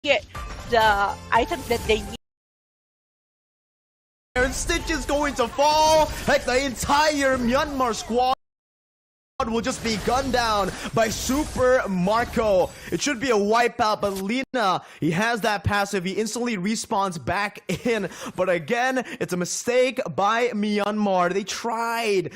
get the items that they need. And Stitch is going to fall. Heck, the entire Myanmar squad will just be gunned down by Super Marco. It should be a wipeout, but Lina, he has that passive. He instantly respawns back in. But again, it's a mistake by Myanmar.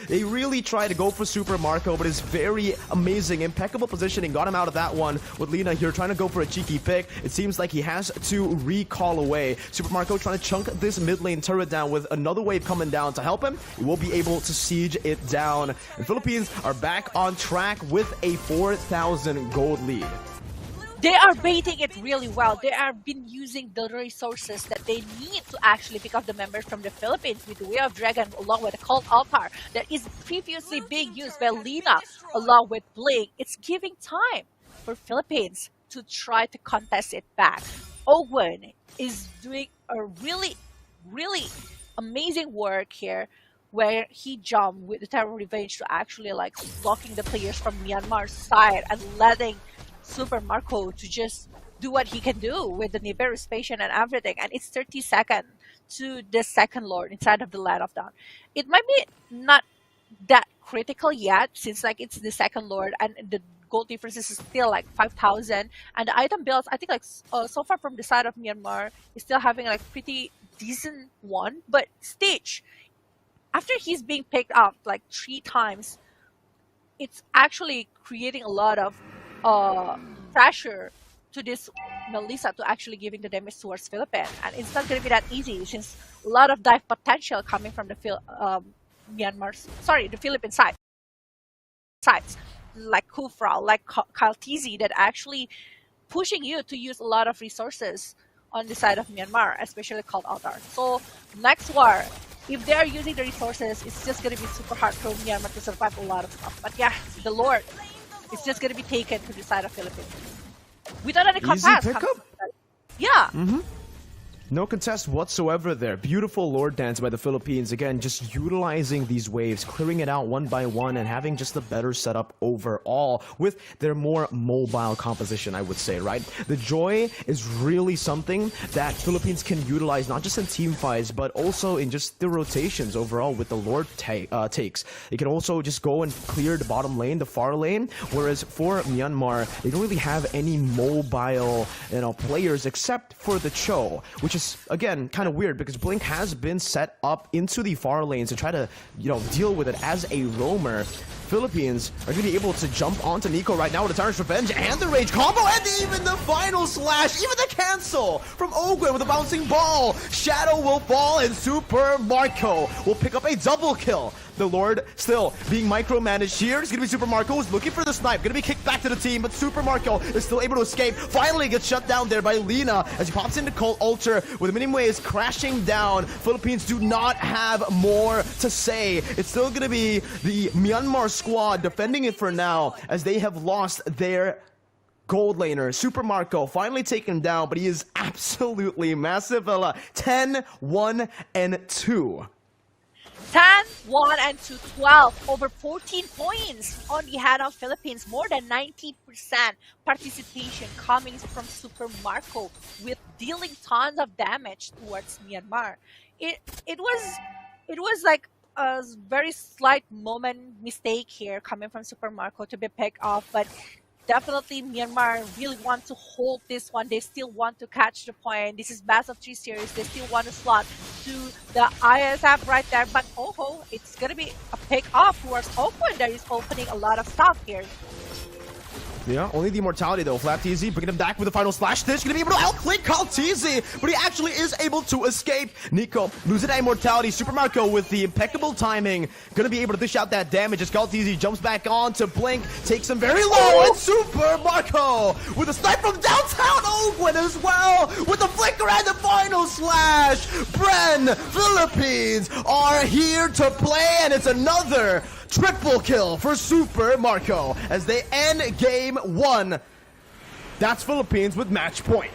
They really tried to go for Super Marco, but it's very amazing. Impeccable positioning got him out of that one. With Lina here trying to go for a cheeky pick, it seems like he has to recall away. Super Marco trying to chunk this mid lane turret down with another wave coming down to help him. He will be able to siege it down. And Philippines are back on track with a 4,000 gold lead. They are baiting it really well. They have been using the resources that they need to actually pick up the members from the Philippines with the Way of Dragon along with the Cult Altar that is previously being used by Lina along with Blink. It's giving time for Philippines to try to contest it back. Owen is doing a really amazing work here, where he jumped with the Terror Revenge to actually like blocking the players from Myanmar's side and letting Super Marco to just do what he can do with the Nibiru Spatian and everything. And it's 30 seconds to the second Lord inside of the Land of Dawn. It might be not that critical yet, since like it's the second Lord and the gold difference is still like 5,000, and the item builds, I think like so far from the side of Myanmar is still having like pretty decent one. But Stitch, after he's being picked up like 3 times, it's actually creating a lot of pressure to this Melissa to actually giving the damage towards Philippines. And it's not going to be that easy since a lot of dive potential coming from the the Philippine sides, like Kufra, like Kaltizi, that actually pushing you to use a lot of resources on the side of Myanmar, especially called Altar. So next war, if they are using the resources, it's just going to be super hard for Myanmar to survive a lot of stuff. But yeah, the Lord is just going to be taken to the side of Philippines. Without any contest. Yeah. No contest whatsoever there. Beautiful Lord dance by the Philippines. Again, just utilizing these waves, clearing it out one by one, and having just a better setup overall with their more mobile composition, I would say, right? The joy is really something that Philippines can utilize, not just in team fights, but also in just the rotations overall with the Lord takes. They can also just go and clear the bottom lane, the far lane, whereas for Myanmar, they don't really have any mobile, players except for the Cho, which is again kind of weird because Blink has been set up into the far lanes to try to deal with it as a roamer. Philippines are going to be able to jump onto Nico right now with the Tyrant's Revenge and the Rage combo, and even the final slash, even the cancel from Ogwen with a bouncing ball. Shadow will fall and Super Marco will pick up a double kill. The Lord still being micromanaged here. It's going to be Super Marco who's looking for the snipe. Going to be kicked back to the team, but Super Marco is still able to escape. Finally gets shut down there by Lina as he pops into Cult Altar with the mini waves crashing down. Philippines do not have more to say. It's still going to be the Myanmar squad defending it for now as they have lost their gold laner. Super Marco finally taken down, but he is absolutely massive. 10, 1, and 2. 10, 1, and 2, 12. Over 14 points on the hand of Philippines. More than 90% participation coming from Super Marco with dealing tons of damage towards Myanmar. It was like a very slight mistake here coming from Super Marco to be picked off, but definitely Myanmar really want to hold this one. They still want to catch the point. This is best of 3 series. They still want to slot to the ISF right there. But it's going to be a pick off towards Oakwood that is opening a lot of stuff here. Yeah, only the immortality though. Flat TZ bringing him back with the final slash. This gonna be able to outplay Kaltizi, but he actually is able to escape. Nico losing that immortality. Super Marco with the impeccable timing, gonna be able to dish out that damage as Kaltizi jumps back on to Blink, takes him very low, and Super Marco with a snipe from downtown Oakwood as well, with the flicker and the final slash. Bren, Philippines are here to play, and it's another triple kill for Super Marco as they end game 1. That's Philippines with match point.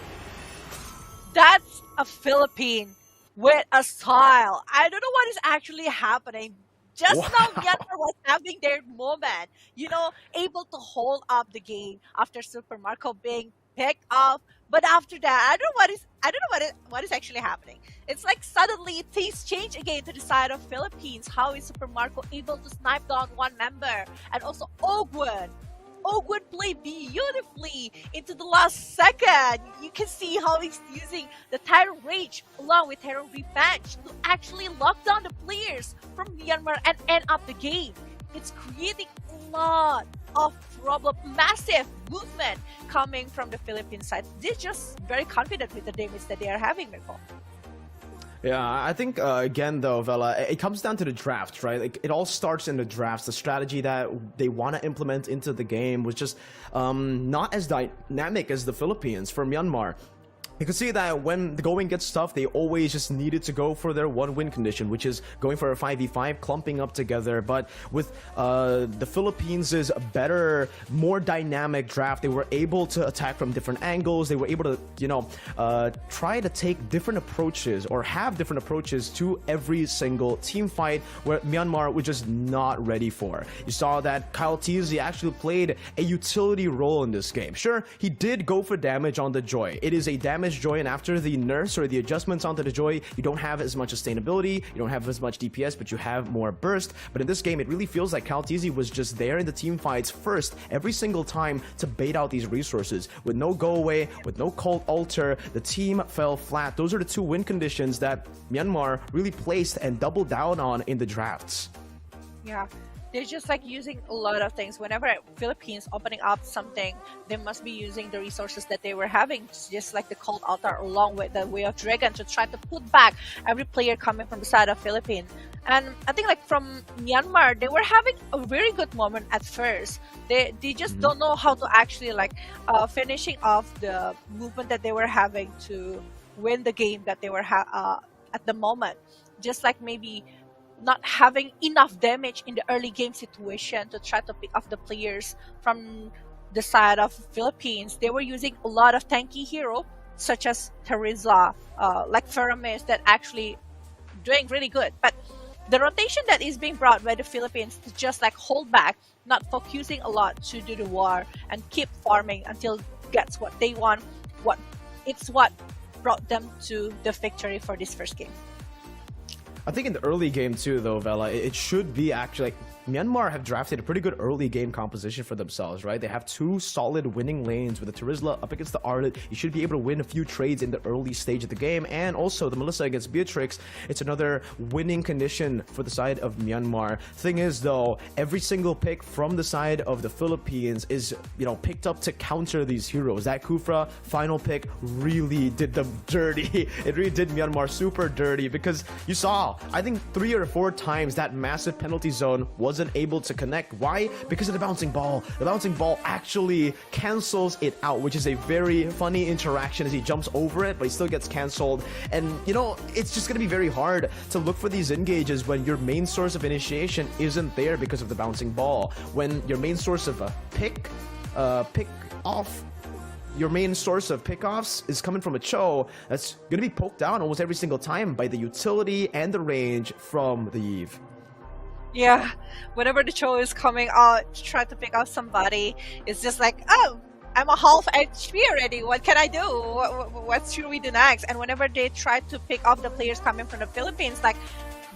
That's a Philippine with a style. I don't know what is actually happening. Just now, Myanmar was having their moment, able to hold up the game after Super Marco being picked off But after that, I don't know what is actually happening. It's like suddenly things change again to the side of Philippines. How is Super Marco able to snipe down one member? And also Ogwen. Ogwen played beautifully into the last second. You can see how he's using the Tyrant Rage along with Tyrant Revenge to actually lock down the players from Myanmar and end up the game. It's creating a lot of problem, massive movement coming from the Philippine side. They're just very confident with the damage that they are having, Mirko. Yeah, I think, again, though, Vela, it comes down to the draft, right? Like, it all starts in the drafts. The strategy that they want to implement into the game was just not as dynamic as the Philippines for Myanmar. You can see that when the going gets tough, they always just needed to go for their one-win condition, which is going for a 5v5, clumping up together. But with the Philippines' better, more dynamic draft, they were able to attack from different angles. They were able to, you know, try to take different approaches or have different approaches to every single team fight where Myanmar was just not ready for. You saw that Kyle Teasy actually played a utility role in this game. Sure, he did go for damage on the Joy. It is a damage Joy, and after the nerfs or the adjustments onto the Joy, you don't have as much sustainability, you don't have as much DPS, but you have more burst. But in this game, it really feels like Kaltizi was just there in the team fights first every single time to bait out these resources. With no go away, with no cult altar, the team fell flat. Those are the two win conditions that Myanmar really placed and doubled down on in the drafts. Yeah. They're just like using a lot of things. Whenever Philippines opening up something, they must be using the resources that they were having, just like the Cult Altar along with the Way of Dragon to try to put back every player coming from the side of Philippines. And I think like from Myanmar, they were having a very good moment at first. They just don't know how to actually like finishing off the movement that they were having to win the game that they were at the moment. Just like maybe not having enough damage in the early game situation to try to pick off the players from the side of Philippines. They were using a lot of tanky hero such as Teresa, like Feramis, that actually doing really good. But the rotation that is being brought by the Philippines to just like hold back, not focusing a lot to do the war and keep farming until gets what they want. It's what brought them to the victory for this first game. I think in the early game too, though, Vela, it should be actually like Myanmar have drafted a pretty good early game composition for themselves, right? They have two solid winning lanes with the Terizla up against the Ardent. You should be able to win a few trades in the early stage of the game, and also the Melissa against Beatrix. It's another winning condition for the side of Myanmar. Thing is, though, every single pick from the side of the Philippines is, you know, picked up to counter these heroes. That Kufra final pick really did them dirty. It really did Myanmar super dirty because you saw, I think 3 or 4 times that massive penalty zone wasn't able to connect. Why? Because of the bouncing ball. The bouncing ball actually cancels it out, which is a very funny interaction as he jumps over it, but he still gets canceled. And, you know, it's just going to be very hard to look for these engages when your main source of initiation isn't there because of the bouncing ball. When your main source of a pick off, your main source of pickoffs is coming from a Cho that's going to be poked down almost every single time by the utility and the range from the Eve. Yeah, whenever the Cho is coming out to try to pick up somebody, it's just like, oh, I'm a half HP already. What can I do? What should we do next? And whenever they try to pick up the players coming from the Philippines, like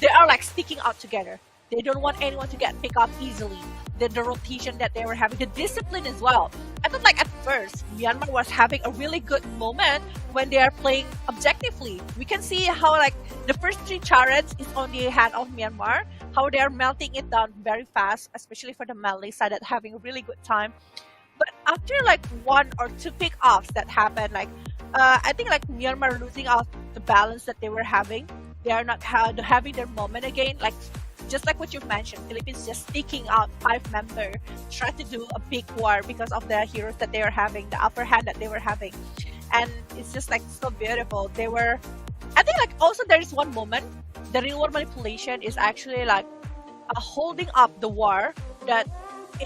they are like sticking out together. They don't want anyone to get picked up easily. The rotation that they were having, the discipline as well. I thought like at first, Myanmar was having a really good moment when they are playing objectively. We can see how like the first 3 chariots is on the hand of Myanmar, how they are melting it down very fast, especially for the melee side that having a really good time. But after like 1 or 2 pick-offs that happened, like I think like Myanmar losing out the balance that they were having. They are not having their moment again. Like just like what you've mentioned, Philippines just sticking out 5 members, try to do a big war because of the heroes that they are having, the upper hand that they were having. And it's just like so beautiful. They were, I think like also there is one moment, the real world manipulation is actually like holding up the war that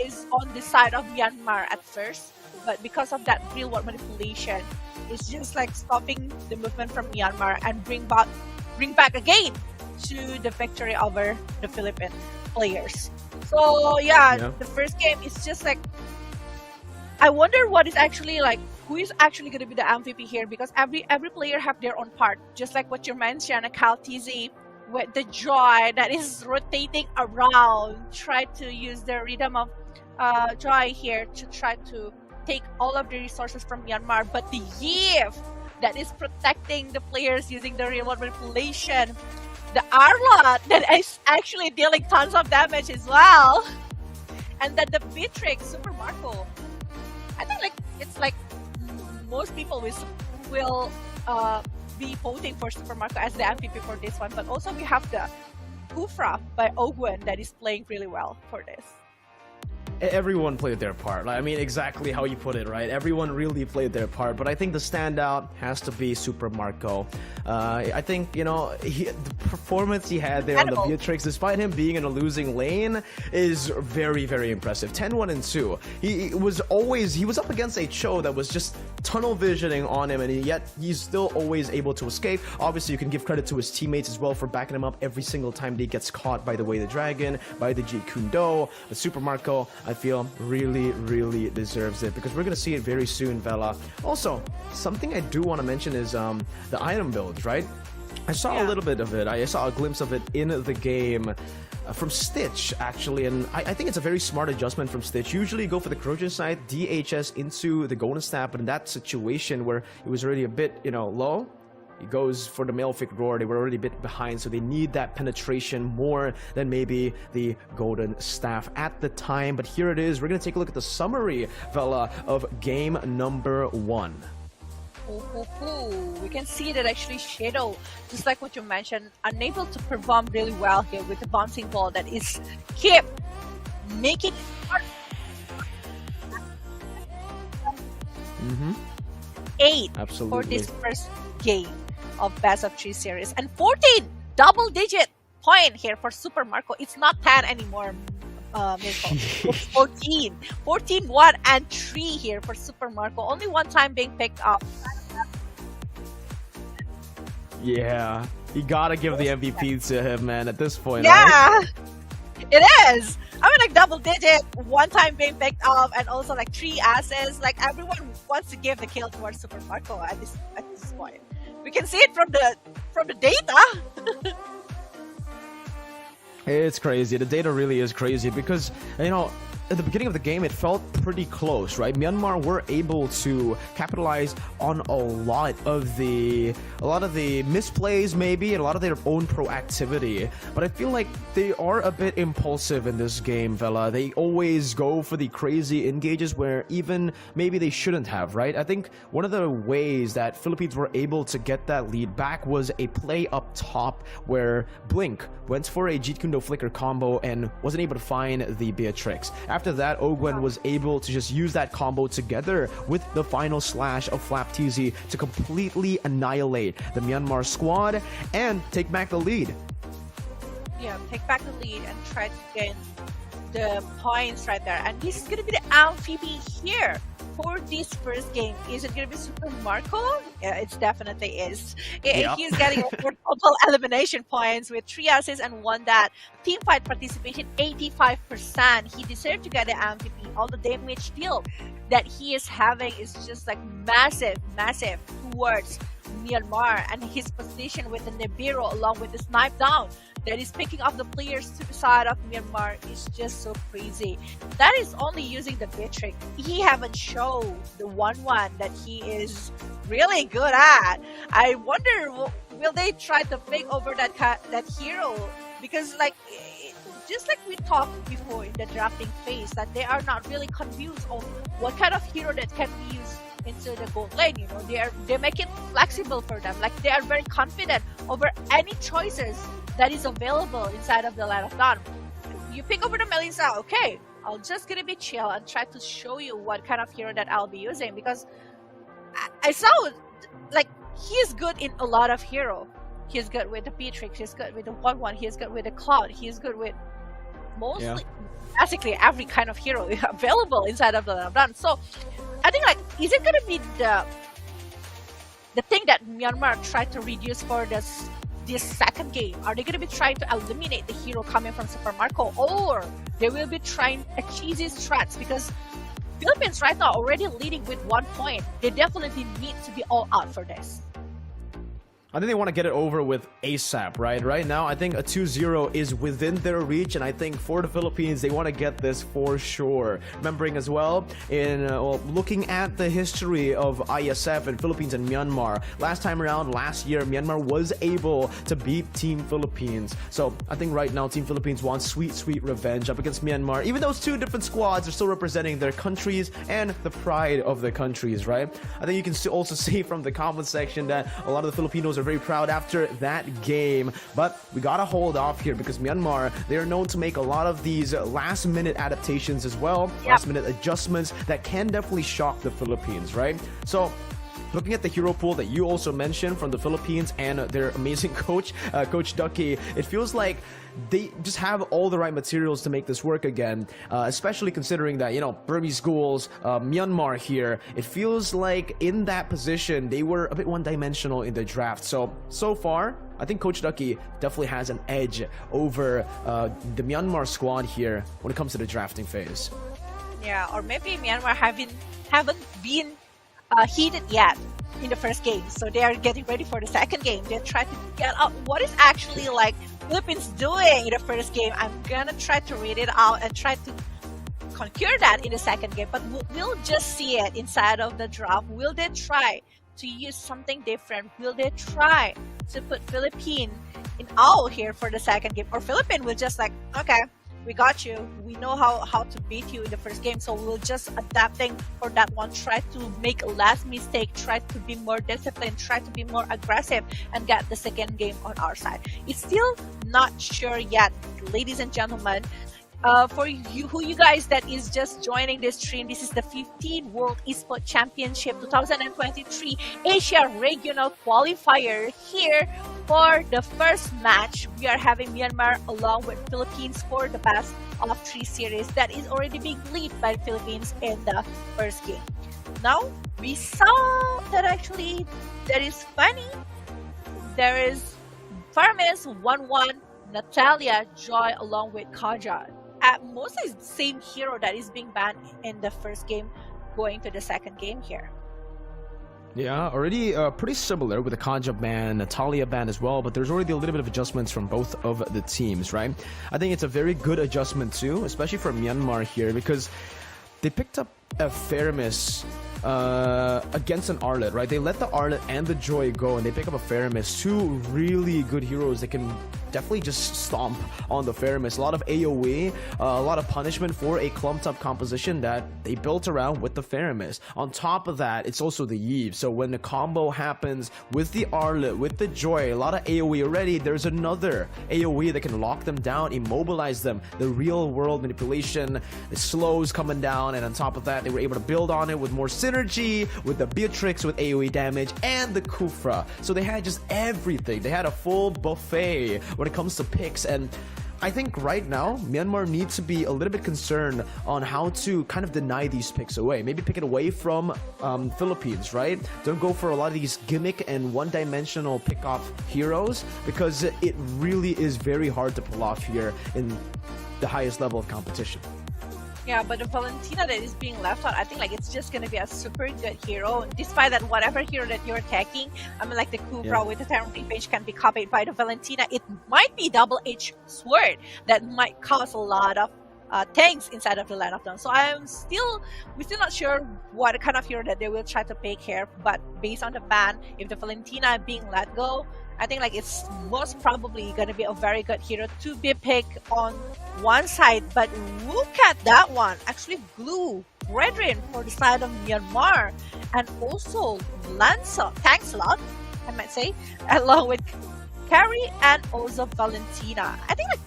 is on the side of Myanmar at first. But because of that real world manipulation, it's just like stopping the movement from Myanmar and bring back again to the victory over the Philippine players. So yeah, the first game is just like I wonder what is actually like, who is actually going to be the MVP here, because every player have their own part, just like what you mentioned, Cal TZ with the Joy that is rotating around, try to use the rhythm of Joy here to try to take all of the resources from Myanmar, but the Yif that is protecting the players using the real world manipulation, the Arlot that is actually dealing tons of damage as well, and then the Beatrix Super Marco. I think like it's like most people will be voting for Super Marco as the MVP for this one, but also we have the Kufra by Ogwen that is playing really well for this. Everyone played their part. I mean, exactly how you put it, right? Everyone really played their part, but I think the standout has to be Super Marco. I think, you know, the performance he had there on the Beatrix, despite him being in a losing lane, is very, very impressive. 10-1-2. He was up against a Cho that was just tunnel visioning on him, and yet he's still always able to escape. Obviously, you can give credit to his teammates as well for backing him up every single time that he gets caught by the Way the Dragon, by the Jeet Kune Do. But Super Marco, I feel really, really deserves it, because we're going to see it very soon, Vela. Also, something I do want to mention is the item builds, right? I saw a little bit of it. I saw a glimpse of it in the game from Stitch, actually, and I think it's a very smart adjustment from Stitch. Usually you go for the corrosion side, DHS into the golden staff, but in that situation where it was already a bit, you know, low, he goes for the Malefic Roar. They were already a bit behind, so they need that penetration more than maybe the Golden Staff at the time. But here it is. We're going to take a look at the summary, Vela, of game number 1. We can see that actually Shadow, just like what you mentioned, unable to perform really well here with the bouncing ball that is keep making it 8 Absolutely. for this first game of Best of 3 series, and 14 double-digit point here for Super Marco. It's not 10 anymore, Mirko. It's 14, 1 and 3 here for Super Marco. Only one time being picked up. Yeah, you gotta give the MVP to him, man, at this point. Yeah, right? It is. I mean, like double-digit, one time being picked up, and also like 3 assists. Like everyone wants to give the kill towards Super Marco at this point. We can see it from the data. It's crazy. The data really is crazy, because, you know, at the beginning of the game, it felt pretty close, right? Myanmar were able to capitalize on a lot of the misplays, maybe, and a lot of their own proactivity. But I feel like they are a bit impulsive in this game, Vela. They always go for the crazy engages where even maybe they shouldn't have, right? I think one of the ways that Philippines were able to get that lead back was a play up top where Blink went for a Jeet Kune Do Flicker combo and wasn't able to find the Beatrix. After that, Ogwen was able to just use that combo together with the final slash of Flap TZ to completely annihilate the Myanmar squad and take back the lead. Yeah, take back the lead and try to get the points right there. And this is going to be the MVP here for this first game. Is it going to be Super Marco? Yeah, it definitely is. Yep. He's getting a total elimination points with 3 assists and 1 that. Team fight participation 85%. He deserved to get the MVP. All the damage deal that he is having is just like massive towards Myanmar, and his position with the Nibiru along with the snipe down that is picking up the players to the side of Myanmar is just so crazy. That is only using the Beatrix. He haven't shown the 1-1 that he is really good at. I wonder, will they try to pick over that hero? Because like, just like we talked before in the drafting phase, that they are not really confused on what kind of hero that can be used into the gold lane. You know, they make it flexible for them. Like they are very confident over any choices that is available inside of the Land of Dawn. You pick over the Melissa, okay, I'll just gonna be chill and try to show you what kind of hero that I'll be using, because I saw like he's good in a lot of hero. He's good with the Beatrix, he's good with the 1-1, he's good with the Cloud, he's good with mostly basically every kind of hero available inside of the Land of Dawn. So I think like, is it gonna be the thing that Myanmar tried to reduce for this second game? Are they gonna be trying to eliminate the hero coming from Super Marco, or they will be trying a cheesy strats? Because Philippines right now already leading with 1 point. They definitely need to be all out for this. I think they want to get it over with ASAP, right? Right now, I think a 2-0 is within their reach, and I think for the Philippines, they want to get this for sure. Remembering as well, in looking at the history of IESF and Philippines and Myanmar, last time around, last year, Myanmar was able to beat Team Philippines. So I think right now, Team Philippines wants sweet, sweet revenge up against Myanmar. Even though it's two different squads, they're still representing their countries and the pride of the countries, right? I think you can also see from the comment section that a lot of the Filipinos are very proud after that game, but we gotta hold off here because Myanmar, they are known to make a lot of these last minute adaptations as well, last minute adjustments that can definitely shock the Philippines, right? So looking at the hero pool that you also mentioned from the Philippines and their amazing coach, Coach Ducky, it feels like they just have all the right materials to make this work again, especially considering that, you know, Burmese schools, Myanmar here, it feels like in that position, they were a bit one-dimensional in the draft. So far, I think Coach Ducky definitely has an edge over the Myanmar squad here when it comes to the drafting phase. Yeah, or maybe Myanmar haven't been heated yet in the first game, so they are getting ready for the second game. They're trying to get out what is actually like Philippines doing in the first game. I'm gonna try to read it out and try to conquer that in the second game, but we'll just see it inside of the draft. Will they try to use something different? Will they try to put Philippine in all here for the second game, or Philippine will just like, okay, we got you, we know how to beat you in the first game, so we'll just adapting for that one, try to make less mistake, try to be more disciplined, try to be more aggressive and get the second game on our side. It's still not sure yet, ladies and gentlemen. For you, who you guys that is just joining this stream, this is the 15th World Esports Championship 2023 Asia Regional Qualifier. Here for the first match, we are having Myanmar along with Philippines for the best of 3 series that is already being led by the Philippines in the first game. Now, we saw that actually that is funny. There is Farmis 1-1, Natalia, Joy along with Kaja. Mostly the same hero that is being banned in the first game going to the second game here. Yeah, already pretty similar with the Kaja ban, Natalia ban as well, but there's already a little bit of adjustments from both of the teams, right? I think it's a very good adjustment too, especially for Myanmar here, because they picked up a Faramis against an Arlet, right? They let the Arlet and the Joy go, and they pick up a Faramis, two really good heroes that can definitely just stomp on the Faramis. A lot of AoE, a lot of punishment for a clumped up composition that they built around with the Faramis. On top of that, it's also the Yves. So when the combo happens with the Arlet, with the Joy, a lot of AoE already, there's another AoE that can lock them down, immobilize them. The real world manipulation, the slows coming down, and on top of that, they were able to build on it with more synergy, with the Beatrix with AoE damage, and the Kufra. So they had just everything. They had a full buffet when it comes to picks, and I think right now Myanmar needs to be a little bit concerned on how to kind of deny these picks away. Maybe pick it away from Philippines, right? Don't go for a lot of these gimmick and one-dimensional pick-off heroes, because it really is very hard to pull off here in the highest level of competition. Yeah, but the Valentina that is being left out, I think like it's just gonna be a super good hero. Despite that, whatever hero that you're attacking, I mean like the Kufra with the Terran page can be copied by the Valentina. It might be double-edged sword that might cause a lot of tanks inside of the line of them. So we're still not sure what kind of hero that they will try to pick here. But based on the ban, if the Valentina being let go, I think like it's most probably going to be a very good hero to be picked on one side. But look at that one. Actually, Glue, Brethren for the side of Myanmar. And also Tankslot, I might say, along with Carrie and also Valentina. I think like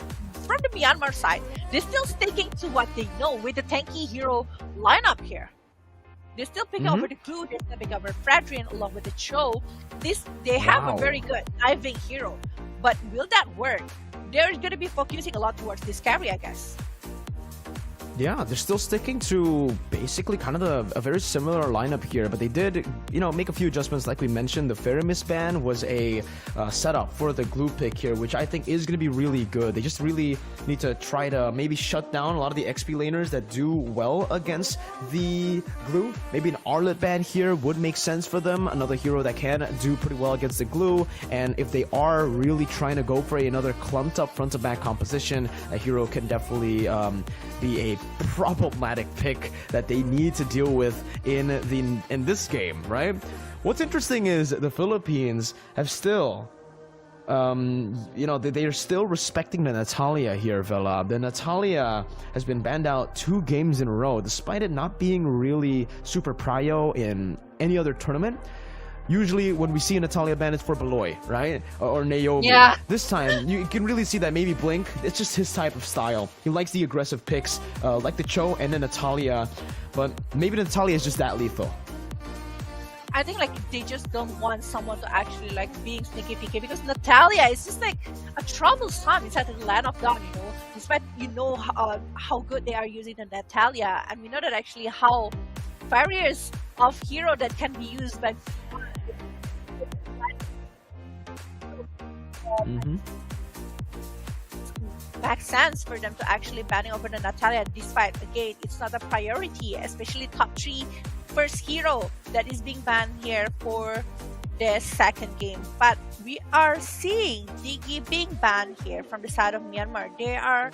from the Myanmar side, they're still sticking to what they know with the tanky hero lineup here. They're still picking over the Glue, they're still picking over Fredrin along with the Cho. They have a very good diving hero, but will that work? They're going to be focusing a lot towards this carry, I guess. Yeah, they're still sticking to basically kind of a very similar lineup here, but they did, make a few adjustments like we mentioned. The Faramis ban was a setup for the glue pick here, which I think is going to be really good. They just really need to try to maybe shut down a lot of the XP laners that do well against the glue. Maybe an Arlet ban here would make sense for them, another hero that can do pretty well against the glue, and if they are really trying to go for another clumped up front to back composition, a hero can definitely be a problematic pick that they need to deal with in this game, right? What's interesting is the Philippines have still they're still respecting the Natalia here, Vela. The Natalia has been banned out 2 games in a row, despite it not being really super prio in any other tournament. Usually when we see a Natalia ban, it's for Beloy, right? Or Naomi. Yeah. This time, you can really see that maybe Blink, it's just his type of style. He likes the aggressive picks, like the Cho and then Natalia. But maybe Natalia is just that lethal. I think they just don't want someone to actually being sneaky peeky, because Natalia is just a troublesome inside the land of Dawn, despite how good they are using the Natalia, and we know that actually how barriers of hero that can be used by makes sense for them to actually banning over the Natalia, despite again it's not a priority, especially top 3 first hero that is being banned here for the second game. But we are seeing Diggy being banned here from the side of Myanmar. They are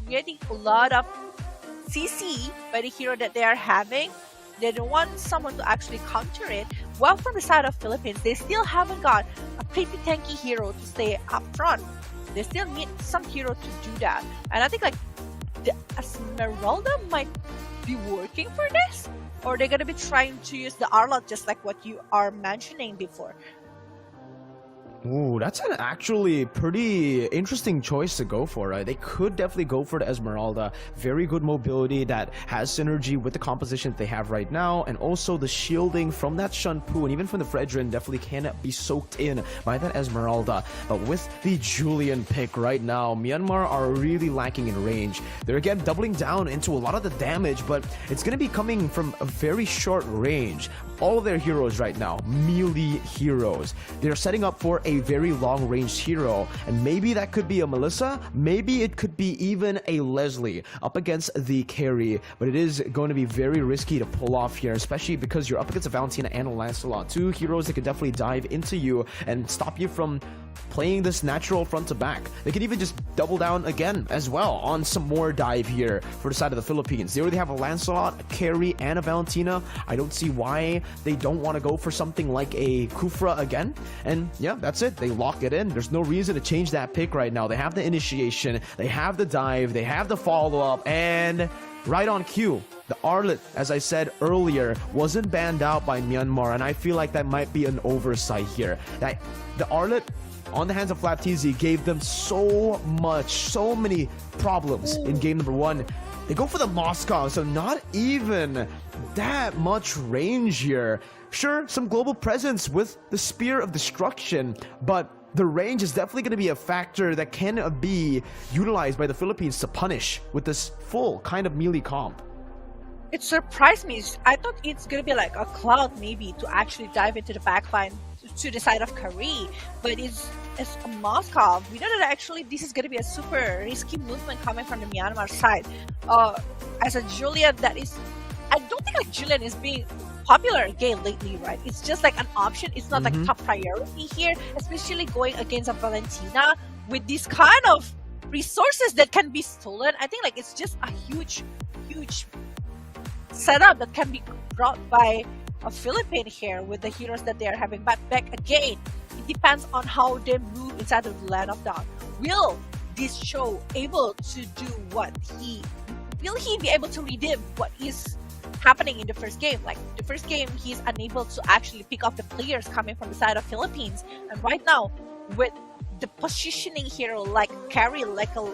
getting a lot of CC by the hero that they are having. They don't want someone to actually counter it. While from the side of Philippines, they still haven't got a pretty tanky hero to stay up front. They still need some hero to do that. And I think the Esmeralda might be working for this, or they're gonna be trying to use the Arlot just like what you are mentioning before. Ooh, that's an actually pretty interesting choice to go for, right? They could definitely go for the Esmeralda. Very good mobility that has synergy with the composition that they have right now, and also the shielding from that Shunpu and even from the Fredrin definitely can be soaked in by that Esmeralda. But with the Julian pick right now, Myanmar are really lacking in range. They're again doubling down into a lot of the damage, but it's going to be coming from a very short range. All of their heroes right now, melee heroes. They're setting up for a very long-range hero, and maybe that could be a Melissa, maybe it could be even a Leslie up against the carry, but it is going to be very risky to pull off here, especially because you're up against a Valentina and a Lancelot, 2 heroes that can definitely dive into you and stop you from playing this natural front to back. They can even just double down again as well on some more dive here for the side of the Philippines. They already have a Lancelot, a Carry, and a Valentina. I don't see why they don't want to go for something like a Kufra again. And yeah, that's it. They lock it in. There's no reason to change that pick right now. They have the initiation, they have the dive, they have the follow-up, and right on cue, the Arlet, as I said earlier, wasn't banned out by Myanmar, and I feel like that might be an oversight here. That the Arlet on the hands of Flat TZ gave them so many problems in game number 1. They go for the Moscow, so not even that much range here. Sure, some global presence with the Spear of Destruction, but the range is definitely going to be a factor that can be utilized by the Philippines to punish with this full kind of melee comp. It surprised me. I thought it's going to be like a Cloud maybe to actually dive into the backline to the side of Korea, but it's a Moscow. We know that actually this is going to be a super risky movement coming from the Myanmar side. As a Julian, that is, I don't think like Julian is being popular again lately, right? It's just like an option. It's not like top priority here, especially going against a Valentina with these kind of resources that can be stolen. I think like it's just a huge setup that can be brought by a Philippine here with the heroes that they are having. But back again, it depends on how they move inside of the land of Dawn. Will this show able to do will he be able to redeem what is happening in the first game? Like the first game, he's unable to actually pick up the players coming from the side of Philippines. And right now, with the positioning hero like Carry, like a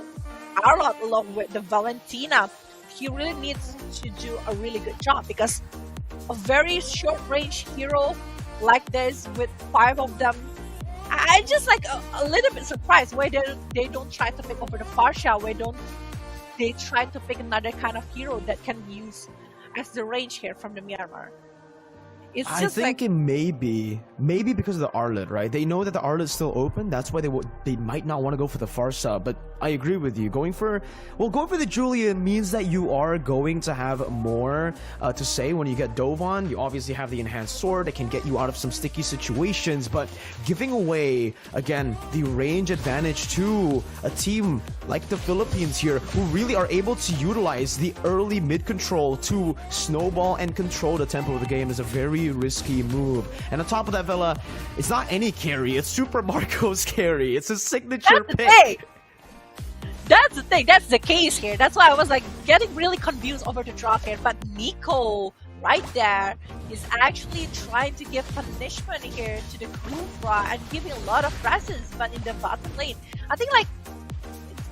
Arlot along with the Valentina, he really needs to do a really good job, because a very short range hero like this with 5 of them, I just like a little bit surprised why they don't try to pick over the Farsha, why don't they try to pick another kind of hero that can be used as the range here from the Myanmar. It's I just think like, it may be because of the Arlet, right? They know that the Arlet's still open. That's why they might not want to go for the Farsa. But I agree with you. Going for the Julian means that you are going to have more to say when you get Dovan. You obviously have the enhanced sword that can get you out of some sticky situations. But giving away again the range advantage to a team like the Philippines here, who really are able to utilize the early mid control to snowball and control the tempo of the game, is a very risky move. And on top of that, Vela, it's not any carry, it's Super Marco's carry. It's a signature pick. That's the thing. That's the case here. That's why I was like getting really confused over the draw here. But Nico right there is actually trying to give punishment here to the Kufra and giving a lot of presence. But in the bottom lane, I think like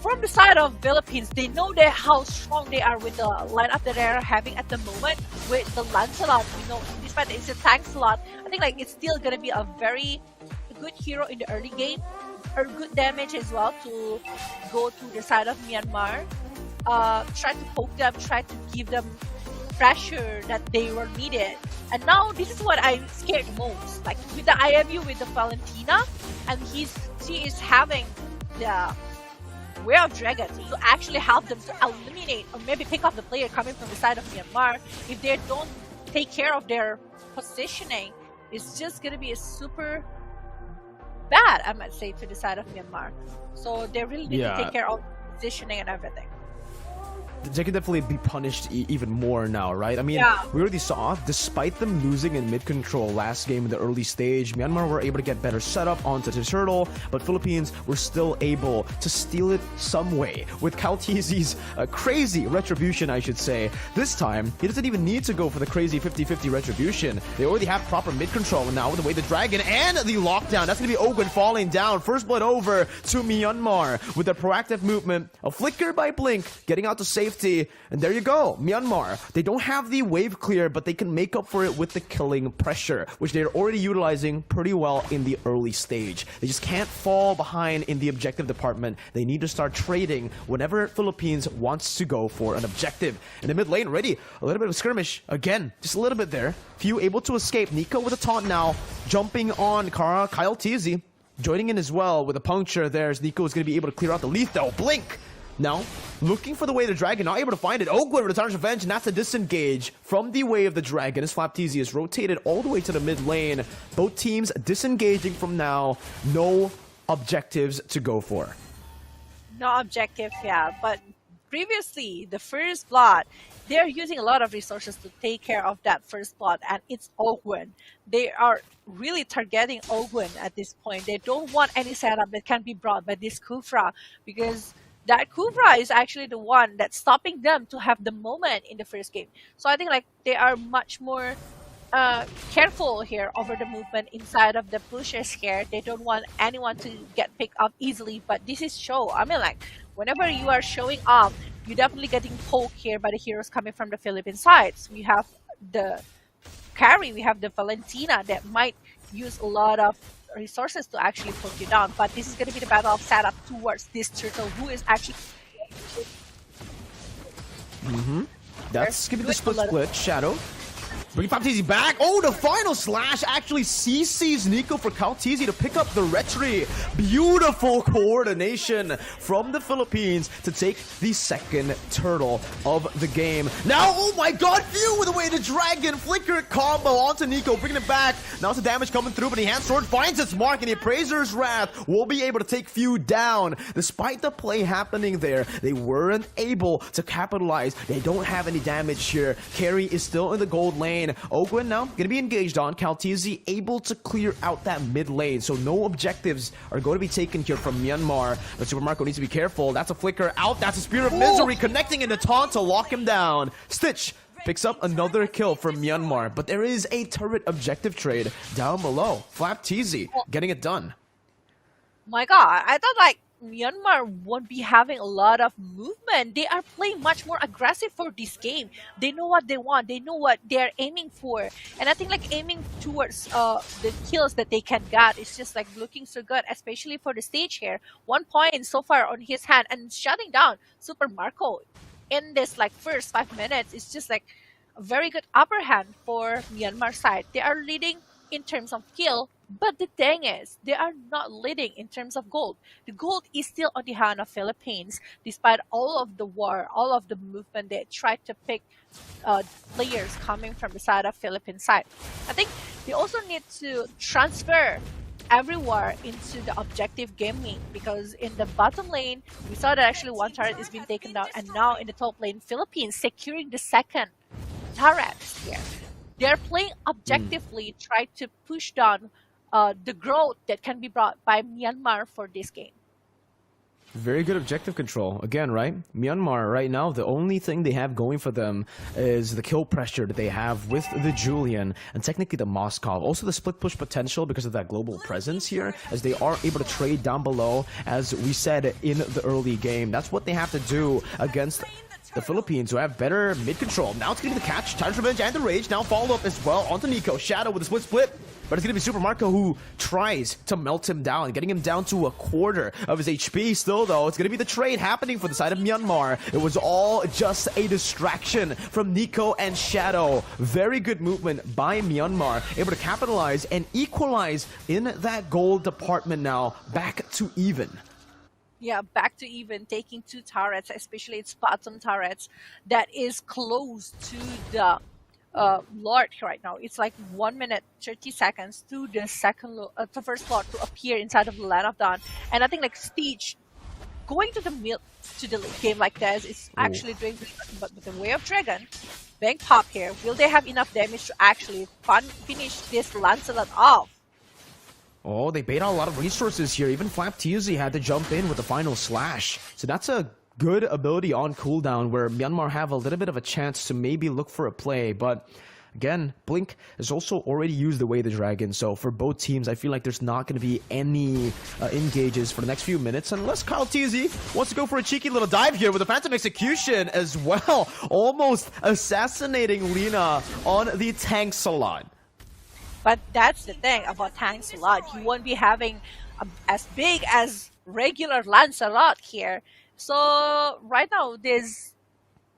from the side of Philippines, they know how strong they are with the lineup that they're having at the moment with the Lancelot. You know, despite it's a tank slot, I think like it's still gonna be a very good hero in the early game, or good damage as well to go to the side of Myanmar. Try to poke them, try to give them pressure that they were needed. And now this is what I'm scared most. Like with the IMU with the Valentina, and she is having the Way of Dragon to actually help them to eliminate or maybe pick up the player coming from the side of Myanmar. If they don't take care of their positioning, it's just gonna be a super bad, I might say, to the side of Myanmar. So they really need to take care of positioning and everything. They can definitely be punished even more now, right? I mean, we already saw, despite them losing in mid-control last game in the early stage, Myanmar were able to get better setup onto the turtle, but Philippines were still able to steal it some way with Kaltizi's crazy retribution, I should say. This time, he doesn't even need to go for the crazy 50-50 retribution. They already have proper mid-control, and now with the way the Dragon and the lockdown, that's going to be Ogwen falling down. First blood over to Myanmar with a proactive movement, a flicker by Blink, getting out to safety. And there you go, Myanmar. They don't have the wave clear, but they can make up for it with the killing pressure, which they're already utilizing pretty well in the early stage. They just can't fall behind in the objective department. They need to start trading whenever Philippines wants to go for an objective. In the mid lane, already a little bit of a skirmish. Again, just a little bit there. Few able to escape. Nico with a taunt now, jumping on Kyle TZ. Joining in as well with a puncture there, as Nico is going to be able to clear out the lethal. Blink! Now, looking for the way of the Dragon, not able to find it. Ogwen with a Tarnish Revenge, and that's a disengage from the way of the Dragon as Flapteezy is rotated all the way to the mid lane. Both teams disengaging from now. No objectives to go for. No objective, yeah. But previously, the first blood, they're using a lot of resources to take care of that first blood, and it's Ogwen. They are really targeting Ogwen at this point. They don't want any setup that can be brought by this Kufra, because that Kufra is actually the one that's stopping them to have the moment in the first game. So I think like they are much more careful here over the movement inside of the pushes here. They don't want anyone to get picked up easily, but this is show. I mean, like whenever you are showing up, you're definitely getting poked here by the heroes coming from the Philippine sides. We have the carry, we have the Valentina that might use a lot of resources to actually put you down, but this is going to be the battle of setup towards this turtle who is actually That's gonna be the split. Shadow bringing Flapteezy back. Oh, the final slash actually CC's Nico for Kaltizi to pick up the retry. Beautiful coordination from the Philippines to take the second turtle of the game. Now, oh my god, View with the way the Dragon flicker combo onto Nico, bringing it back. Now some damage coming through, but the hand sword finds its mark, and the Appraiser's Wrath will be able to take View down. Despite the play happening there, they weren't able to capitalize. They don't have any damage here. Carry is still in the gold lane. Ogwen now gonna be engaged on. Kaltizi able to clear out that mid lane, so no objectives are going to be taken here from Myanmar. But Super Marco needs to be careful. That's a flicker out. That's a Spear of Misery connecting in the taunt to lock him down. Stitch picks up another kill from Myanmar, but there is a turret objective trade down below. Flapteezy getting it done. My god, I thought like Myanmar won't be having a lot of movement. They are playing much more aggressive for this game. They know what they want. They know what they're aiming for. And I think like aiming towards the kills that they can get is just like looking so good, especially for the stage here. 1 point so far on his hand and shutting down Super Marco in this like first 5 minutes. It's just like a very good upper hand for Myanmar side. They are leading in terms of kill, but the thing is, they are not leading in terms of gold. The gold is still on the hand of Philippines, despite all of the war, all of the movement. They tried to pick players coming from the side of Philippine side. I think they also need to transfer everywhere into the objective gaming, because in the bottom lane, we saw that actually one turret is being taken down, and now in the top lane, Philippines securing the second turret here. They're playing objectively, try to push down the growth that can be brought by Myanmar for this game. Very good objective control. Again, right? Myanmar, right now, the only thing they have going for them is the kill pressure that they have with the Julian and technically the Moskov. Also the split push potential because of that global presence here, as they are able to trade down below, as we said in the early game. That's what they have to do against the Philippines, who have better mid control. Now it's going to be the catch, Titan's Revenge, and the Rage. Now follow up as well onto Nico. Shadow with a split. But it's going to be Super Marco who tries to melt him down, getting him down to a quarter of his HP. Still, though, it's going to be the trade happening for the side of Myanmar. It was all just a distraction from Nico and Shadow. Very good movement by Myanmar, able to capitalize and equalize in that gold department now. Back to even. Yeah, back to even, taking two turrets, especially its bottom turrets, that is close to the Lord right now. It's like 1 minute 30 seconds to the first Lord to appear inside of the Land of Dawn. And I think like Stitch going to the game like this is actually doing really good. But with the Way of Dragon being pop here, will they have enough damage to actually finish this Lancelot off? Oh, they bait out a lot of resources here. Even Flap TZ had to jump in with the final slash. So that's a good ability on cooldown where Myanmar have a little bit of a chance to maybe look for a play. But again, Blink has also already used the Way of the Dragon. So for both teams, I feel like there's not going to be any engages for the next few minutes unless Kyle TZ wants to go for a cheeky little dive here with a Phantom Execution as well. Almost assassinating Lina on the tank salon. But that's the thing about tanks a lot. You won't be having as big as regular Lancelot here. So right now, this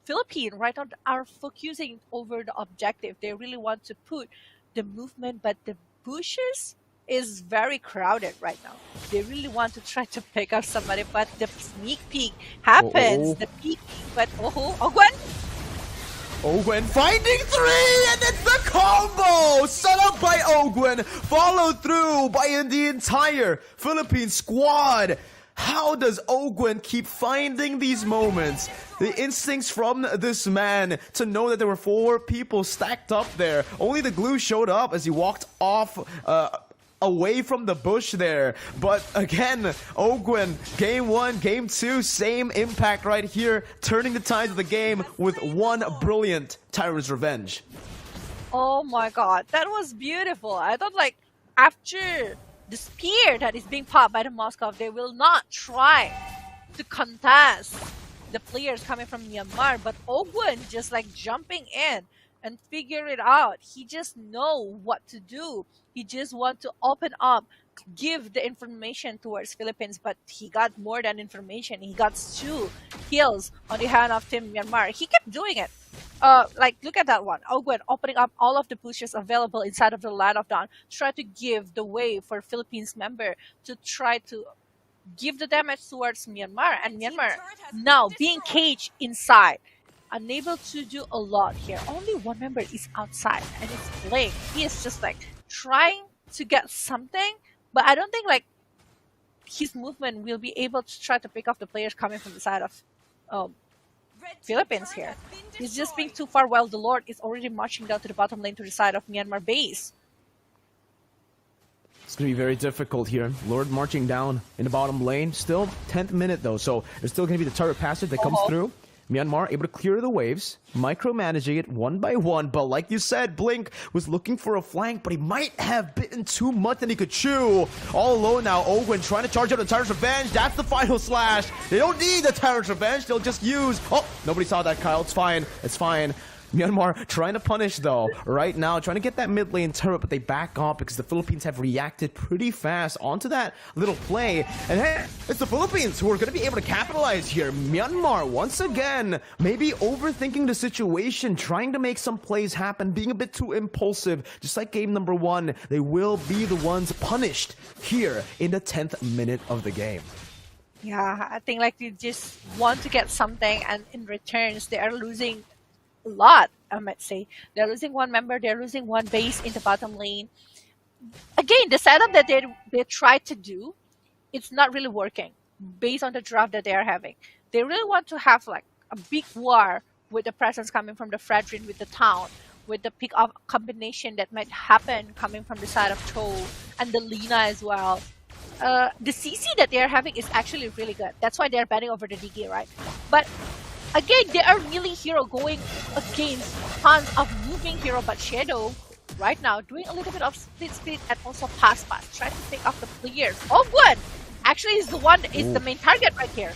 Philippine right now are focusing over the objective. They really want to put the movement, but the bushes is very crowded right now. They really want to try to pick up somebody, but the sneak peek happens. The peek, but Ogwen. Ogwen finding three, and it's the combo! Set up by Ogwen, followed through by the entire Philippine squad. How does Ogwen keep finding these moments? The instincts from this man to know that there were 4 people stacked up there. Only the glue showed up as he walked off away from the bush there. But again, Ogwen, game 1, game 2, same impact right here, turning the tides of the game with one brilliant Tyrant's Revenge. Oh my god, that was beautiful. I thought like after the spear that is being popped by the Moscow, they will not try to contest the players coming from Myanmar, but Ogwen just like jumping in and figure it out. He just know what to do. He just want to open up, give the information towards Philippines, but he got more than information. He got 2 kills on the hand of Team Myanmar. He kept doing it. Like, look at that one. Ogwen opening up all of the pushes available inside of the Land of Dawn. Try to give the way for Philippines member to try to give the damage towards Myanmar. And Myanmar now being caged inside. Unable to do a lot here. Only one member is outside, and it's Blink. He is just like trying to get something, but I don't think like his movement will be able to try to pick off the players coming from the side of Philippines here. He's just being too far while the Lord is already marching down to the bottom lane to the side of Myanmar base. It's going to be very difficult here. Lord marching down in the bottom lane. Still 10th minute though, so there's still going to be the turret passage that comes through. Myanmar able to clear the waves, micromanaging it one by one. But like you said, Blink was looking for a flank, but he might have bitten too much than he could chew. All alone now, Owen trying to charge out the Tyrant's Revenge. That's the final slash. They don't need the Tyrant's Revenge. They'll just use... Oh, nobody saw that, Kyle. It's fine. It's fine. Myanmar trying to punish though right now, trying to get that mid lane turret, but they back off because the Philippines have reacted pretty fast onto that little play. And hey, it's the Philippines who are going to be able to capitalize here. Myanmar once again maybe overthinking the situation, trying to make some plays happen, being a bit too impulsive. Just like game number 1, they will be the ones punished here in the 10th minute of the game. Yeah, I think like you just want to get something, and in returns they are losing a lot, I might say. They're losing one member, they're losing one base in the bottom lane. Again, the setup that they tried to do, it's not really working based on the draft that they are having. They really want to have like a big war with the presence coming from the Fredrin with the town, with the pick-up combination that might happen coming from the side of Cho and the Lina as well. The CC that they are having is actually really good. That's why they're betting over the DG, right? But again, they are really hero going against tons of moving hero, but Shadow right now doing a little bit of split and also pass, trying to pick off the players. Oh, good! Actually, is the one that is the main target right here.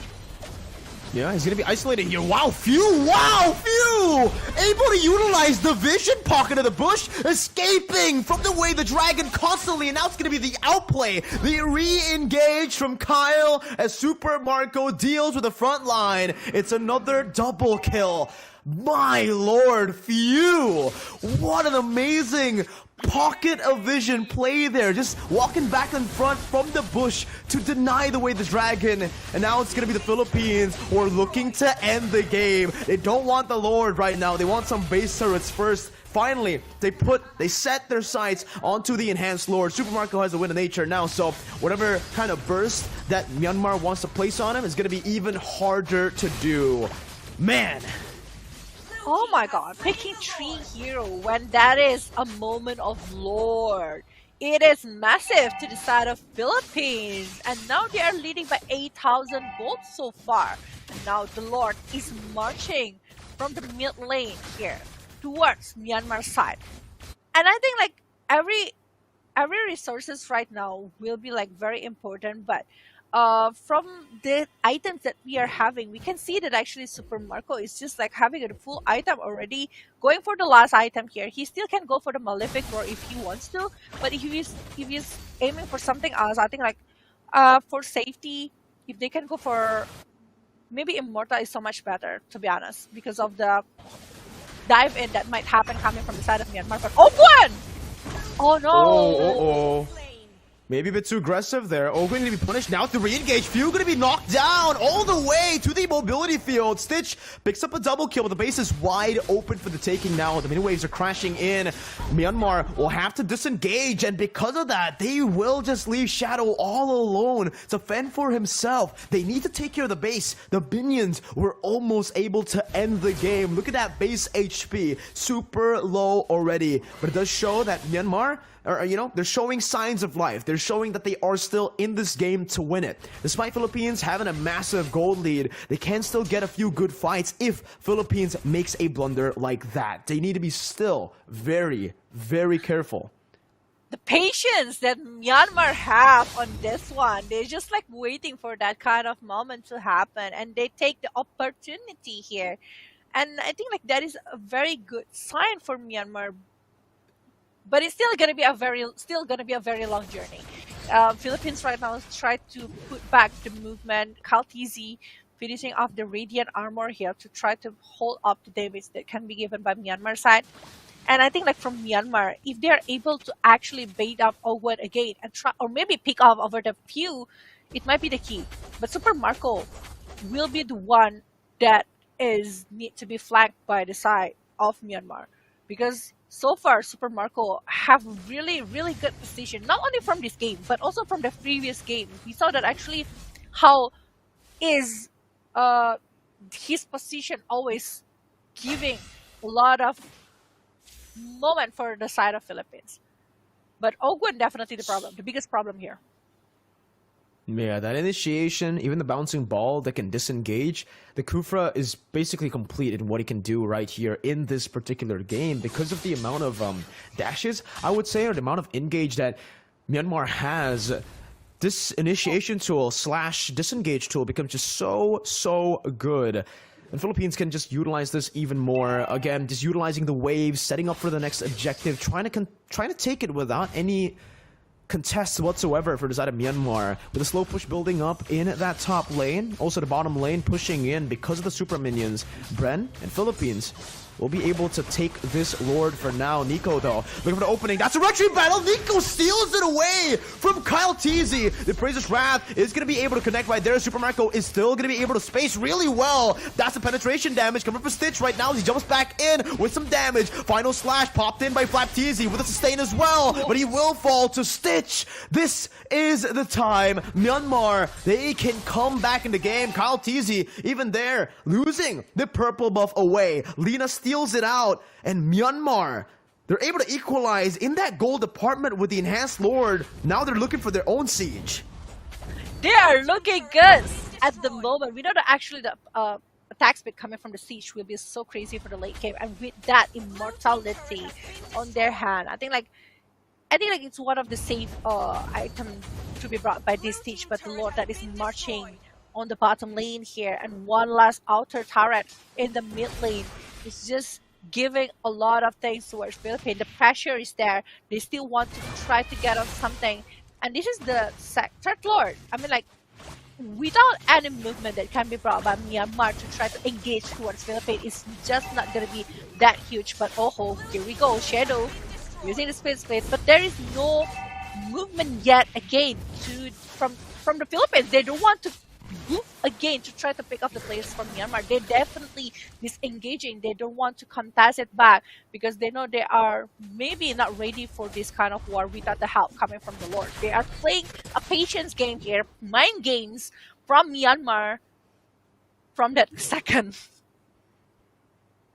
Yeah, he's gonna be isolated here. Wow, Few! Wow, Few! Able to utilize the vision pocket of the bush, escaping from the way the dragon constantly, and now it's gonna be the outplay. The re-engage from Kyle as Super Marco deals with the front line. It's another double kill. My lord, Few! What an amazing pocket of vision play there, just walking back in front from the bush to deny the way the dragon. And now it's gonna be the Philippines who are looking to end the game. They don't want the Lord right now, they want some base turrets first. Finally, they set their sights onto the enhanced Lord. Super Marco has a win of nature now, so whatever kind of burst that Myanmar wants to place on him is gonna be even harder to do. Man. Oh my god, picking 3 hero when that is a moment of Lord. It is massive to the side of Philippines. And now they are leading by 8,000 gold so far. And now the Lord is marching from the mid lane here towards Myanmar side. And I think like every resources right now will be like very important, but from the items that we are having, we can see that actually Super Marco is just like having a full item already, going for the last item here. He still can go for the Malefic Roar if he wants to, but if he's aiming for something else, I think like for safety, if they can go for maybe Immortal is so much better, to be honest, because of the dive in that might happen coming from the side of Myanmar. But Ogun! Oh no! Oh. Maybe a bit too aggressive there. Ogun going to be punished now to re-engage. Few going to be knocked down all the way to the mobility field. Stitch picks up a double kill, but the base is wide open for the taking now. The mini waves are crashing in. Myanmar will have to disengage, and because of that, they will just leave Shadow all alone to fend for himself. They need to take care of the base. The Minions were almost able to end the game. Look at that base HP. Super low already. But it does show that Myanmar, they're showing signs of life. They're showing that they are still in this game to win it. Despite Philippines having a massive gold lead, they can still get a few good fights if Philippines makes a blunder like that. They need to be still very, very careful. The patience that Myanmar have on this one, they're just like waiting for that kind of moment to happen, and they take the opportunity here. And I think like that is a very good sign for Myanmar. But it's still gonna be a very long journey. Philippines right now try to put back the movement. Kaltizi finishing off the radiant armor here to try to hold up the damage that can be given by Myanmar side. And I think like from Myanmar, if they are able to actually bait up Ogun again and try, or maybe pick off over the Few, it might be the key. But Super Marco will be the one that need to be flanked by the side of Myanmar, because so far Super Marco have really, really good position, not only from this game, but also from the previous game. We saw that actually how is his position always giving a lot of moment for the side of Philippines. But Ogun definitely the biggest problem here. Yeah, that initiation, even the bouncing ball that can disengage, the Kufra is basically complete in what he can do right here in this particular game because of the amount of dashes, I would say, or the amount of engage that Myanmar has. This initiation tool / disengage tool becomes just so good. And Philippines can just utilize this even more. Again, just utilizing the waves, setting up for the next objective, trying to take it without any contest whatsoever for the side of Myanmar, with a slow push building up in that top lane, also the bottom lane pushing in because of the super minions. Bren and Philippines will be able to take this Lord for now. Nico, though, looking for the opening. That's a retreat battle. Nico steals it away from Kyle Teasy. The Praise's Wrath is going to be able to connect right there. Super Marco is still going to be able to space really well. That's the penetration damage coming from Stitch right now as he jumps back in with some damage. Final slash popped in by Flap Teasy with a sustain as well, but he will fall to Stitch. This is the time. Myanmar, they can come back in the game. Kyle Teasy, even there, losing the purple buff away. Lina steals it out, and Myanmar, they're able to equalize in that gold department with the enhanced Lord. Now they're looking for their own siege. They are looking good at the moment. We know that actually the attack speed coming from the siege will be so crazy for the late game, and with that immortality on their hand, I think like it's one of the safe items to be brought by this siege. But the Lord that is marching on the bottom lane here, and one last outer turret in the mid lane. It's just giving a lot of things towards Philippines. The pressure is there. They still want to try to get on something. And this is the third Lord. I mean, like, without any movement that can be brought by Myanmar to try to engage towards Philippines, it's just not going to be that huge. But oh, here we go. Shadow using the speed space. But there is no movement yet again from the Philippines. They don't want to move again to try to pick up the players from Myanmar. They're definitely disengaging. They don't want to contest it back because they know they are maybe not ready for this kind of war without the help coming from the Lord. They are playing a patience game here, mind games from Myanmar from that second.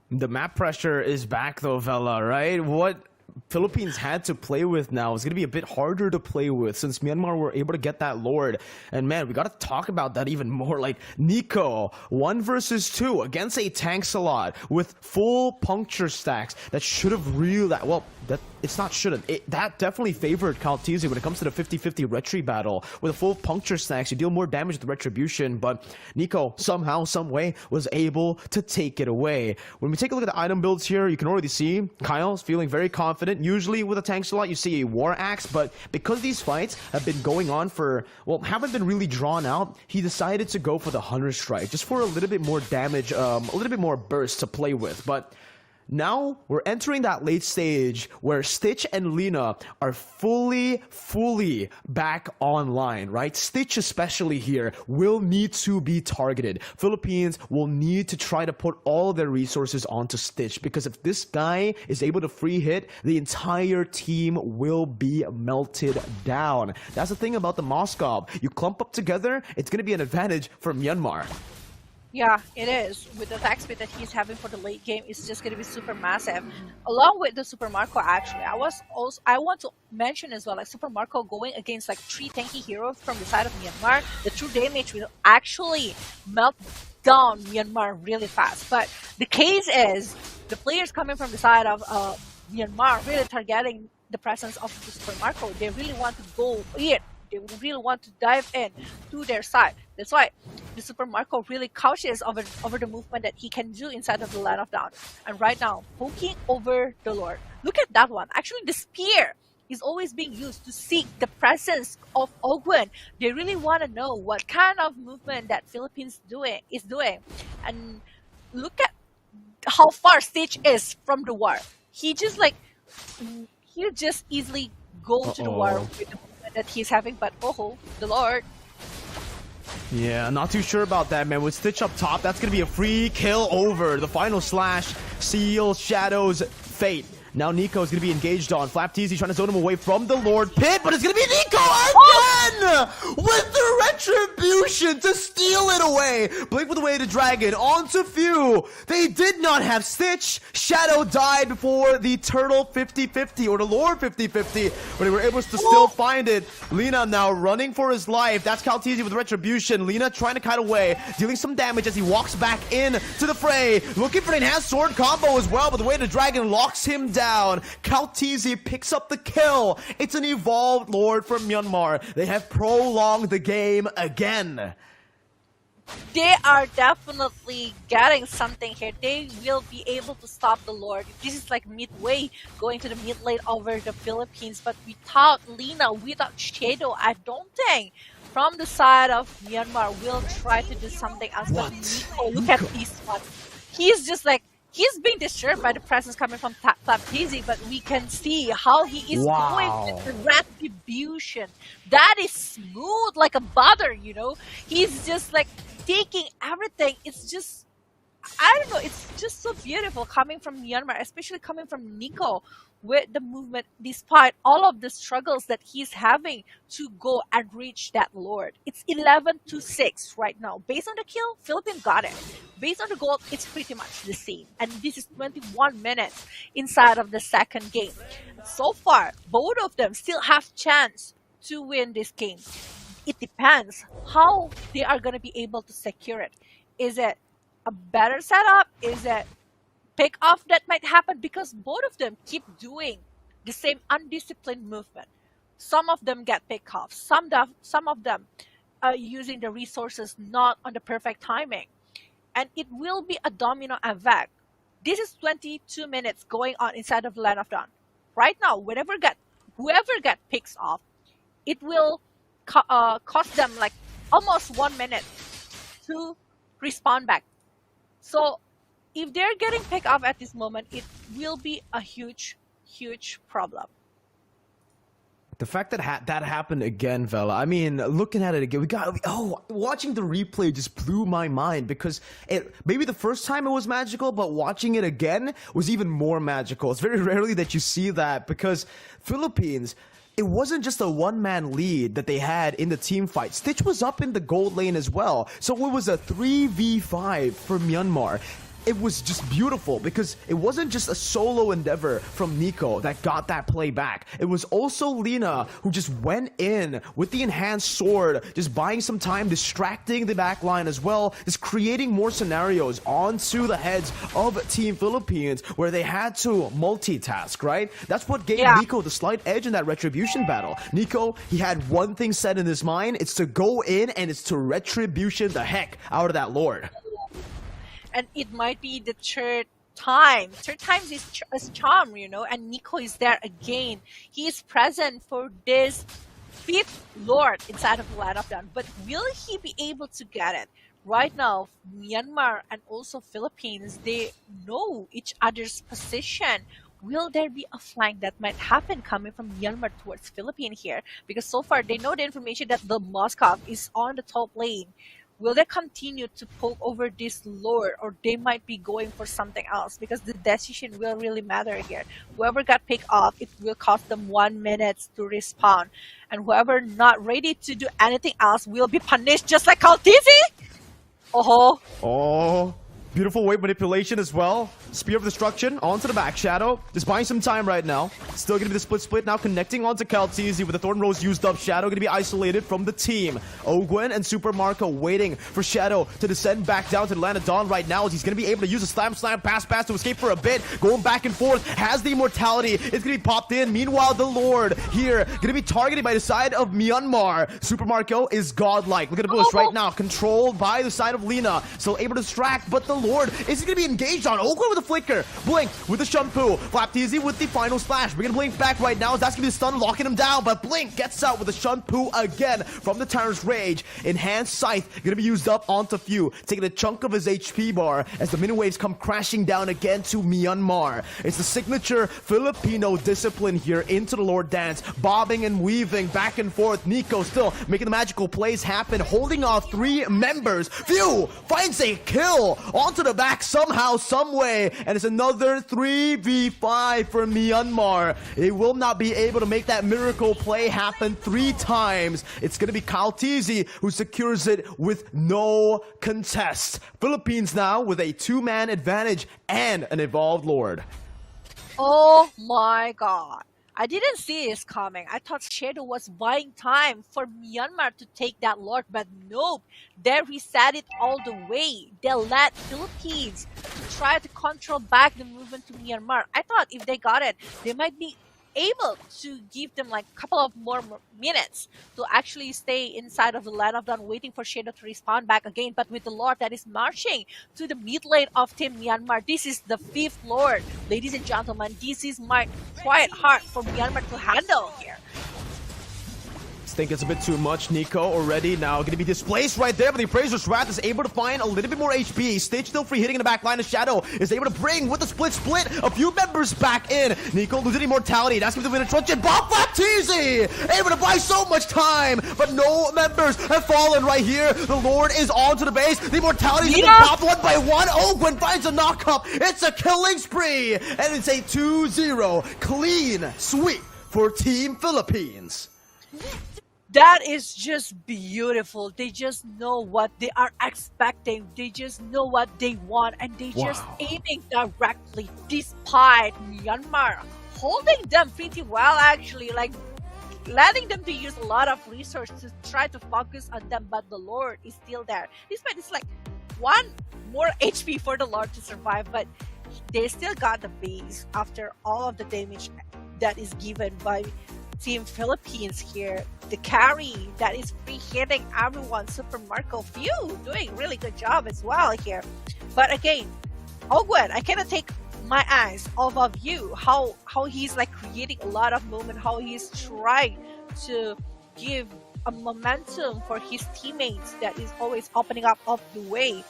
The map pressure is back though, Vela, right? What Philippines had to play with now is going to be a bit harder to play with since Myanmar were able to get that Lord. And man, we got to talk about that even more. Like Nico, 1 versus 2 against a Tanksalot with full puncture stacks. That should have really, well, that it's not shouldn't. That definitely favored Kaltizi when it comes to the 50-50 retry battle. With a full puncture stacks, you deal more damage with retribution, but Nico somehow, some way was able to take it away. When we take a look at the item builds here, you can already see Kyle's feeling very confident. Usually with a tank slot, you see a war axe, but because these fights have been going on for, well, haven't been really drawn out, he decided to go for the Hunter Strike, just for a little bit more damage, a little bit more burst to play with. But now we're entering that late stage where Stitch and Lina are fully back online, right? Stitch especially here will need to be targeted. Philippines will need to try to put all their resources onto Stitch, because if this guy is able to free hit, the entire team will be melted down. That's the thing about the Moskov. You clump up together, it's going to be an advantage for Myanmar. Yeah, it is. With the attack speed that he's having for the late game, it's just going to be super massive. Along with the Super Marco, actually, I want to mention as well, like Super Marco going against like 3 tanky heroes from the side of Myanmar, the true damage will actually melt down Myanmar really fast. But the case is, the players coming from the side of Myanmar really targeting the presence of the Super Marco. They really want to go in. They really want to dive in to their side. That's why the Super Marco really cautious over the movement that he can do inside of the line of down. And right now, poking over the Lord. Look at that one. Actually, the spear is always being used to seek the presence of Ogwen. They really want to know what kind of movement that Philippines is doing. And look at how far Stitch is from the war. He just he'll just easily go to the war with the that he's having, but the Lord. Yeah, not too sure about that, man. With Stitch up top, that's gonna be a free kill over. The final slash seals Shadow's fate Now Nico is going to be engaged on. Flapteasy trying to zone him away from the Lord Pit, but it's going to be Nico again with the Retribution to steal it away. Blink with the way to Dragon onto Few. They did not have Stitch. Shadow died before the Turtle 50-50 or the Lord 50-50, but they were able to still find it. Lina now running for his life. That's Kalteezy with Retribution. Lina trying to cut away, dealing some damage as he walks back in to the fray. Looking for an enhanced sword combo as well, but the way the Dragon locks him down. Kalteezy picks up the kill. It's an evolved Lord from Myanmar. They have prolonged the game again. They are definitely getting something here. They will be able to stop the Lord. This is like midway going to the mid lane over the Philippines, but without Lina, without Shadow, I don't think from the side of Myanmar will try to do something else. But Nico, look at this one. He's just like, he's being disturbed by the presence coming from Flapteasy, but we can see how he is going with the Retribution. That is smooth like a butter, you know. He's just like taking everything. It's just, I don't know, it's just so beautiful coming from Myanmar, especially coming from Nico with the movement, despite all of the struggles that he's having to go and reach that Lord. It's 11-6 right now. Based on the kill, Philippines got it. Based on the gold, it's pretty much the same. And this is 21 minutes inside of the second game. So far, both of them still have chance to win this game. It depends how they are going to be able to secure it. Is it a better setup? Is it pick off that might happen? Because both of them keep doing the same undisciplined movement. Some of them get pick off. Some of them are using the resources not on the perfect timing. And it will be a domino effect. This is 22 minutes going on inside of the Land of Dawn. Right now, whoever get picks off, it will cost them like almost 1 minute to respawn back. So if they're getting picked off at this moment, it will be a huge problem. The fact that that happened again, Vela, I mean, looking at it again, watching the replay just blew my mind, because maybe the first time it was magical, but watching it again was even more magical. It's very rarely that you see that, because Philippines, it wasn't just a one-man lead that they had in the team fight. Stitch was up in the gold lane as well. So it was a 3v5 for Myanmar. It was just beautiful, because it wasn't just a solo endeavor from Nico that got that play back. It was also Lina who just went in with the enhanced sword, just buying some time, distracting the back line as well, just creating more scenarios onto the heads of Team Philippines where they had to multitask, right? That's what gave Nico the slight edge in that Retribution battle. Nico, he had one thing set in his mind. It's to go in and it's to Retribution the heck out of that Lord. And it might be the third time. Third time is charm, you know, and Nico is there again. He is present for this fifth Lord inside of the Land of Dawn. But will he be able to get it? Right now, Myanmar and also Philippines, they know each other's position. Will there be a flank that might happen coming from Myanmar towards Philippines here? Because so far, they know the information that the Moscow is on the top lane. Will they continue to poke over this Lord, or they might be going for something else? Because the decision will really matter here. Whoever got picked off, it will cost them 1 minute to respawn. And whoever not ready to do anything else will be punished just like Kalteezy? Oh, beautiful wave manipulation as well. Spear of Destruction onto the back. Shadow just buying some time right now. Still going to be the split now, connecting onto Kalteezy with the Thorn Rose used up. Shadow going to be isolated from the team. Ogwen and Super Marco waiting for Shadow to descend back down to the Land of Dawn right now, as he's going to be able to use a slam pass to escape for a bit. Going back and forth. Has the immortality. It's going to be popped in. Meanwhile, the Lord here going to be targeted by the side of Myanmar. Super Marco is godlike. Look at the bush right now. Controlled by the side of Lina. Still able to distract, but the Lord is going to be engaged on. Ogwen with a flicker. Blink with the Shampoo. Flapteasy with the final splash. We're going to Blink back right now, as that's going to be the stun, locking him down. But Blink gets out with the Shampoo again from the Tyrant's Rage. Enhanced Scythe going to be used up onto Few, taking a chunk of his HP bar as the mini waves come crashing down again to Myanmar. It's the signature Filipino discipline here into the Lord Dance. Bobbing and weaving back and forth. Nico still making the magical plays happen, holding off 3 members. Few finds a kill on onto the back somehow, some way, and it's another 3v5 for Myanmar. They will not be able to make that miracle play happen 3 times. It's going to be Kaltizi who secures it with no contest. Philippines now with a 2-man advantage and an evolved Lord. Oh my god. I didn't see this coming. I thought Shadow was buying time for Myanmar to take that Lord, but nope. They reset it all the way. They let Philippines to try to control back the movement to Myanmar. I thought if they got it, they might be able to give them like a couple of more minutes to actually stay inside of the line of dawn waiting for Shadow to respawn back again. But with the Lord that is marching to the mid lane of Team Myanmar, this is the 5th Lord. Ladies and gentlemen, this is quite hard for Myanmar to handle here. Think it's a bit too much. Nico already now going to be displaced right there, but the Appraiser's Wrath is able to find a little bit more HP. Stitch still free, hitting in the back line of Shadow is able to bring with the split a few members back in. Nico losing immortality. That's going to win a Truncheon. Bob Baptiste able to buy so much time, but no members have fallen right here. The Lord is onto the base. The immortality is going to pop one by one. Oh, Gwen finds a knock up. It's a killing spree, and it's a 2-0 clean sweep for Team Philippines. That is just beautiful. They just know what they are expecting. They just know what they want, and they just aiming directly despite Myanmar holding them pretty well, actually, like letting them to use a lot of resources to try to focus on them, but the Lord is still there. Despite it's like 1 more HP for the Lord to survive, but they still got the base after all of the damage that is given by Team Philippines here. The carry that is free hitting everyone. Super Marco Few doing really good job as well here. But again, Ogwen, I cannot take my eyes off of you. How he's like creating a lot of movement, how he's trying to give a momentum for his teammates that is always opening up of the way.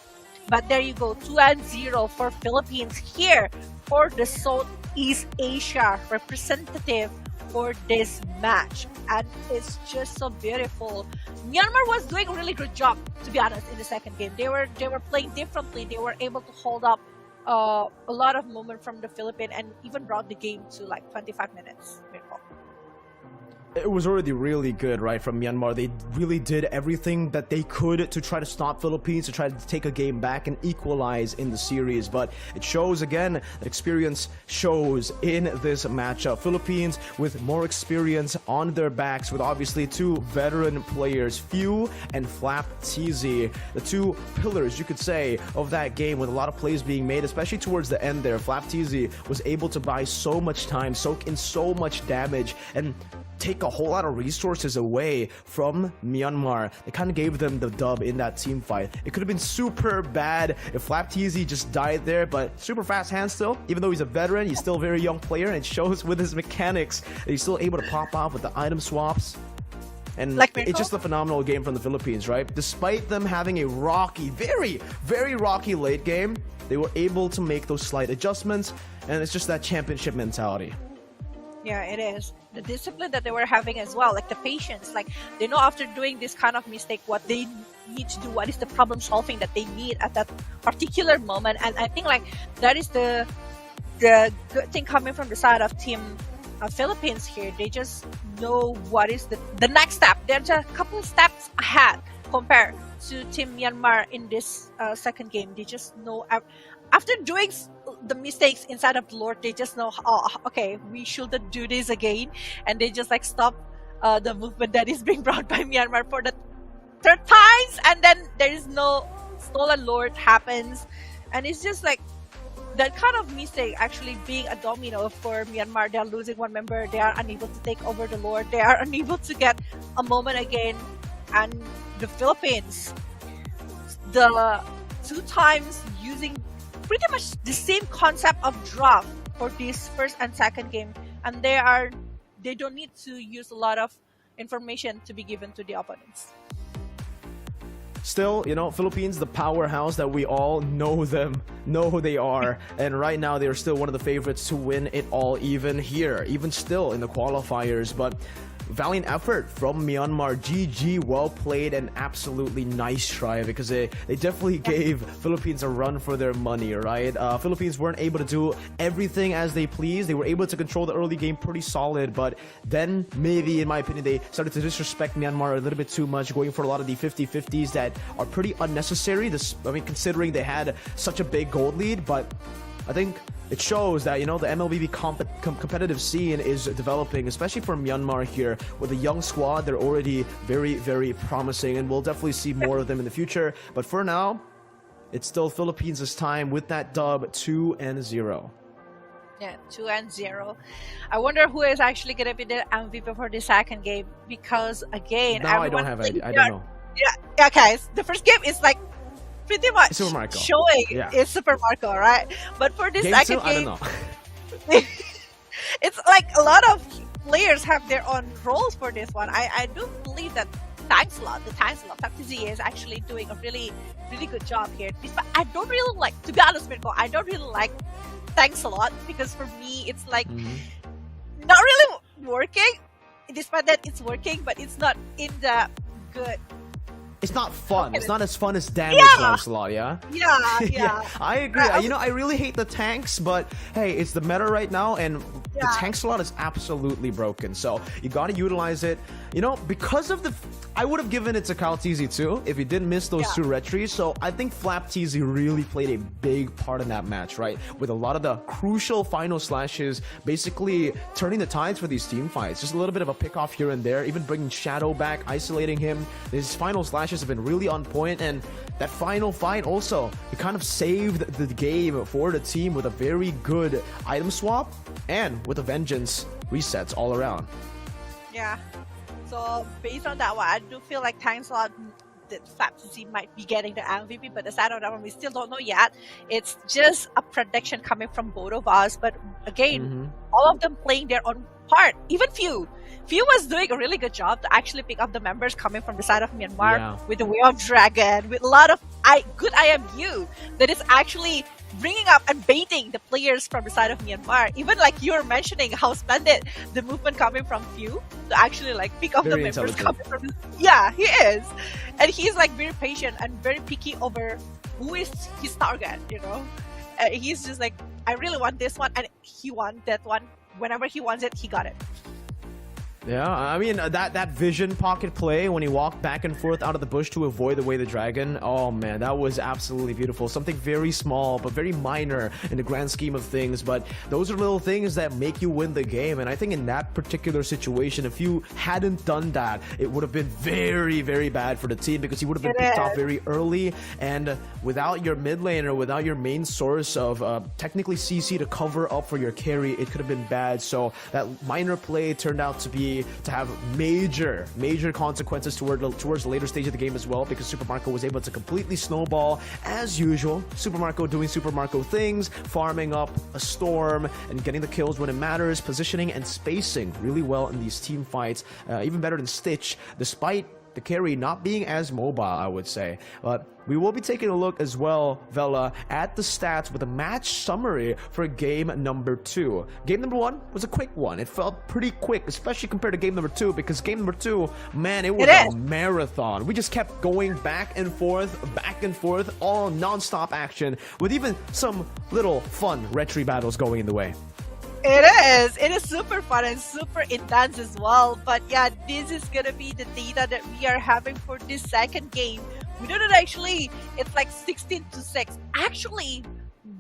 But there you go, 2-0 for Philippines here for the Southeast Asia representative for this match, and it's just so beautiful. Myanmar was doing a really good job, to be honest, in the second game. They were playing differently. They were able to hold up a lot of movement from the Philippines and even brought the game to like 25 minutes. It was already really good, right, from Myanmar. They really did everything that they could to try to stop Philippines, to try to take a game back and equalize in the series. But it shows, again, that experience shows in this matchup. Philippines with more experience on their backs, with obviously 2 veteran players, Few and Flap TZ. The 2 pillars, you could say, of that game, with a lot of plays being made, especially towards the end there. Flap TZ was able to buy so much time, soak in so much damage, and take a whole lot of resources away from Myanmar. It kind of gave them the dub in that team fight. It could have been super bad if Flap TZ just died there, but super fast hands still. Even though he's a veteran, he's still a very young player, and it shows with his mechanics that he's still able to pop off with the item swaps. And it's just a phenomenal game from the Philippines, right? Despite them having a rocky, very, very rocky late game, they were able to make those slight adjustments, and it's just that championship mentality. Yeah, it is. The discipline that they were having as well, like the patience, like they know after doing this kind of mistake what they need to do, what is the problem solving that they need at that particular moment. And I think like that is the good thing coming from the side of Team Philippines here. They just know what is the next step. They're just a couple of steps ahead compared to Team Myanmar in this second game. They just know after doing the mistakes inside of the Lord, they just know, oh, okay, we shouldn't do this again, and they just like stop the movement that is being brought by Myanmar for the 3rd times, and then there is no stolen Lord happens, and it's just like that kind of mistake actually being a domino for Myanmar. They are losing 1 member, they are unable to take over the Lord, they are unable to get a moment again, and the Philippines, the 2 times using pretty much the same concept of draft for this first and second game, and they don't need to use a lot of information to be given to the opponents. Still, you know, Philippines, the powerhouse that we all know who they are, and right now they are still one of the favorites to win it all, even here, even still in the qualifiers. But valiant effort from Myanmar. GG, well played, and absolutely nice try, because they definitely gave Philippines a run for their money, right? Philippines weren't able to do everything as they pleased. They were able to control the early game pretty solid, but then maybe, in my opinion, they started to disrespect Myanmar a little bit too much, going for a lot of the 50-50s that are pretty unnecessary. Considering they had such a big gold lead, but I think it shows that, the MLBB competitive scene is developing, especially for Myanmar here. With a young squad, they're already very, very promising, and we'll definitely see more of them in the future. But for now, it's still Philippines' time with that dub, 2-0. Yeah, 2-0. I wonder who is actually going to be the MVP for the second game, because again, I don't have any. I don't know. Yeah, guys. The first game is like pretty much Super Marco. Showing it's Super Marco, right? But for this second game, I don't know. it's like a lot of players have their own roles for this one. I do believe that TankSlot is actually doing a really, really good job here. But I don't really like, to be honest, Mirko, I don't really like TankSlot, because for me, it's like not really working. Despite that it's working, but it's not in the good. It's not fun. It's not as fun as damage Lancelot, yeah? Yeah. I agree. I really hate the tanks, but hey, it's the meta right now, and the tank slot is absolutely broken. So you gotta utilize it. Because of the... I would have given it to Kyle Teasy too, if he didn't miss those two retries. So I think Flap Teasy really played a big part in that match, right? With a lot of the crucial final slashes, basically turning the tides for these team fights. Just a little bit of a pick off here and there, even bringing Shadow back, isolating him. His final slashes have been really on point, and that final fight also, it kind of saved the game for the team with a very good item swap and with a vengeance resets all around. Yeah. So based on that one, I do feel like TankSlot, that FabTC might be getting the MVP, but aside of that one, we still don't know yet. It's just a prediction coming from both of us. But again, all of them playing their own part. Even Few was doing a really good job to actually pick up the members coming from the side of Myanmar with the Way of Dragon, with a lot of good IMU that is actually bringing up and baiting the players from the side of Myanmar. Even like you were mentioning how splendid the movement coming from Few to actually like pick up the members coming from he is. And he's like very patient and very picky over who is his target, he's just like, I really want this one, and he wants that one. Whenever he wants it, he got it. Yeah, I mean, that vision pocket play when he walked back and forth out of the bush to avoid the Way of the Dragon, oh man, that was absolutely beautiful. Something very small, but very minor in the grand scheme of things, but those are little things that make you win the game, and I think in that particular situation, if you hadn't done that, it would have been very, very bad for the team, because he would have been picked off very early, and without your mid laner, without your main source of technically CC to cover up for your carry, it could have been bad. So that minor play turned out to have major consequences towards the later stage of the game as well, because Super Marco was able to completely snowball as usual. Super Marco doing Super Marco things, farming up a storm and getting the kills when it matters, positioning and spacing really well in these team fights, even better than Stitch, despite the carry not being as mobile, I would say. But we will be taking a look as well, Vela, at the stats with a match summary for game number 2. Game number 1 was a quick one. It felt pretty quick, especially compared to game number 2, because game number 2, man, it was a marathon. We just kept going back and forth, all non-stop action, with even some little fun retry battles going in the way. It is super fun and super intense as well. But yeah, this is gonna be the data that we are having for this second game. We know that actually it's like 16-6. Actually,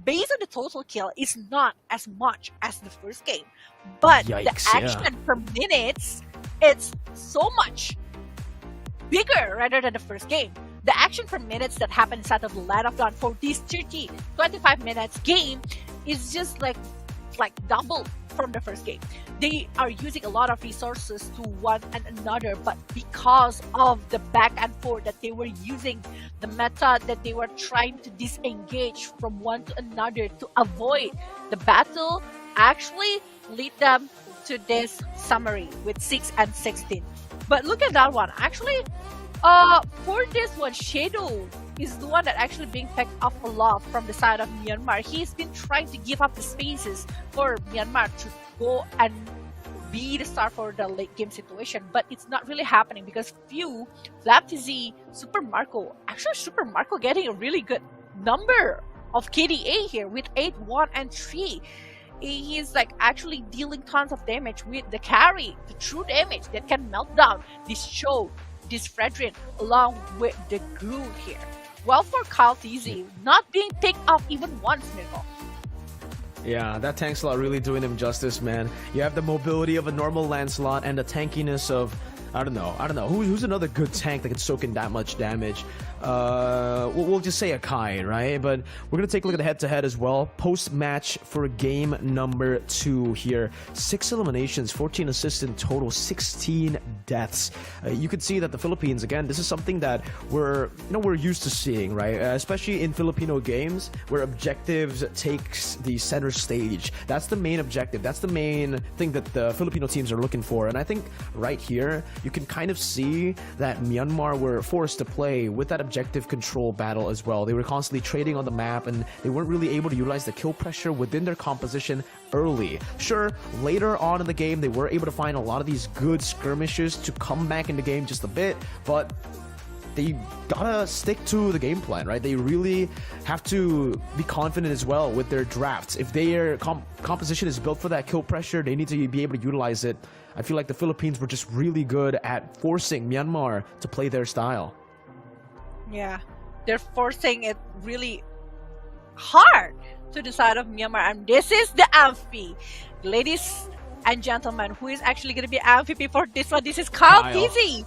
based on the total kill, it's not as much as the first game, but the action per minutes, it's so much bigger rather than the first game. The action per minutes that happened inside of the Land of Dawn for this 25 minutes game is just like double from the first game. They are using a lot of resources to one and another, but because of the back and forth that they were using, the meta that they were trying to disengage from one to another to avoid the battle, actually lead them to this summary with 6 and 16. But look at that one. Actually, for this one, Shadow is the one that actually being picked up a lot from the side of Myanmar. He's been trying to give up the spaces for Myanmar to go and be the star for the late game situation, but it's not really happening because few LabTZ, Super Marco, actually Super Marco getting a really good number of KDA here with 8, 1, and 3. He's like actually dealing tons of damage with the carry, the true damage that can melt down this Cho, this Fredrin, along with the Groove here. Well, for KalTZ, not being picked up even once, Mirko. Yeah, that tank slot really doing him justice, man. You have the mobility of a normal Lancelot and the tankiness of, I don't know. Who's another good tank that can soak in that much damage? We'll just say Akai, right? But we're gonna take a look at the head-to-head as well. Post-match for game number 2 here. 6 eliminations, 14 assists in total, 16 deaths. You can see that the Philippines, again, this is something that we're used to seeing, right? Especially in Filipino games, where objectives takes the center stage. That's the main objective. That's the main thing that the Filipino teams are looking for. And I think right here, you can kind of see that Myanmar were forced to play with that objective control battle as well. They were constantly trading on the map and they weren't really able to utilize the kill pressure within their composition early. Sure, later on in the game, they were able to find a lot of these good skirmishes to come back in the game just a bit, but they gotta stick to the game plan, right? They really have to be confident as well with their drafts. If their composition is built for that kill pressure, they need to be able to utilize it. I feel like the Philippines were just really good at forcing Myanmar to play their style. Yeah, they're forcing it really hard to the side of Myanmar, and this is the Amphi. Ladies and gentlemen, who is actually going to be MVP for this one? This is KalTZ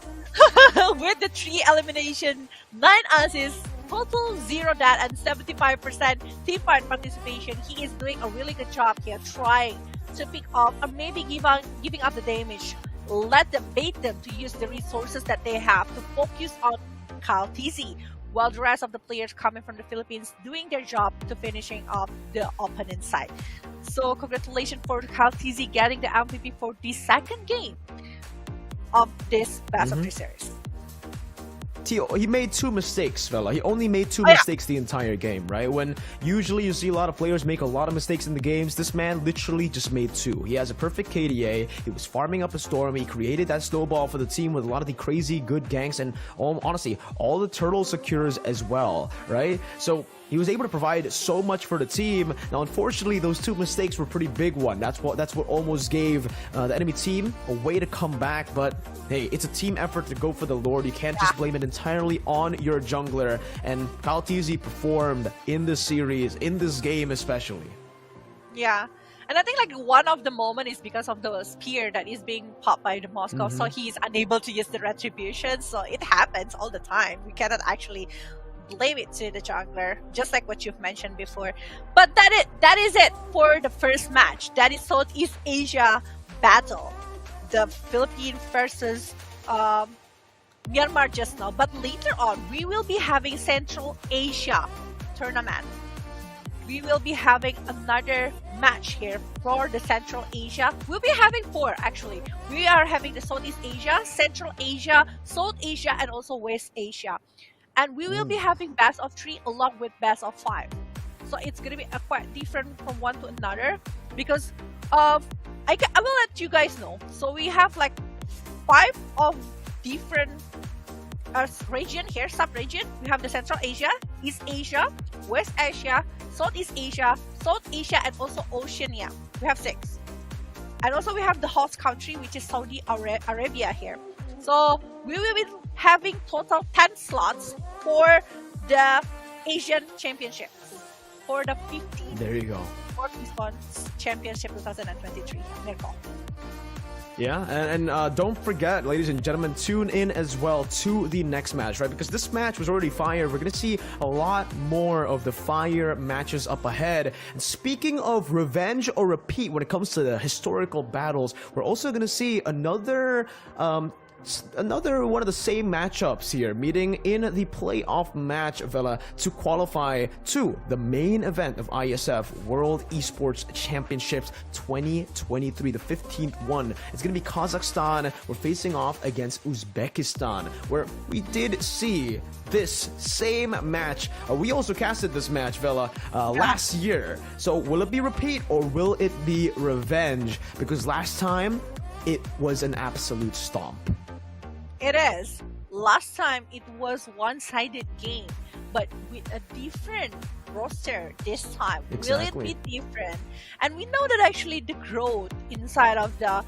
with the 3 elimination, 9 assists, total 0 dat, and 75% team fight participation. He is doing a really good job here, trying to pick up or maybe giving up the damage. Let them bait them to use the resources that they have to focus on KalTZ, while the rest of the players coming from the Philippines doing their job to finishing off the opponent side. So congratulations for KalTZ getting the MVP for the second game of this best of 3 series. He made 2 mistakes, fella. He only made 2 mistakes the entire game, right? When usually you see a lot of players make a lot of mistakes in the games, this man literally just made 2. He has a perfect KDA. He was farming up a storm. He created that snowball for the team with a lot of the crazy good ganks and honestly, all the turtle secures as well, right? So he was able to provide so much for the team. Now, unfortunately, those 2 mistakes were pretty big one. That's what almost gave the enemy team a way to come back. But hey, it's a team effort to go for the Lord. You can't just blame it entirely on your jungler. And KalTZ performed in this series, in this game especially. Yeah. And I think like one of the moment is because of the spear that is being popped by the Moscow, so he's unable to use the retribution. So it happens all the time. We cannot actually blame it to the jungler, just like what you've mentioned before. But that is it for the first match. That is Southeast Asia battle, the Philippines versus Myanmar just now. But later on, we will be having Central Asia tournament. We will be having another match here for the Central Asia. We'll be having 4 actually. We are having the Southeast Asia, Central Asia, South Asia, and also West Asia. And we will be having best of 3 along with best of 5. So it's going to be quite different from one to another because I will let you guys know. So we have like 5 of different region here, sub-region. We have the Central Asia, East Asia, West Asia, Southeast Asia, South Asia, and also Oceania. We have 6. And also we have the host country, which is Saudi Arabia here. So we will be having total 10 slots for the Asian Championship for the 15th. There you go. Response Championship 2023. Yeah, and don't forget, ladies and gentlemen, tune in as well to the next match, right? Because this match was already fire. We're going to see a lot more of the fire matches up ahead. And speaking of revenge or repeat when it comes to the historical battles, we're also going to see another one of the same matchups here, meeting in the playoff match, Vela, to qualify to the main event of IESF World Esports Championships 2023, the 15th one. It's going to be Kazakhstan. We're facing off against Uzbekistan, where we did see this same match. We also casted this match, Vela, last year. So will it be repeat or will it be revenge? Because last time, it was an absolute stomp. It is. Last time it was one-sided game, but with a different roster this time. Exactly. Will it be different? And we know that actually the growth inside of the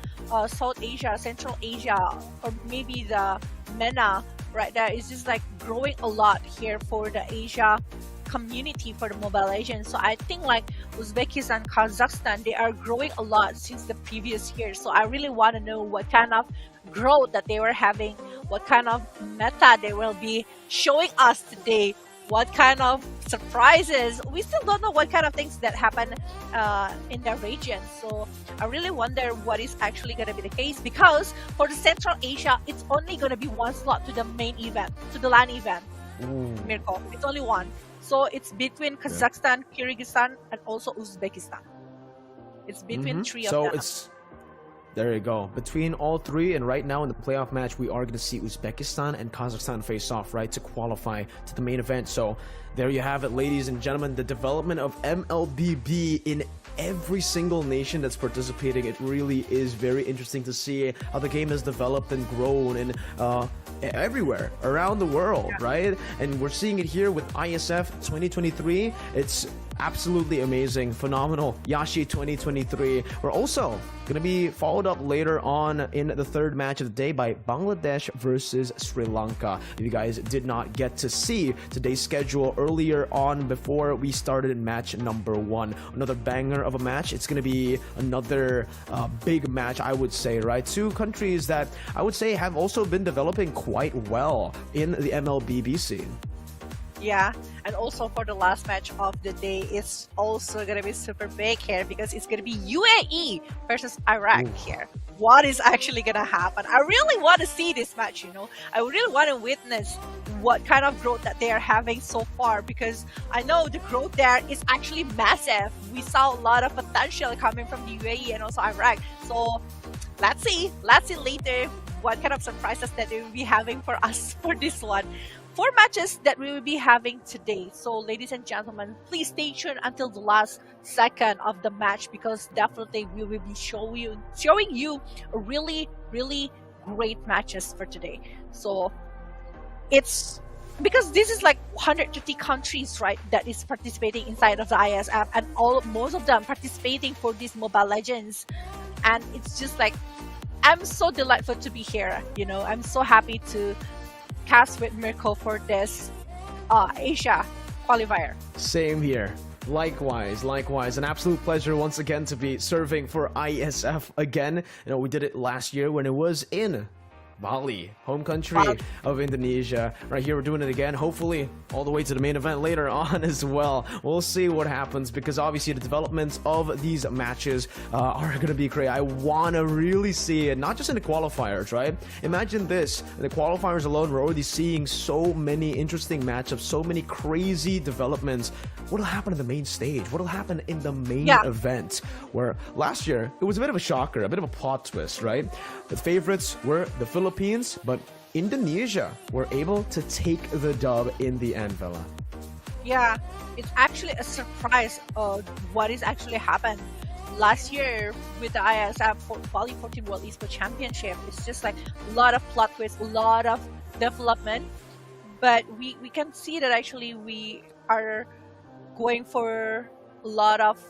South Asia, Central Asia, or maybe the MENA right there is just like growing a lot here for the Asia community for the Mobile Legends. So I think like Uzbekistan, Kazakhstan, they are growing a lot since the previous year. So I really want to know what kind of growth that they were having, what kind of meta they will be showing us today, what kind of surprises. We still don't know what kind of things that happen in the region. So I really wonder what is actually going to be the case, because for the Central Asia, it's only going to be one slot to the main event, to the LAN event. Mirko, it's only one. So it's between Kazakhstan, Kyrgyzstan, and also Uzbekistan. It's between three of them. So there you go. Between all three, and right now in the playoff match, we are going to see Uzbekistan and Kazakhstan face off, right, to qualify to the main event. So there you have it, ladies and gentlemen, the development of MLBB in every single nation that's participating. It really is very interesting to see how the game has developed and grown and everywhere around the world, right? And we're seeing it here with IESF 2023. It's absolutely amazing, phenomenal. Yashi 2023. We're also going to be followed up later on in the third match of the day by Bangladesh versus Sri Lanka. If you guys did not get to see today's schedule earlier on before we started in match number 1, another banger of a match. It's going to be another big match, I would say, right? Two countries that I would say have also been developing quite well in the MLBB scene. Yeah, and also for the last match of the day, it's also going to be super big here because it's going to be UAE versus Iraq here. What is actually going to happen? I really want to see this match, you know. I really want to witness what kind of growth that they are having so far, because I know the growth there is actually massive. We saw a lot of potential coming from the UAE and also Iraq. So let's see later what kind of surprises that they will be having for us for this one. 4 matches that we will be having today. So ladies and gentlemen, please stay tuned until the last second of the match, because definitely we will be showing you a really great matches for today. So it's because this is like 150 countries, right, that is participating inside of the IESF, and most of them participating for these Mobile Legends. And it's just like, I'm so delightful to be here, you know. I'm so happy to cast with Mirko for this Asia qualifier. Same here. Likewise. An absolute pleasure once again to be serving for IESF again. You know, we did it last year when it was in Bali, home country of Indonesia. Right here, we're doing it again, hopefully all the way to the main event later on as well. We'll see what happens, because obviously the developments of these matches are going to be great. I want to really see it, not just in the qualifiers, right? Imagine this, in the qualifiers alone, we're already seeing so many interesting matchups, so many crazy developments. What'll happen in the main stage? What'll happen in the main event? Where last year, it was a bit of a shocker, a bit of a plot twist, right? The favorites were the Philippines, but Indonesia were able to take the dub in the end, Vela. Yeah, it's actually a surprise of what is actually happened last year with the IESF Bali 14 World Esports Championship. It's just like a lot of plot twists, a lot of development, but we can see that actually we are going for a lot of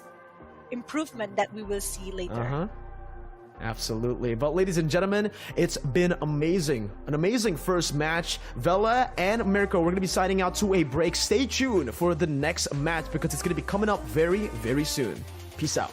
improvement that we will see later. Absolutely. But ladies and gentlemen, it's been amazing. An amazing first match. Vela and Mirko, we're going to be signing out to a break. Stay tuned for the next match, because it's going to be coming up very soon. Peace out.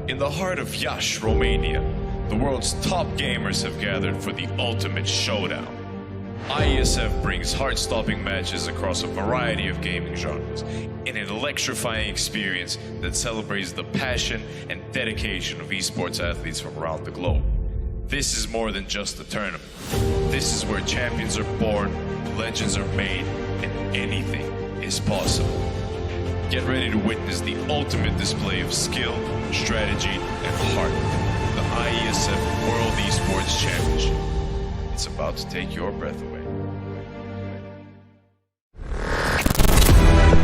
In the heart of Iași, Romania, the world's top gamers have gathered for the ultimate showdown. IESF brings heart-stopping matches across a variety of gaming genres in an electrifying experience that celebrates the passion and dedication of esports athletes from around the globe. This is more than just a tournament. This is where champions are born, legends are made, and anything is possible. Get ready to witness the ultimate display of skill, strategy, and heart. The IESF World Esports Championship. It's about to take your breath away.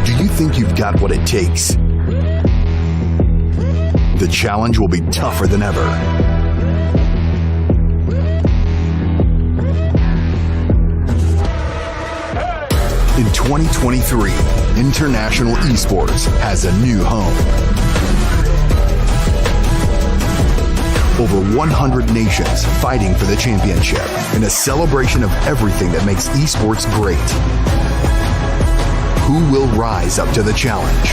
Do you think you've got what it takes? The challenge will be tougher than ever. In 2023, international esports has a new home. Over 100 nations fighting for the championship in a celebration of everything that makes esports great. Who will rise up to the challenge?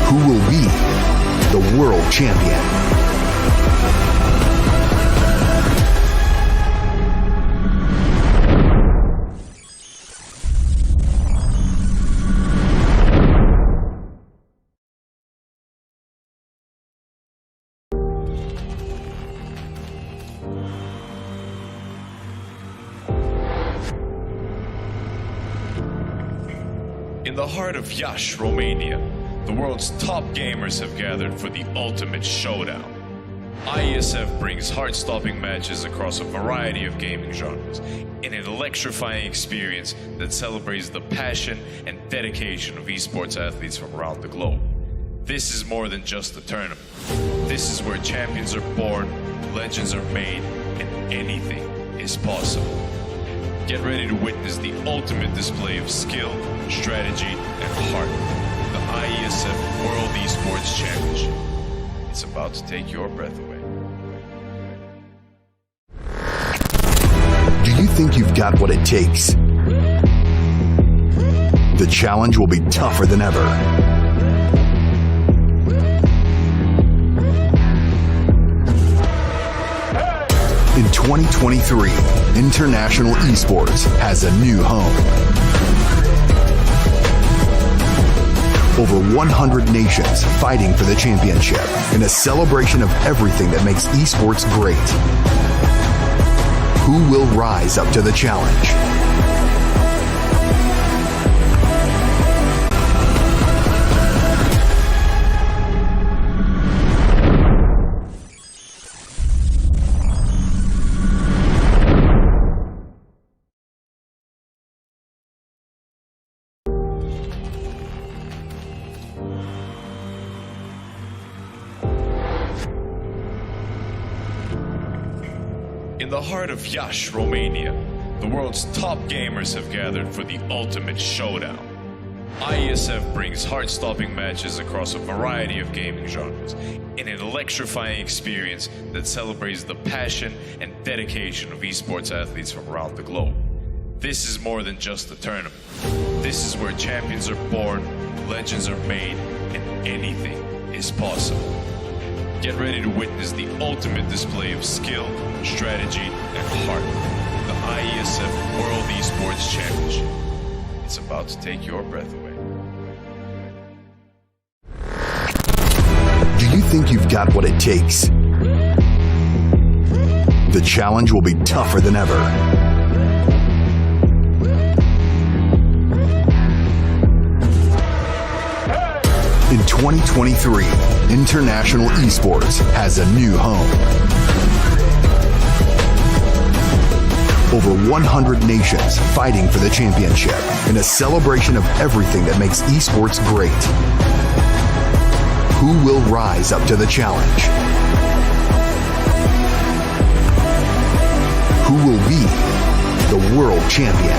Who will be the world champion? In the heart of Iași, Romania, the world's top gamers have gathered for the ultimate showdown. IESF brings heart-stopping matches across a variety of gaming genres in an electrifying experience that celebrates the passion and dedication of esports athletes from around the globe. This is more than just a tournament. This is where champions are born, legends are made, and anything is possible. Get ready to witness the ultimate display of skill, strategy, and heart. The IESF World Esports Championship. It's about to take your breath away. Do you think you've got what it takes? The challenge will be tougher than ever. In 2023, international esports has a new home. Over 100 nations fighting for the championship in a celebration of everything that makes esports great. Who will rise up to the challenge? In the heart of Iași, Romania, the world's top gamers have gathered for the ultimate showdown. IESF brings heart-stopping matches across a variety of gaming genres in an electrifying experience that celebrates the passion and dedication of esports athletes from around the globe. This is more than just a tournament. This is where champions are born, legends are made, and anything is possible. Get ready to witness the ultimate display of skill, strategy, and heart. The IESF World Esports Championship. It's about to take your breath away. Do you think you've got what it takes? The challenge will be tougher than ever. In 2023, international esports has a new home. Over 100 nations fighting for the championship in a celebration of everything that makes esports great. Who will rise up to the challenge? Who will be the world champion?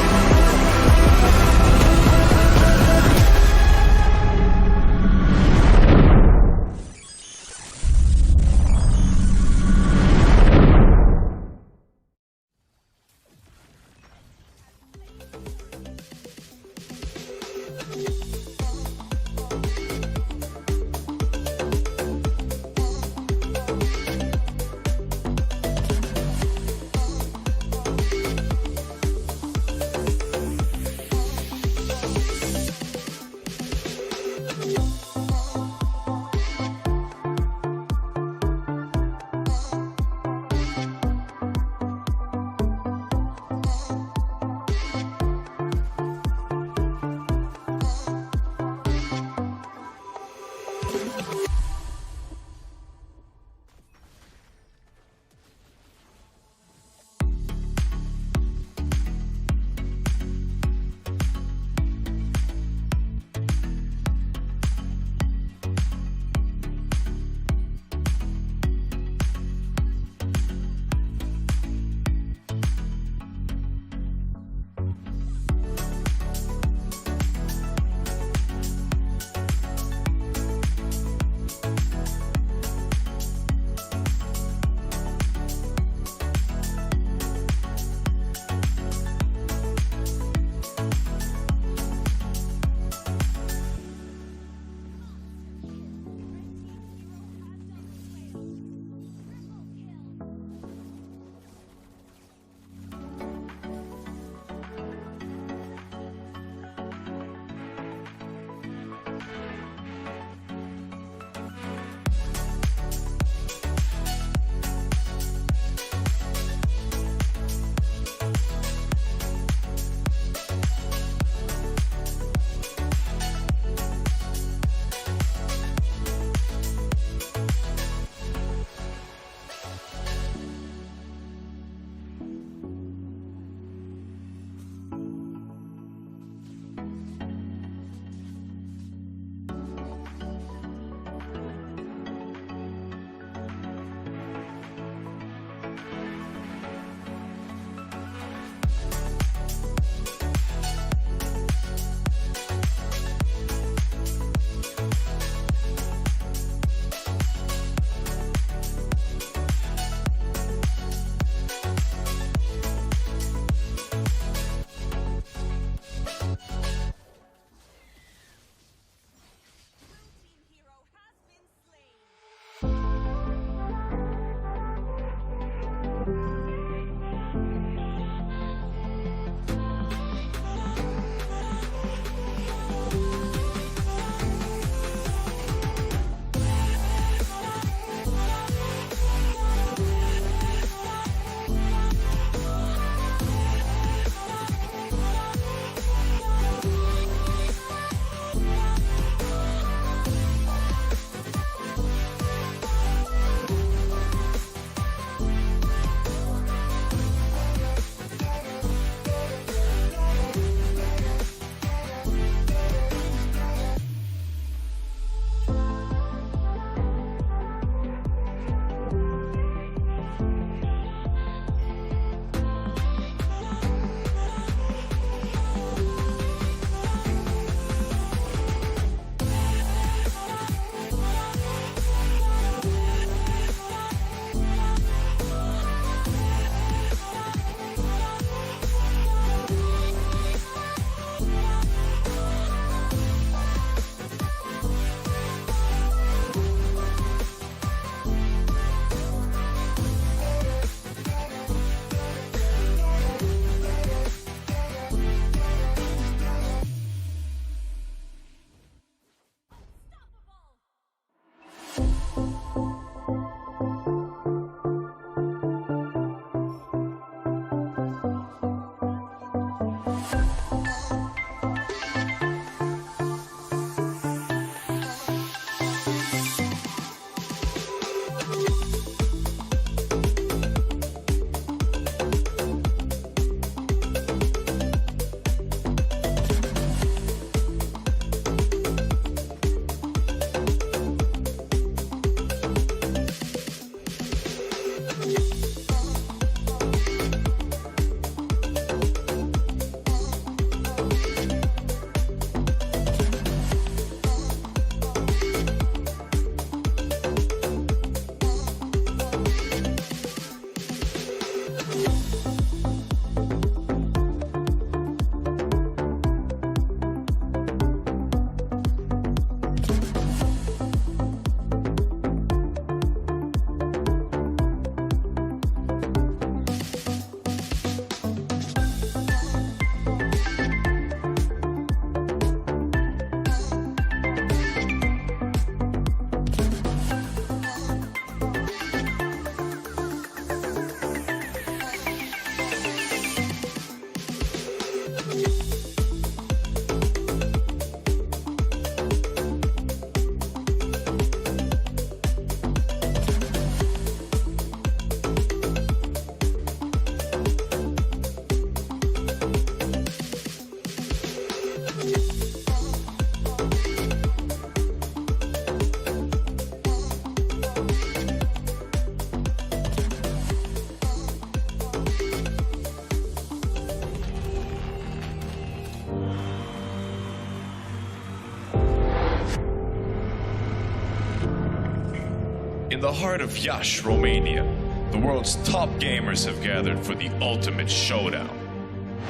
heart of Iași, Romania, the world's top gamers have gathered for the ultimate showdown.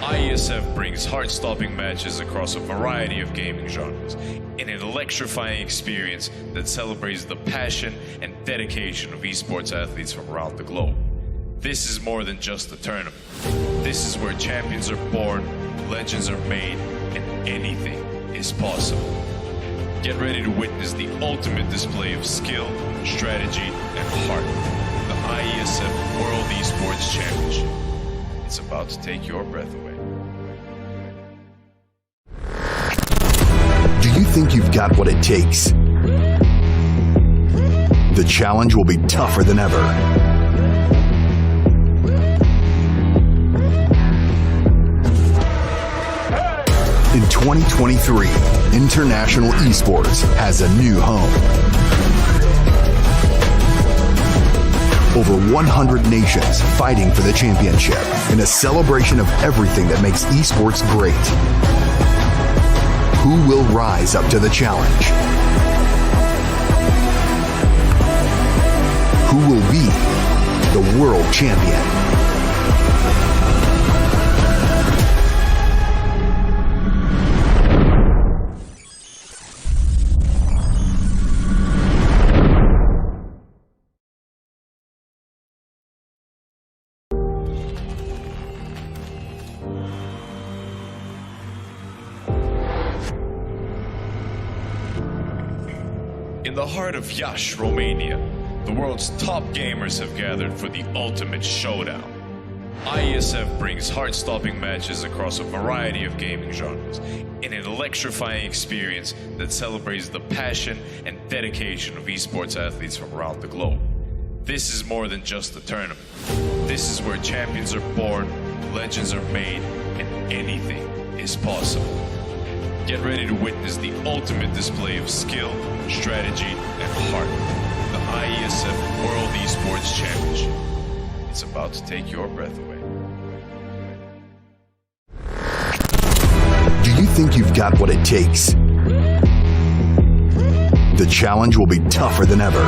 IESF brings heart-stopping matches across a variety of gaming genres in an electrifying experience that celebrates the passion and dedication of esports athletes from around the globe. This is more than just a tournament. This is where champions are born, legends are made, and anything is possible. Get ready to witness the ultimate display of skill, strategy, and heart. The IESF World Esports Championship. It's about to take your breath away. Do you think you've got what it takes? The challenge will be tougher than ever. In 2023, international esports has a new home. Over 100 nations fighting for the championship in a celebration of everything that makes esports great. Who will rise up to the challenge? Who will be the world champion? In the heart of Iași, Romania, the world's top gamers have gathered for the ultimate showdown. IESF brings heart-stopping matches across a variety of gaming genres in an electrifying experience that celebrates the passion and dedication of esports athletes from around the globe. This is more than just a tournament. This is where champions are born, legends are made, and anything is possible. Get ready to witness the ultimate display of skill, strategy, and heart. The IESF World Esports Championship. It's about to take your breath away. Do you think you've got what it takes? The challenge will be tougher than ever.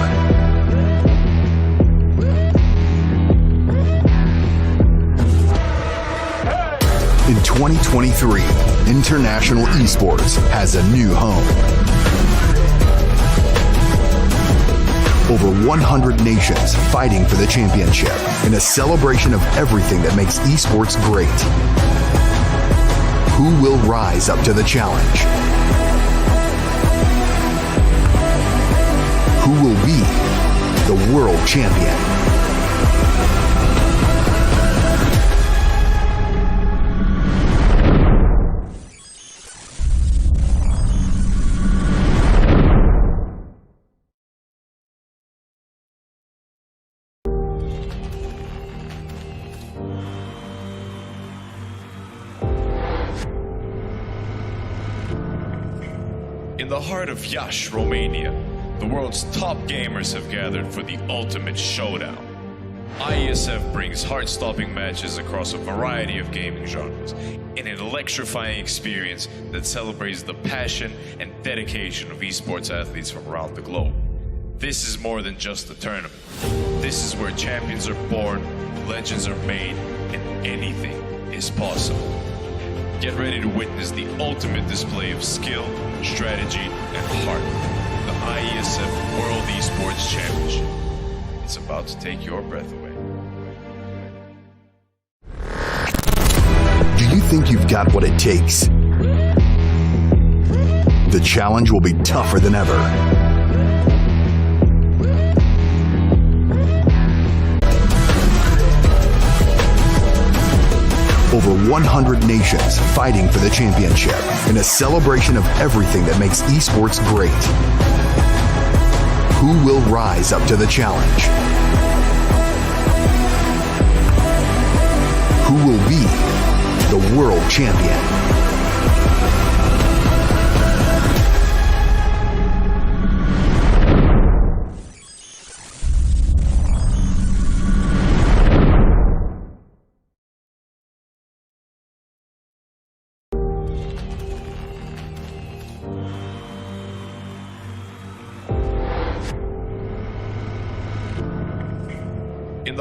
In 2023, international esports has a new home. Over 100 nations fighting for the championship in a celebration of everything that makes esports great. Who will rise up to the challenge? Who will be the world champion? In the heart of Iași, Romania, the world's top gamers have gathered for the ultimate showdown. IESF brings heart-stopping matches across a variety of gaming genres in an electrifying experience that celebrates the passion and dedication of esports athletes from around the globe. This is more than just a tournament. This is where champions are born, legends are made, and anything is possible. Get ready to witness the ultimate display of skill, strategy, and heart. The IESF World Esports Championship. It's about to take your breath away. Do you think you've got what it takes? The challenge will be tougher than ever. Over 100 nations fighting for the championship in a celebration of everything that makes esports great. Who will rise up to the challenge? Who will be the world champion?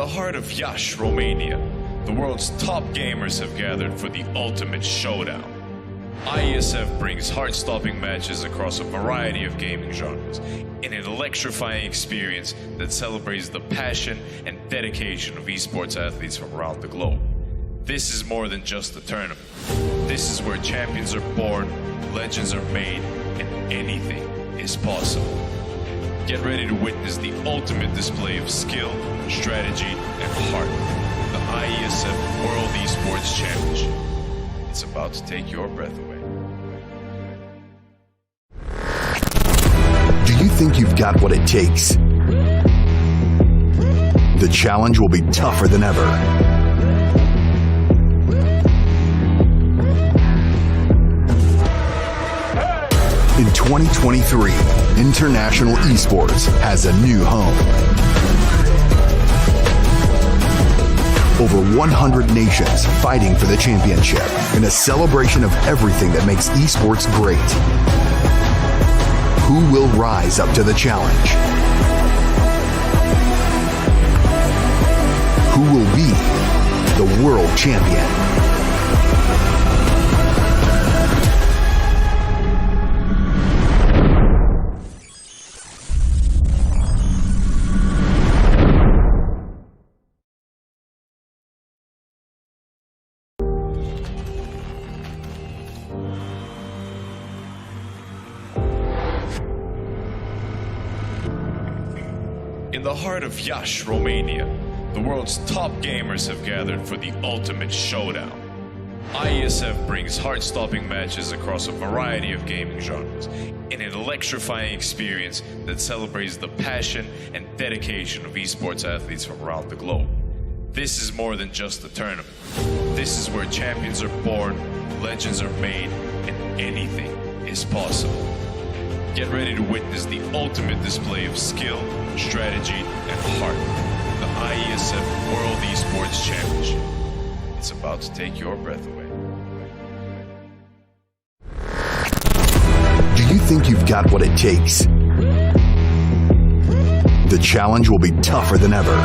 the heart of Iași, Romania, the world's top gamers have gathered for the ultimate showdown. IESF brings heart-stopping matches across a variety of gaming genres in an electrifying experience that celebrates the passion and dedication of esports athletes from around the globe. This is more than just a tournament. This is where champions are born, legends are made, and anything is possible. Get ready to witness the ultimate display of skill, strategy, and heart. The IESF World Esports Championship. It's about to take your breath away. Do you think you've got what it takes? The challenge will be tougher than ever. In 2023, international esports has a new home. Over 100 nations fighting for the championship in a celebration of everything that makes esports great. Who will rise up to the challenge? Who will be the world champion? In the heart of Iași, Romania, the world's top gamers have gathered for the ultimate showdown. IESF brings heart-stopping matches across a variety of gaming genres in an electrifying experience that celebrates the passion and dedication of esports athletes from around the globe. This is more than just a tournament. This is where champions are born, legends are made, and anything is possible. Get ready to witness the ultimate display of skill, strategy, and heart. The IESF World Esports Championship. It's about to take your breath away. Do you think you've got what it takes? The challenge will be tougher than ever.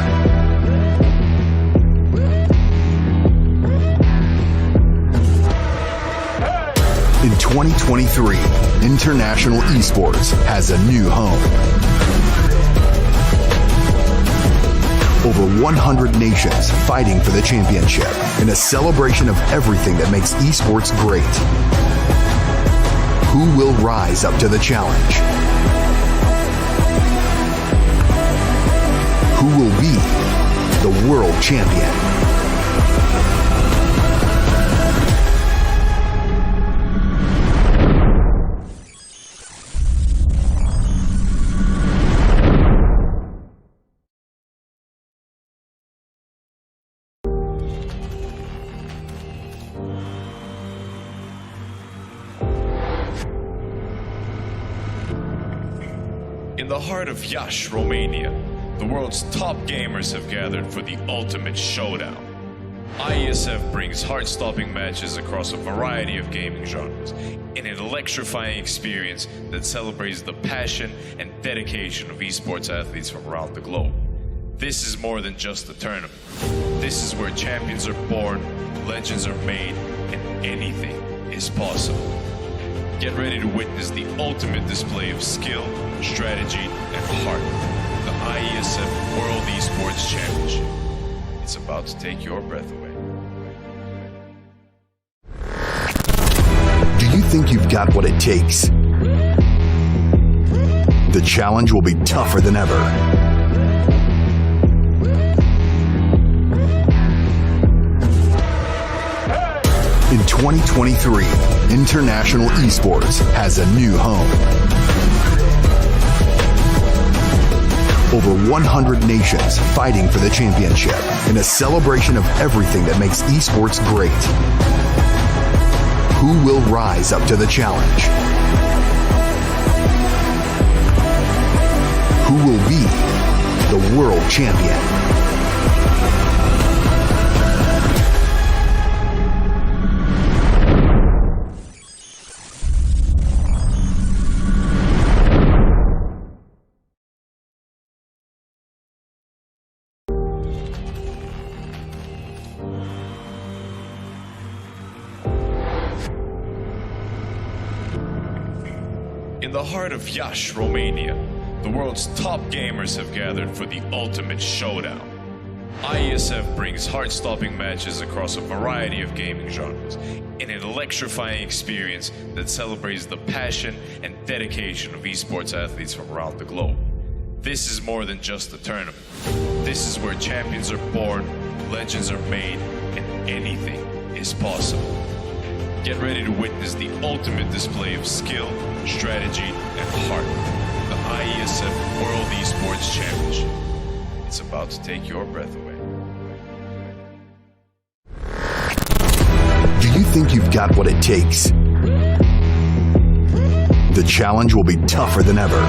In 2023, international esports has a new home. Over 100 nations fighting for the championship in a celebration of everything that makes esports great. Who will rise up to the challenge? Who will be the world champion? In the heart of Iași, Romania, the world's top gamers have gathered for the ultimate showdown. IESF brings heart-stopping matches across a variety of gaming genres in an electrifying experience that celebrates the passion and dedication of esports athletes from around the globe. This is more than just a tournament. This is where champions are born, legends are made, and anything is possible. Get ready to witness the ultimate display of skill, strategy, and heart. The IESF World Esports Championship. It's about to take your breath away. Do you think you've got what it takes? The challenge will be tougher than ever. In 2023, international esports has a new home. Over 100 nations fighting for the championship in a celebration of everything that makes esports great. Who will rise up to the challenge? Who will be the world champion? In the heart of Iași, Romania, the world's top gamers have gathered for the ultimate showdown. IESF brings heart-stopping matches across a variety of gaming genres in an electrifying experience that celebrates the passion and dedication of esports athletes from around the globe. This is more than just a tournament. This is where champions are born, legends are made, and anything is possible. Get ready to witness the ultimate display of skill, strategy, and heart. The IESF World Esports Championship. It's about to take your breath away. Do you think you've got what it takes? The challenge will be tougher than ever.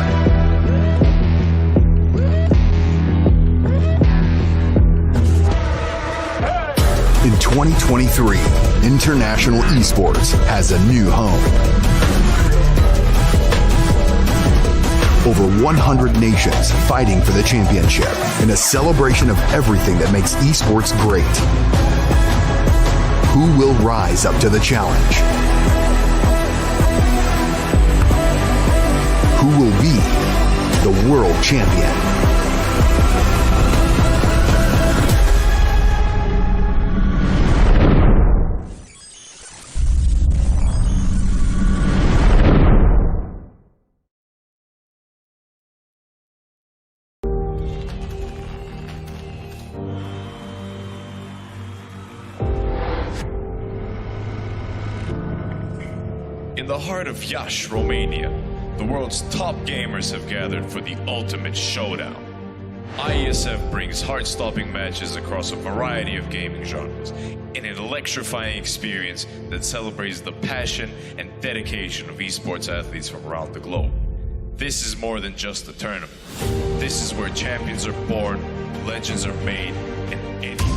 In 2023, international esports has a new home. Over 100 nations fighting for the championship in a celebration of everything that makes esports great. Who will rise up to the challenge? Who will be the world champion? In the heart of Iași, Romania, the world's top gamers have gathered for the ultimate showdown. IESF brings heart-stopping matches across a variety of gaming genres in an electrifying experience that celebrates the passion and dedication of esports athletes from around the globe. This is more than just a tournament. This is where champions are born, legends are made, and anything.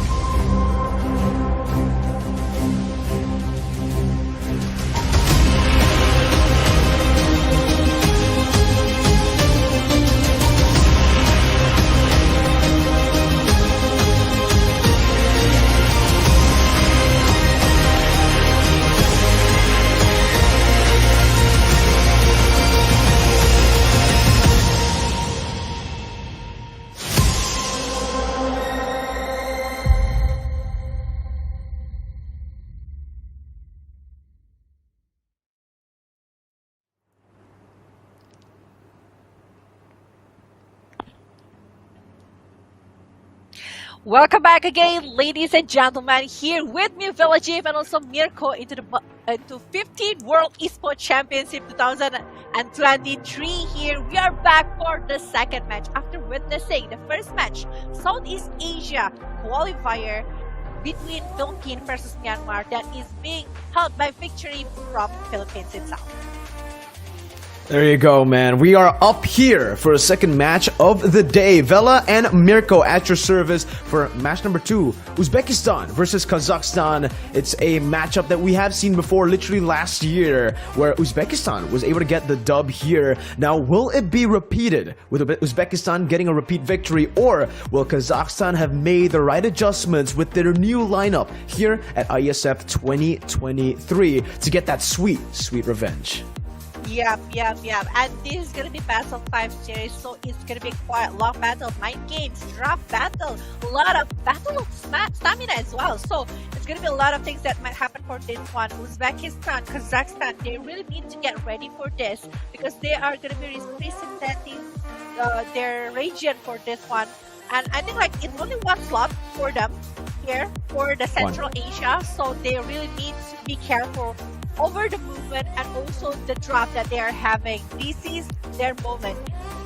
Welcome back again, ladies and gentlemen. Here with me, Village and also Mirko into 15th World Esports Championship 2023. Here we are back for the second match after witnessing the first match, Southeast Asia Qualifier between Philippines versus Myanmar, that is being held by victory from Philippines itself. There you go, man. We are up here for a second match of the day. Vela and Mirko at your service for match number 2. Uzbekistan versus Kazakhstan. It's a matchup that we have seen before literally last year, where Uzbekistan was able to get the dub here. Now, will it be repeated with Uzbekistan getting a repeat victory, or will Kazakhstan have made the right adjustments with their new lineup here at IESF 2023 to get that sweet, sweet revenge? Yep. And this is gonna be best of 5 series, so it's gonna be quite a long battle, 9 games, draft battle, a lot of battle of stamina as well. So it's gonna be a lot of things that might happen for this one. Uzbekistan, Kazakhstan, they really need to get ready for this because they are gonna be representing their region for this one. And I think like it's only one slot for them here for the Central Asia, so they really need to be careful over the movement and also the draft that they are having. This is their moment.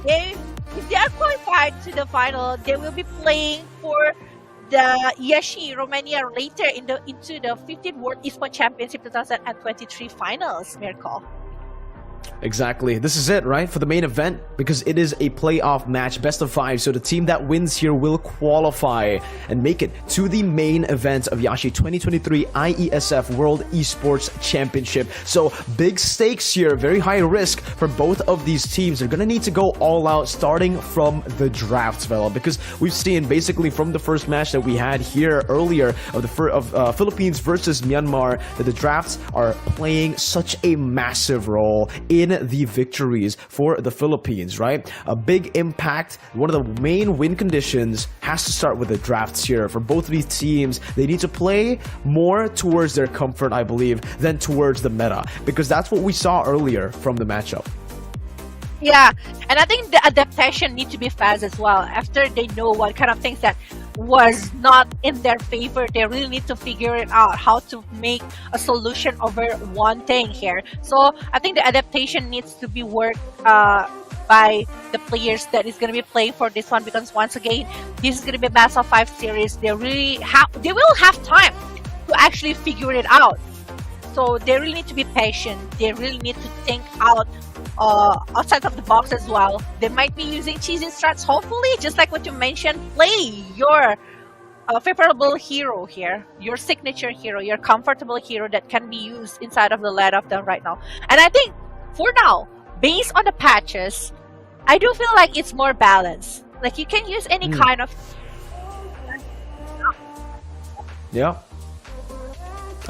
If they are qualified to the final, they will be playing for the Iași, Romania later into the 15th World Esports Championship 2023 finals, Mirko. Exactly. This is it, right? For the main event, because it is a playoff match, best of 5. So the team that wins here will qualify and make it to the main event of Iași 2023 IESF World Esports Championship. So big stakes here, very high risk for both of these teams. They're going to need to go all out starting from the drafts, Vela, because we've seen basically from the first match that we had here earlier of the Philippines versus Myanmar that the drafts are playing such a massive role in the victories for the Philippines, right? A big impact. One of the main win conditions has to start with the drafts here. For both of these teams, they need to play more towards their comfort, I believe, than towards the meta, because that's what we saw earlier from the matchup. Yeah, and I think the adaptation needs to be fast as well. After they know what kind of things that was not in their favor, they really need to figure it out, how to make a solution over one thing here. So I think the adaptation needs to be worked by the players that is going to be playing for this one, because once again, this is going to be a best of 5 series. They will have time to actually figure it out. So they really need to be patient. They really need to think outside of the box as well. They might be using cheesy strats, hopefully, just like what you mentioned. Play your favorable hero here, your signature hero, your comfortable hero that can be used inside of the let of them right now. And I think for now, based on the patches, I do feel like it's more balanced. Like you can use any kind of. Yeah,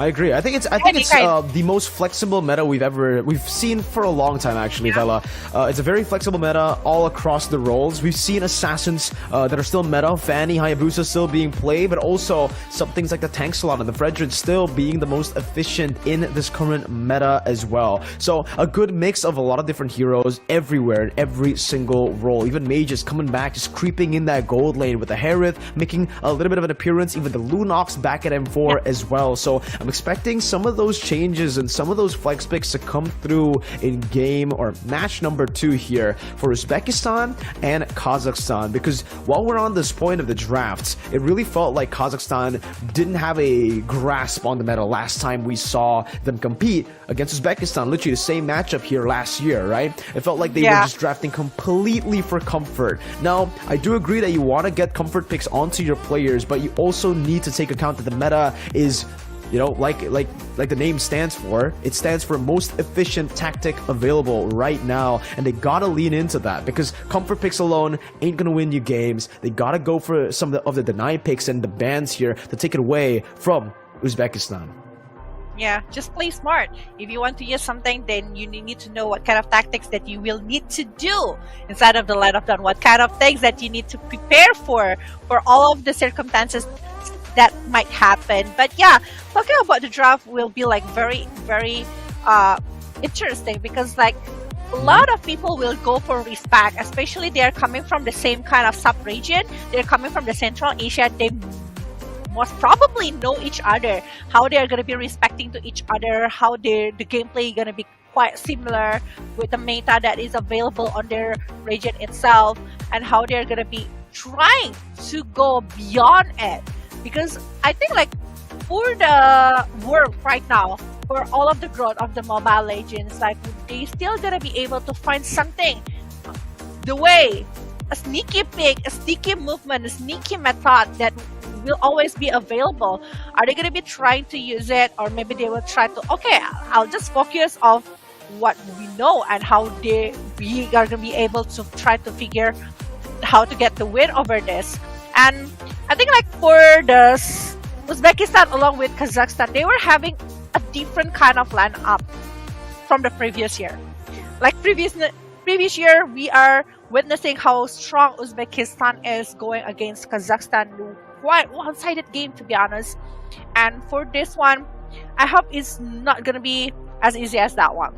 I agree. I think it's the most flexible meta we've seen for a long time, actually, Vela. It's a very flexible meta all across the roles. We've seen assassins that are still meta, Fanny, Hayabusa still being played, but also some things like the tank slot and the Fredrin still being the most efficient in this current meta as well. So a good mix of a lot of different heroes everywhere in every single role. Even mages coming back, just creeping in that gold lane with the Harith making a little bit of an appearance. Even the Lunox back at M4 as well. So I'm expecting some of those changes and some of those flex picks to come through in game or match number 2 here for Uzbekistan and Kazakhstan, because while we're on this point of the drafts, it really felt like Kazakhstan didn't have a grasp on the meta last time we saw them compete against Uzbekistan. Literally the same matchup here last year, right? It felt like they were just drafting completely for comfort. Now, I do agree that you want to get comfort picks onto your players, but you also need to take account that the meta is, you know, like the name stands for, it stands for most efficient tactic available right now, and they gotta lean into that, because comfort picks alone ain't gonna win you games. They gotta go for some of the deny picks and the bans here to take it away from Uzbekistan. Yeah, just play smart. If you want to use something, then you need to know what kind of tactics that you will need to do inside of the let of dawn, what kind of things that you need to prepare for all of the circumstances that might happen. But yeah, talking about the draft will be like very, very interesting, because like a lot of people will go for respect, especially they are coming from the same kind of sub-region. They're coming from the Central Asia. They most probably know each other, how they're going to be respecting to each other, how the gameplay is going to be quite similar with the meta that is available on their region itself, and how they're going to be trying to go beyond it. Because I think like for the world right now, for all of the growth of the Mobile Legends, like they still gonna be able to find something, the way, a sneaky pick, a sneaky movement, a sneaky method that will always be available. Are they gonna be trying to use it, or maybe they will try to, okay, I'll just focus on what we know and how we are gonna be able to try to figure how to get the win over this. And I think like for the Uzbekistan along with Kazakhstan, they were having a different kind of lineup from the previous year. Like previous year, we are witnessing how strong Uzbekistan is going against Kazakhstan. Quite one-sided game, to be honest. And for this one, I hope it's not gonna be as easy as that one.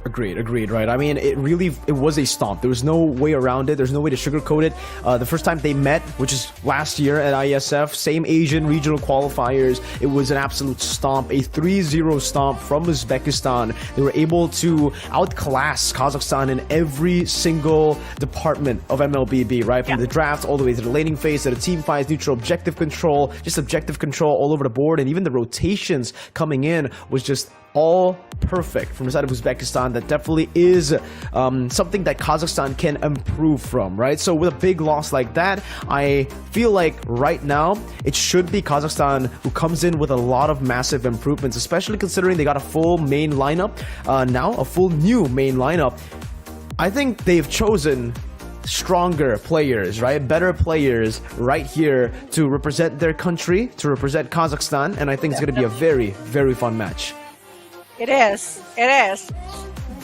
Agreed, right? I mean, it was a stomp. There was no way around it. There's no way to sugarcoat it. The first time they met, which is last year at IESF, same Asian Regional Qualifiers, it was an absolute stomp, a 3-0 stomp from Uzbekistan. They were able to outclass Kazakhstan in every single department of MLBB, right? From the draft all the way to the laning phase, to the team fights, neutral objective control, just objective control all over the board, and even the rotations coming in was just all perfect from the side of Uzbekistan. That definitely is something that Kazakhstan can improve from, right? So with a big loss like that, I feel like right now it should be Kazakhstan who comes in with a lot of massive improvements, especially considering they got a full main lineup now, a full new main lineup. I think they've chosen stronger players, right? Better players right here to represent their country, to represent Kazakhstan, and I think it's going to be a very, very fun match. It is. It is.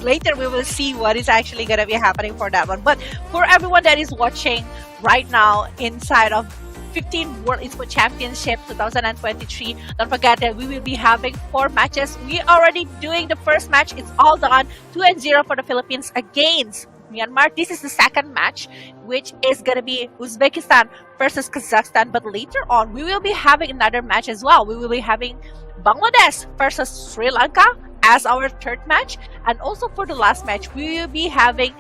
Later we will see what is actually going to be happening for that one. But for everyone that is watching right now inside of 15 World Esports Championship 2023, don't forget that we will be having 4 matches. We already doing the first match. It's all done. 2-0 for the Philippines against Myanmar. This is the second match, which is going to be Uzbekistan versus Kazakhstan. But later on, we will be having another match as well. We will be having Bangladesh versus Sri Lanka as our third match. And also for the last match, we will be having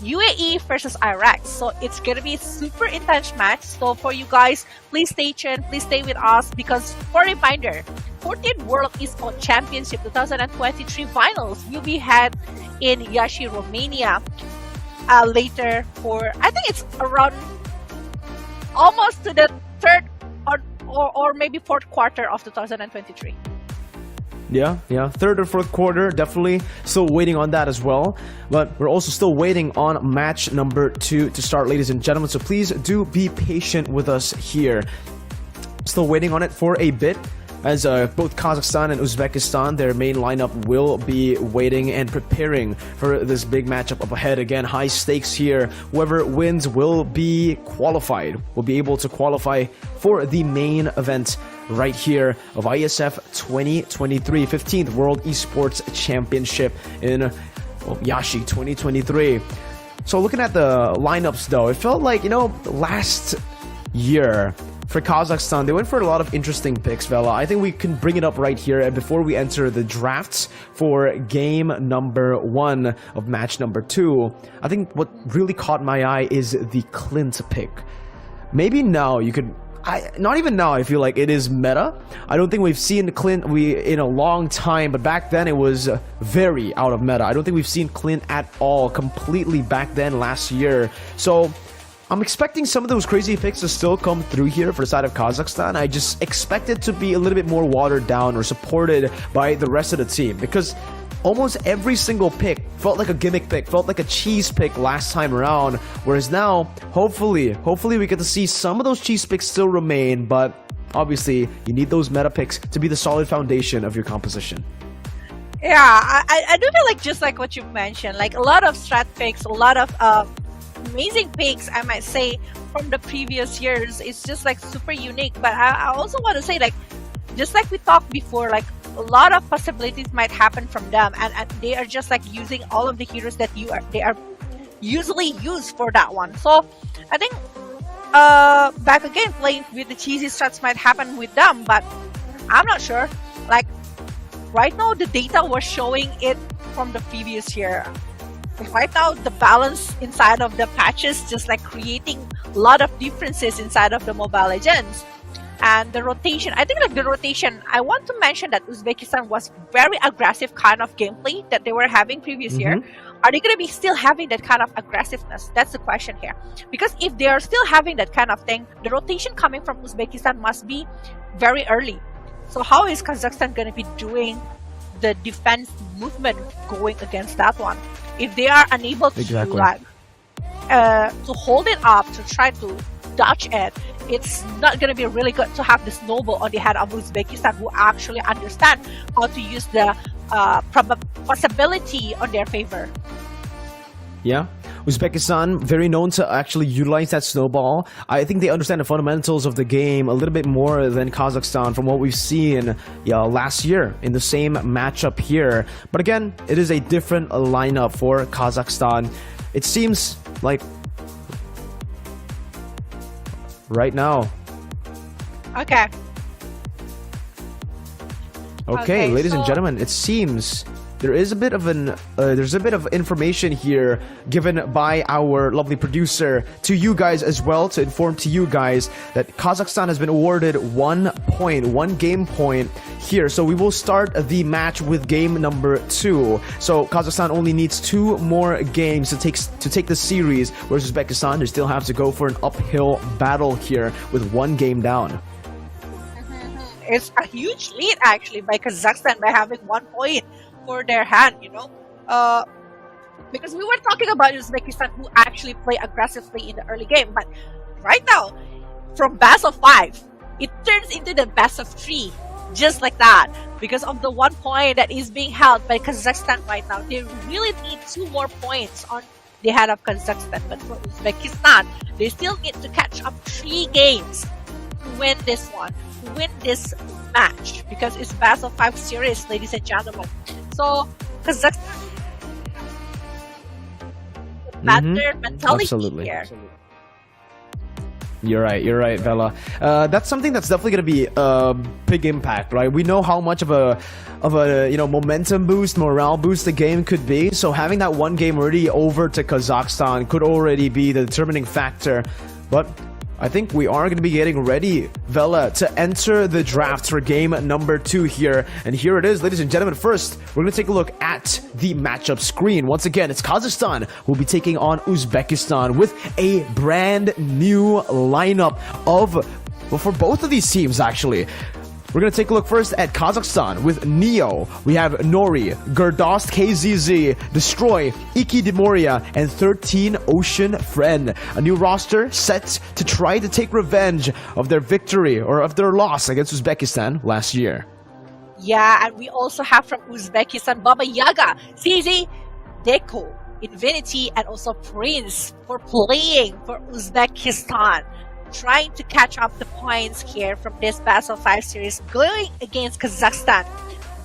UAE versus Iraq. So it's going to be a super intense match. So for you guys, please stay tuned. Please stay with us because for a reminder, 14th World Esports Championship 2023 finals will be had in Iași, Romania later for, I think it's around almost to the third or maybe fourth quarter of 2023. Yeah, third or fourth quarter, definitely still waiting on that as well. But we're also still waiting on match number 2 to start, ladies and gentlemen. So please do be patient with us here. Still waiting on it for a bit, as both Kazakhstan and Uzbekistan, their main lineup will be waiting and preparing for this big matchup up ahead. Again, high stakes here. Whoever wins will be qualified, will be able to qualify for the main event right here of IESF 2023, 15th World Esports Championship in Iași 2023. So looking at the lineups though, it felt like, last year for Kazakhstan, they went for a lot of interesting picks, Vela. I think we can bring it up right here and before we enter the drafts for game number 1 of match number 2. I think what really caught my eye is the Clint pick. Maybe now you could... not even now I feel like it is meta. I don't think we've seen Clint in a long time, but back then it was very out of meta. I don't think we've seen Clint at all completely back then last year. So I'm expecting some of those crazy picks to still come through here for the side of Kazakhstan. I just expect it to be a little bit more watered down or supported by the rest of the team, because almost every single pick felt like a gimmick pick, felt like a cheese pick last time around, whereas now, hopefully we get to see some of those cheese picks still remain, but obviously you need those meta picks to be the solid foundation of your composition. Yeah, I do feel like just like what you mentioned, like a lot of strat picks, a lot of amazing picks, I might say, from the previous years. It's just like super unique, but I also want to say, like, just like we talked before, like a lot of possibilities might happen from them, and they are just like using all of the heroes that they are usually used for that one. So I think back again, playing with the cheesy strats might happen with them, but I'm not sure. Like right now, the data was showing it from the previous year. Right now, the balance inside of the patches just like creating a lot of differences inside of the Mobile Legends. And the rotation, I think like the rotation, I want to mention that Uzbekistan was very aggressive kind of gameplay that they were having previous year. Are they going to be still having that kind of aggressiveness? That's the question here. Because if they are still having that kind of thing, the rotation coming from Uzbekistan must be very early. So how is Kazakhstan going to be doing the defense movement going against that one? If they are unable to to hold it up, to try to dodge it, it's not going to be really good to have the snowball on the head of Uzbekistan, who actually understand how to use the possibility on their favor. Yeah, Uzbekistan, very known to actually utilize that snowball. I think they understand the fundamentals of the game a little bit more than Kazakhstan from what we've seen last year in the same matchup here. But again, it is a different lineup for Kazakhstan. It seems like right now. Okay, ladies and gentlemen, it seems there is a bit of there's a bit of information here given by our lovely producer to you guys as well, to inform to you guys that Kazakhstan has been awarded 1 game point here. So we will start the match with game number 2. So Kazakhstan only needs 2 more games to take the series, whereas Uzbekistan, they still have to go for an uphill battle here with 1 game down. It's a huge lead actually by Kazakhstan by having 1 point for their hand, because we were talking about Uzbekistan who actually play aggressively in the early game, but right now from best of 5 it turns into the best of 3, just like that. because of the 1 point that is being held by Kazakhstan right now. They really need 2 more points on the head of Kazakhstan. But for Uzbekistan, they still need to catch up 3 games to win this one, to win this match, because it's best of 5 series, ladies and gentlemen. So Kazakhstan better mentality here. You're right, Bella. That's something that's definitely going to be a big impact, right? We know how much of a momentum boost, morale boost the game could be. So having that 1 game already over to Kazakhstan could already be the determining factor. But I think we are going to be getting ready, Vela, to enter the draft for game number 2 here. And here it is, ladies and gentlemen. First, we're going to take a look at the matchup screen. Once again, it's Kazakhstan who will be taking on Uzbekistan with a brand new lineup of, well, for both of these teams, actually. We're going to take a look first at Kazakhstan with Neo. We have Nori, Gerdost KZZ, Destroy, Iki Demoria, and 13 Ocean Friend. A new roster set to try to take revenge of their victory or of their loss against Uzbekistan last year. Yeah, and we also have from Uzbekistan Baba Yaga, CZ, Deco, Infinity, and also Prince for playing for Uzbekistan, trying to catch up the points here from this best of 5 series going against Kazakhstan.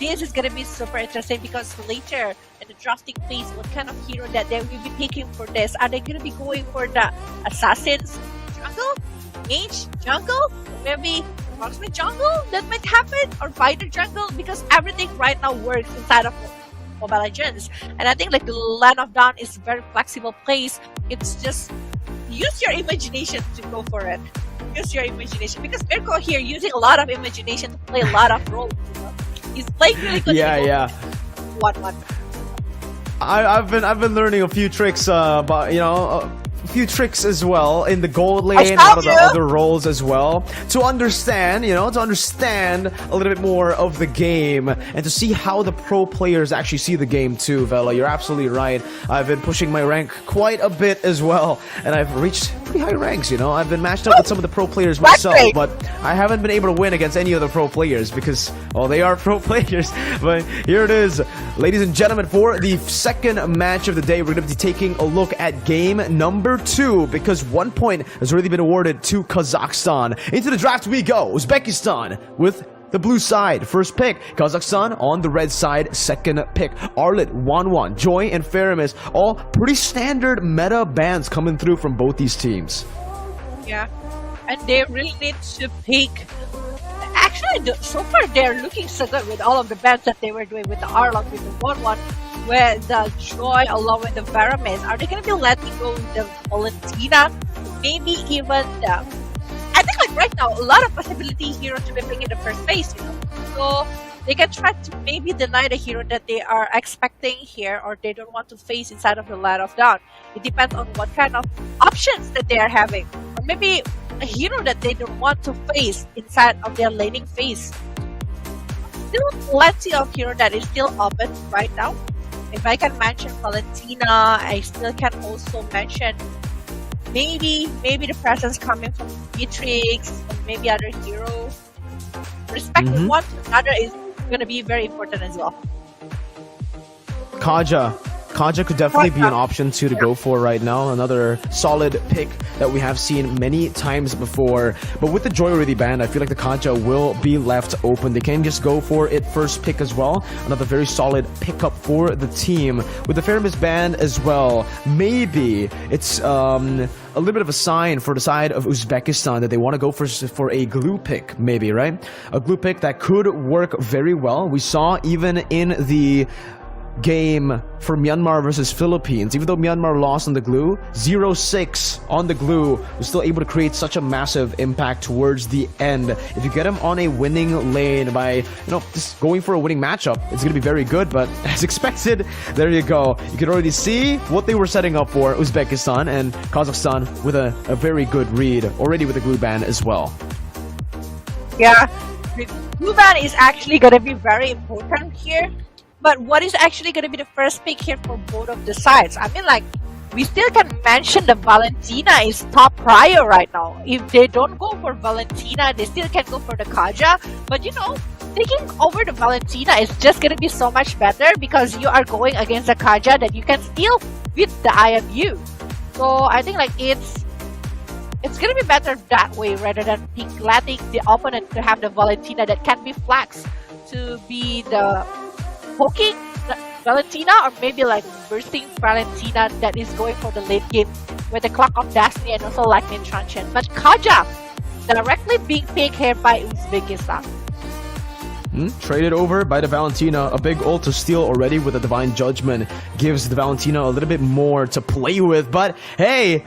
This is going to be super interesting because later in the drafting phase, what kind of hero that they will be picking for this? Are they going to be going for the assassins jungle, mage jungle, maybe marksman jungle? That might happen, or fighter jungle, because everything right now works inside of Mobile Legends. And I think like the Land of Dawn is a very flexible place. It's just use your imagination to go for it. Use your imagination, because Mirko here using a lot of imagination to play a lot of roles. You know? He's playing really good. Yeah. 1-1. I've been learning a few tricks, about a few tricks as well in the gold lane, out of the other roles as well, to understand a little bit more of the game and to see how the pro players actually see the game too. Vela, you're absolutely right. I've been pushing my rank quite a bit as well, and I've reached pretty high ranks. I've been matched up with some of the pro players myself, but I haven't been able to win against any of the pro players because, well, they are pro players. But here it is, ladies and gentlemen, for the second match of the day. We're going to be taking a look at game number 2 because 1 point has already been awarded to Kazakhstan. Into the draft we go. Uzbekistan with the blue side, first pick. Kazakhstan on the red side, second pick. Arlit, Wanwan, Joy, and Faramis, all pretty standard meta bans coming through from both these teams. Yeah, and they really need to pick. Actually, so far they're looking so good with all of the bans that they were doing with the Arlong, with the 1-1, with the Joy along with the Varamis. Are they going to be letting go with the Valentina? Maybe even the... I think like right now, a lot of possibility hero to be picking the first phase, So they can try to maybe deny the hero that they are expecting here, or they don't want to face inside of the Land of Dawn. It depends on what kind of options that they are having. Or maybe a hero that they don't want to face inside of their laning phase. Still plenty of hero that is still open right now. If I can mention Valentina, I still can also mention maybe the presence coming from Beatrix, or maybe other heroes. Respecting one to another is going to be very important as well. Kaja could definitely be an option to go for right now. Another solid pick that we have seen many times before. But with the Joy already banned, I feel like the Kaja will be left open. They can just go for it first pick as well. Another very solid pickup for the team. With the Faramis banned as well, maybe it's a little bit of a sign for the side of Uzbekistan that they want to go for a glue pick, maybe, right? A glue pick that could work very well. We saw even in the game for Myanmar versus Philippines, even though Myanmar lost on the glue, 0-6 on the glue was still able to create such a massive impact towards the end. If you get him on a winning lane by just going for a winning matchup, it's going to be very good. But as expected, there you go, you can already see what they were setting up for Uzbekistan, and Kazakhstan with a very good read already with the glue ban as well. Yeah, the glue ban is actually going to be very important here. But what is actually going to be the first pick here for both of the sides? I mean, like, we still can mention the Valentina is top prior right now. If they don't go for Valentina, they still can go for the Kaja. But taking over the Valentina is just gonna be so much better because you are going against a Kaja that you can still beat the IMU. So I think like it's gonna be better that way rather than letting the opponent to have the Valentina that can be flexed to be the poking Valentina or maybe like bursting Valentina that is going for the late game with the Clock of Destiny and also Lightning Truncheon. But Kaja directly being picked here by Uzbekistan. Traded over by the Valentina. A big ult to steal already with the Divine Judgment gives the Valentina a little bit more to play with. But hey,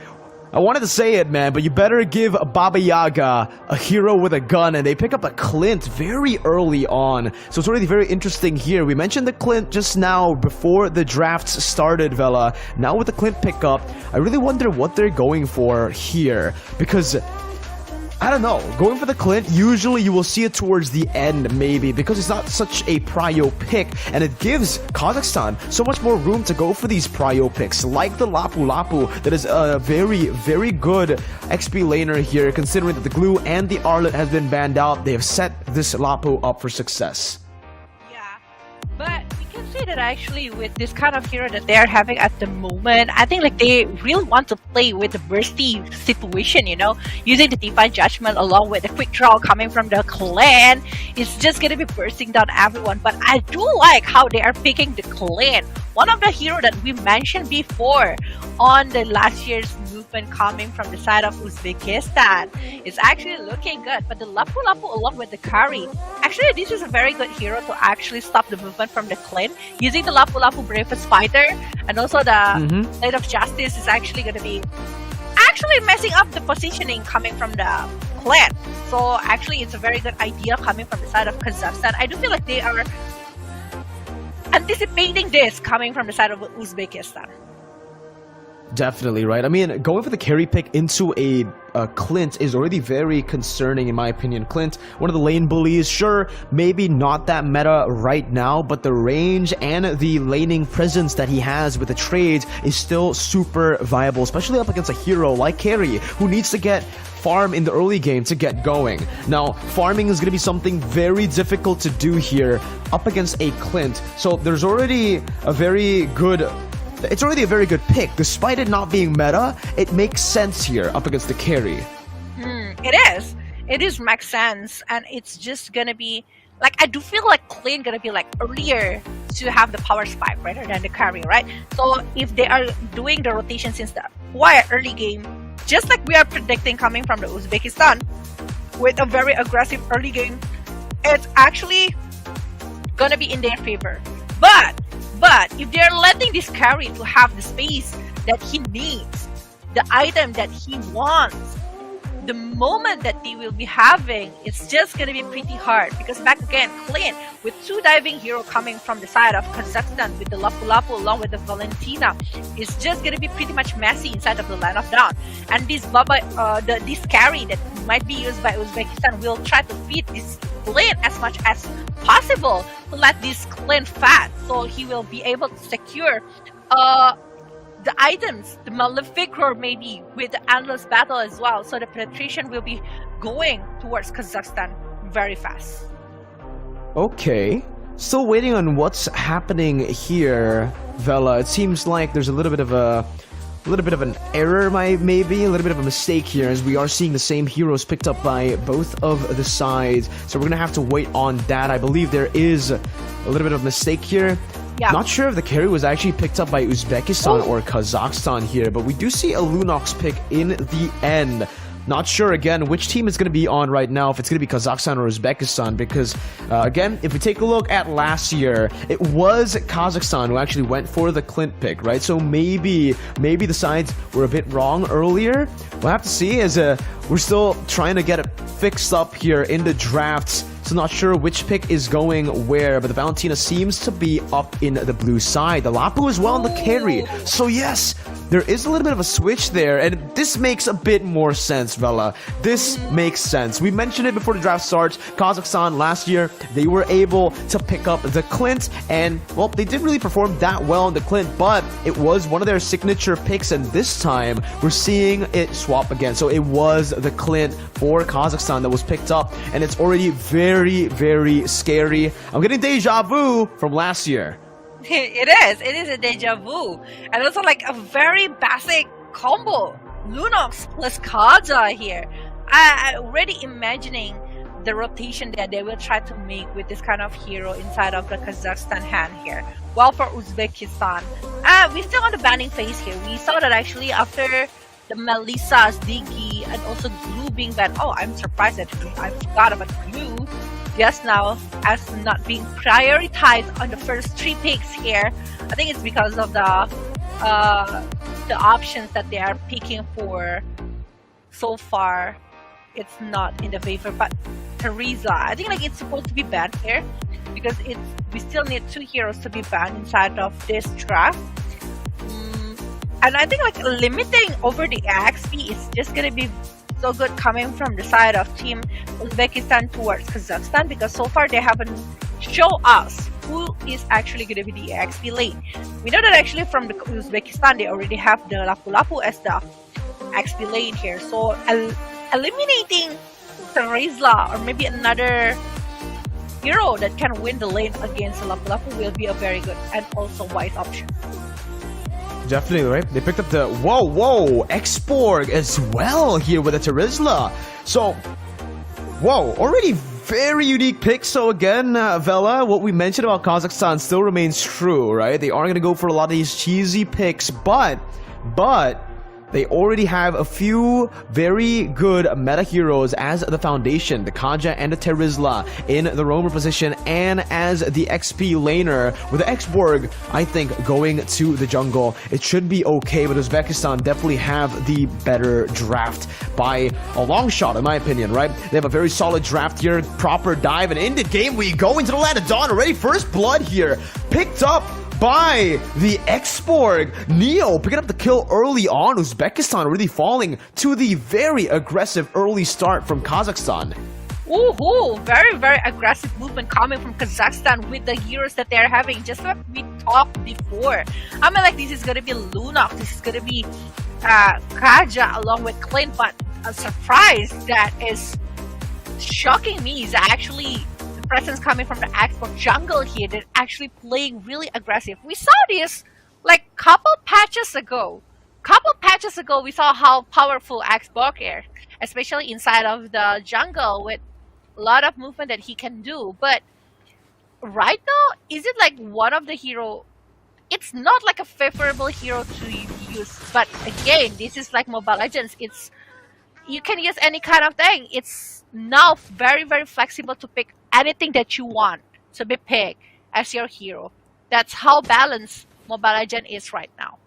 I wanted to say it, man, but you better give Baba Yaga a hero with a gun, and they pick up a Clint very early on. So it's already very interesting here. We mentioned the Clint just now before the drafts started, Vela. Now with the Clint pickup, I really wonder what they're going for here, because I don't know, going for the Clint, usually you will see it towards the end maybe because it's not such a prio pick and it gives Kazakhstan so much more room to go for these prio picks like the Lapu Lapu that is a very, very good XP laner here considering that the Glue and the Arlet has been banned out. They have set this Lapu up for success. Yeah, but we can say that actually with this kind of hero that they are having at the moment, I think like they really want to play with the bursty situation, you know, using the Divine Judgment along with the quick draw coming from the clan. It's just gonna be bursting down everyone. But I do like how they are picking the clan. One of the hero that we mentioned before on the last year's movement coming from the side of Uzbekistan is actually looking good. But the Lapu Lapu along with the Kari, actually this is a very good hero to actually stop the movement from the clan. Using the Lapu Lapu Bravest Fighter and also the Blade of Justice is actually going to be messing up the positioning coming from the clan. So actually it's a very good idea coming from the side of Kazakhstan. I do feel like they are anticipating this coming from the side of Uzbekistan. Definitely, right? I mean, going for the carry pick into a Clint is already very concerning in my opinion. Clint, one of the lane bullies, sure, maybe not that meta right now, but the range and the laning presence that he has with the trades is still super viable, especially up against a hero like Carry, who needs to get farm in the early game to get going. Now, farming is going to be something very difficult to do here up against a Clint, so there's already a very good... It's already a very good pick. Despite it not being meta, it makes sense here up against the carry. It is makes sense, and it's just gonna be like, I do feel like Clint gonna be like earlier to have the power spike rather than the carry, right? So if they are doing the rotation since the quite early game, just like we are predicting coming from the Uzbekistan with a very aggressive early game, it's actually gonna be in their favor. But if they're letting this carry to have the space that he needs, the item that he wants, the moment that they will be having, it's just gonna be pretty hard. Because back again, Clint with two diving hero coming from the side of Kazakhstan with the Lapu Lapu along with the Valentina, is just gonna be pretty much messy inside of the Land of Dawn. And this this carry that might be used by Uzbekistan will try to feed this Clint as much as possible to let this Clint fat, so he will be able to secure the items, the Malefic Roar maybe with the Endless Battle as well, so the penetration will be going towards Kazakhstan very fast. Okay, still waiting on what's happening here, Vela. It seems like there's a little bit of an error, maybe a little bit of a mistake here, as we are seeing the same heroes picked up by both of the sides. So we're gonna have to wait on that. I believe there is a little bit of a mistake here. Yeah. Not sure if the carry was actually picked up by Uzbekistan or Kazakhstan here, but we do see a Lunox pick in the end. Not sure, again, which team it's going to be on right now, if it's going to be Kazakhstan or Uzbekistan, because, again, if we take a look at last year, it was Kazakhstan who actually went for the Clint pick, right? So maybe the sides were a bit wrong earlier. We'll have to see, as we're still trying to get it fixed up here in the drafts. So not sure which pick is going where, but the Valentina seems to be up in the blue side. The Lapu as well on the carry. So yes, there is a little bit of a switch there, and this makes a bit more sense, Vela. This makes sense. We mentioned it before the draft starts. Kazakhstan last year, they were able to pick up the Clint, and, well, they didn't really perform that well in the Clint, but it was one of their signature picks, and this time, we're seeing it swap again. So it was the Clint for Kazakhstan that was picked up, and it's already very, very scary. I'm getting deja vu from last year. It is a deja vu, and also like a very basic combo. Lunox plus Kaza here. I already imagining the rotation that they will try to make with this kind of hero inside of the Kazakhstan hand here. While for Uzbekistan, we're still on the banning phase here. We saw that actually after the Melissa's, Diggy, and also Glue being banned. Oh, I'm surprised that I forgot about Glue just now as not being prioritized on the first 3 picks here. I think it's because of the options that they are picking for so far. It's not in the favor, but Teresa, I think like it's supposed to be banned here because we still need 2 heroes to be banned inside of this draft. And I think like limiting over the XP is just gonna be so good coming from the side of Team Uzbekistan towards Kazakhstan, because so far they haven't shown us who is actually going to be the XP lane. We know that actually from the Uzbekistan they already have the Lapu Lapu as the XP lane here, so eliminating Teresa or maybe another hero that can win the lane against Lapu Lapu will be a very good and also wise option. Definitely, right? They picked up the whoa Exborg as well here with a Terizla. So, whoa, already very unique pick. So again, Vela, what we mentioned about Kazakhstan still remains true, right? They aren't going to go for a lot of these cheesy picks, but they already have a few very good meta heroes as the foundation, the Kaja and the Terizla in the roamer position and as the XP laner. With the Exborg, I think, going to the jungle, it should be okay, but Uzbekistan definitely have the better draft by a long shot, in my opinion, right? They have a very solid draft here, proper dive, and in the game we go into the land of dawn already. First blood here, picked up by the Exborg. Neo picking up the kill early on. Uzbekistan really falling to the very aggressive early start from Kazakhstan. Ooh, very, very aggressive movement coming from Kazakhstan with the heroes that they're having. Just like we talked before. I mean, like, this is going to be Lunok. This is going to be Kaja along with Clint. But a surprise that is shocking me is actually presence coming from the Exborg jungle here. They're actually playing really aggressive. We saw this like couple patches ago. We saw how powerful Exborg is, especially inside of the jungle with a lot of movement that he can do. But right now, is it like one of the hero? It's not like a favorable hero to use. But again, this is like Mobile Legends. You can use any kind of thing. It's now very, very flexible to pick anything that you want to be picked as your hero. That's how balanced Mobile Legends is right now.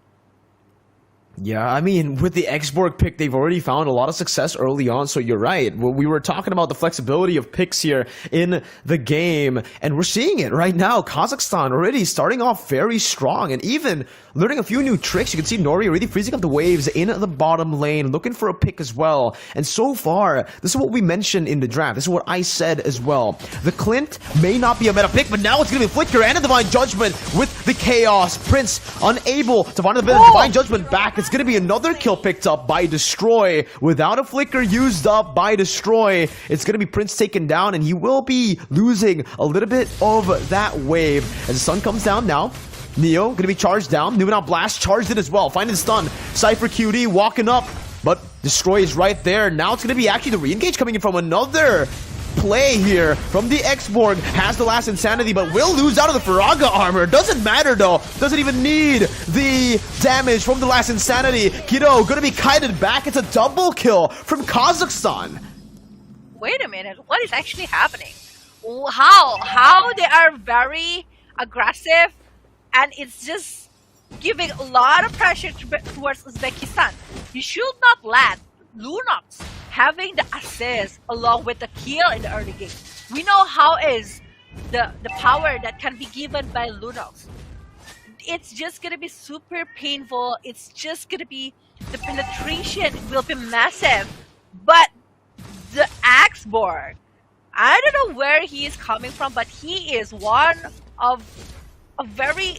Yeah, I mean, with the Exborg pick, they've already found a lot of success early on, so you're right. We were talking about the flexibility of picks here in the game, and we're seeing it right now. Kazakhstan already starting off very strong, and even learning a few new tricks. You can see Nori already freezing up the waves in the bottom lane, looking for a pick as well. And so far, this is what we mentioned in the draft. This is what I said as well. The Clint may not be a meta pick, but now it's going to be Flicker and a Divine Judgment with the Chaos. Prince unable to find the Divine Judgment back. It's going to be another kill picked up by Destroy. Without a Flicker used up by Destroy, it's going to be Prince taken down, and he will be losing a little bit of that wave. As the sun comes down now, Neo going to be charged down. Numenal Blast charged it as well. Finding the stun. Cypher QD walking up, but Destroy is right there. Now it's going to be actually the re-engage coming in from another play here from the Exborg. Has the last Insanity, but will lose out of the Faraga armor. Doesn't matter though. Doesn't even need the damage from the last Insanity. Kido gonna be kited back. It's a double kill from Kazakhstan. Wait a minute. What is actually happening? How they are very aggressive, and it's just giving a lot of pressure towards Uzbekistan. You should not let Lunox having the assist along with the kill in the early game. We know how is the power that can be given by Lunox. it's just gonna be super painful. It's just gonna be, the penetration will be massive. But the Axborg, I don't know where he is coming from, but he is one of a very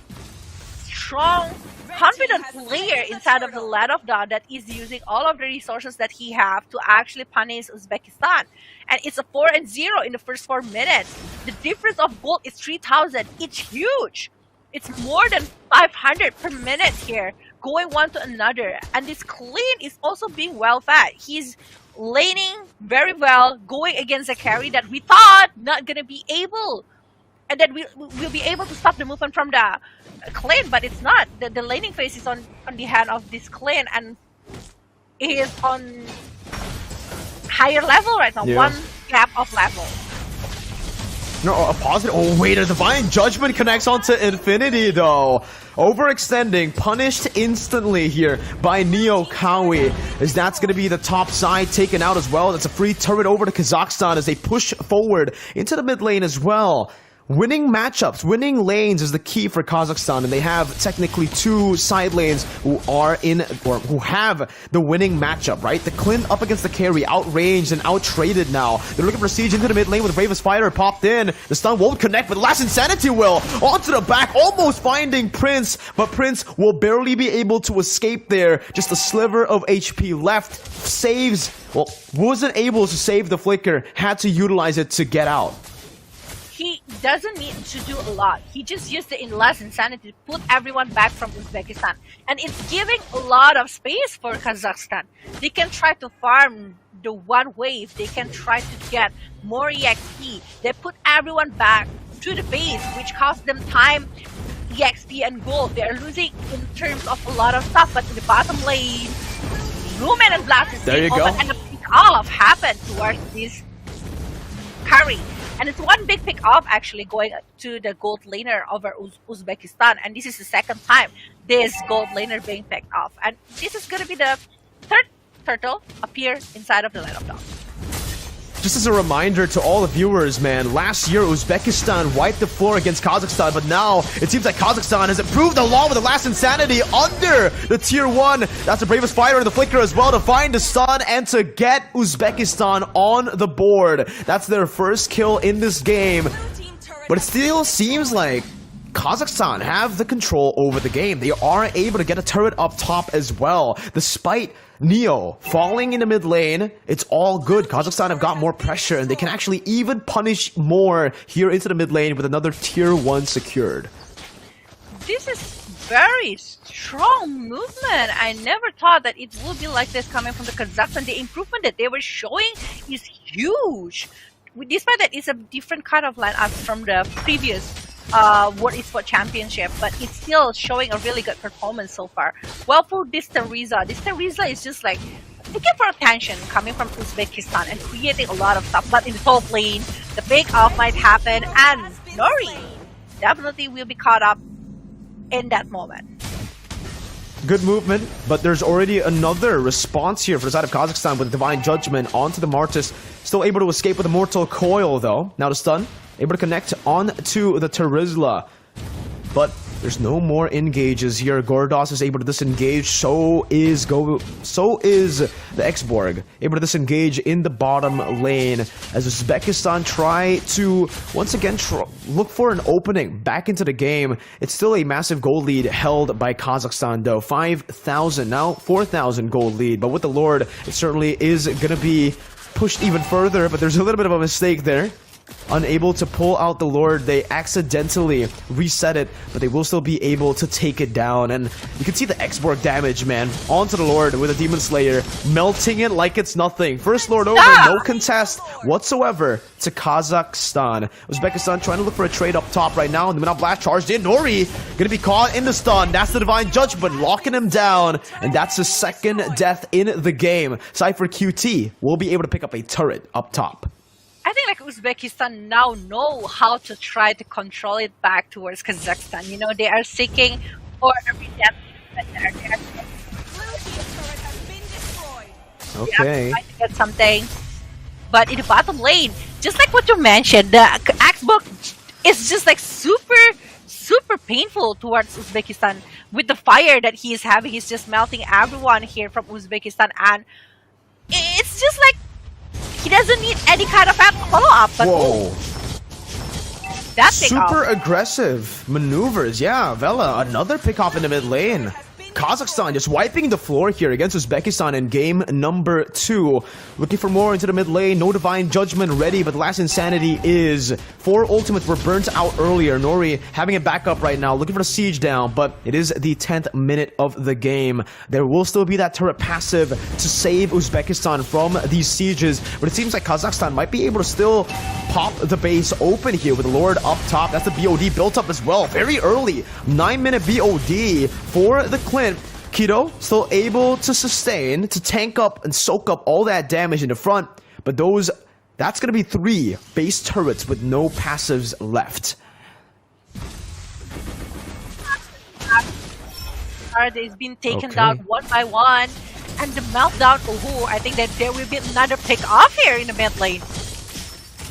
strong, confident player inside of the Land of Dawn that is using all of the resources that he have to actually punish Uzbekistan. And it's a 4-0 in the first 4 minutes. The difference of gold is 3,000. It's huge. It's more than 500 per minute here, going one to another. And this clean is also being well fed. He's laning very well, going against a carry that we thought not gonna be able, and that we'll be able to stop the movement from the clan, but it's not. The laning phase is on the hand of this clan, and he is on higher level right now, one gap of level. No, a positive. Oh, wait, a Divine Judgment connects onto Infinity, though. Overextending, punished instantly here by Neo Kawi, as that's going to be the top side taken out as well. That's a free turret over to Kazakhstan as they push forward into the mid lane as well. Winning matchups, winning lanes is the key for Kazakhstan, and they have technically 2 side lanes who are in, or who have the winning matchup, right? The Clint up against the carry, outranged and out-traded now. They're looking for siege into the mid lane with Bravest Fighter popped in. The stun won't connect, but Last Insanity will. Onto the back, almost finding Prince, but Prince will barely be able to escape there. Just a sliver of HP left. Saves, well, wasn't able to save the flicker, had to utilize it to get out. He doesn't need to do a lot. He just used the Last Insanity to put everyone back from Uzbekistan. And it's giving a lot of space for Kazakhstan. They can try to farm the one wave. They can try to get more EXP. They put everyone back to the base, which costs them time, EXP, and gold. They are losing in terms of a lot of stuff. But in the bottom lane, Lumen and Blast is there you go. And the pick-off happened towards this carry. And it's one big pick-off actually going to the gold laner over Uzbekistan. And this is the second time this gold laner being picked off. And this is going to be the third turtle appear inside of the Land of Dawn. Just as a reminder to all the viewers, man, last year Uzbekistan wiped the floor against Kazakhstan, but now it seems like Kazakhstan has improved along with the Last Insanity under the tier 1. That's the Bravest Fighter and the Flicker as well to find the stun and to get Uzbekistan on the board. That's their first kill in this game, but it still seems like Kazakhstan have the control over the game. They are able to get a turret up top as well. Despite Neo falling in the mid lane, it's all good. Kazakhstan have got more pressure, and they can actually even punish more here into the mid lane with another tier 1 secured. This is very strong movement. I never thought that it would be like this coming from the Kazakhstan. The improvement that they were showing is huge. Despite that, it's a different kind of lineup from the previous World Esports Championship, but it's still showing a really good performance so far. Well, for this Theresa is just like looking for attention coming from Uzbekistan and creating a lot of stuff. But in the top lane, the big off might happen, and Nori definitely will be caught up in that moment. Good movement, but there's already another response here for the side of Kazakhstan with Divine Judgment onto the Martis. Still able to escape with a Mortal Coil, though. Now the stun. Able to connect on to the Terizla. But there's no more engages here. Gordos is able to disengage. So is the Xborg. Able to disengage in the bottom lane as Uzbekistan try to once again look for an opening back into the game. It's still a massive gold lead held by Kazakhstan, though. 5,000, now 4,000 gold lead. But with the Lord, it certainly is going to be pushed even further. But there's a little bit of a mistake there. Unable to pull out the Lord, they accidentally reset it, but they will still be able to take it down. And you can see the Xborg damage, man, onto the Lord with a Demon Slayer, melting it like it's nothing. First Lord over, no contest whatsoever to Kazakhstan. Uzbekistan trying to look for a trade up top right now, and the Midnight Blast charged in. Nori gonna be caught in the stun. That's the Divine Judgment, locking him down, and that's his second death in the game. Cypher QT will be able to pick up a turret up top. I think like Uzbekistan now know how to try to control it back towards Kazakhstan. You know, they are seeking for a redemption. Okay. Trying to get something. But in the bottom lane, just like what you mentioned, the Xbox is just like super painful. brutal towards Uzbekistan. With the fire that he is having, he's just melting everyone here from Uzbekistan, and it's just like he doesn't need any kind of follow-up. But Whoa. that Super pick-off. aggressive maneuvers. Yeah, Vela, another pick-off in the mid lane. Kazakhstan just wiping the floor here against Uzbekistan in game number 2. Looking for more into the mid lane. No Divine Judgment ready, but the last Insanity is. 4 ultimates were burnt out earlier. Nori having it back up right now, looking for the siege down, but it is the 10th minute of the game. There will still be that turret passive to save Uzbekistan from these sieges, but it seems like Kazakhstan might be able to still pop the base open here with the Lord up top. That's the BOD built up as well. Very early. 9-minute BOD for the Clint. Kido still able to sustain, to tank up and soak up all that damage in the front, but that's going to be 3 base turrets with no passives left. They've been taken down one by one, and the meltdown. Oh, I think that there will be another pick off here in the mid lane.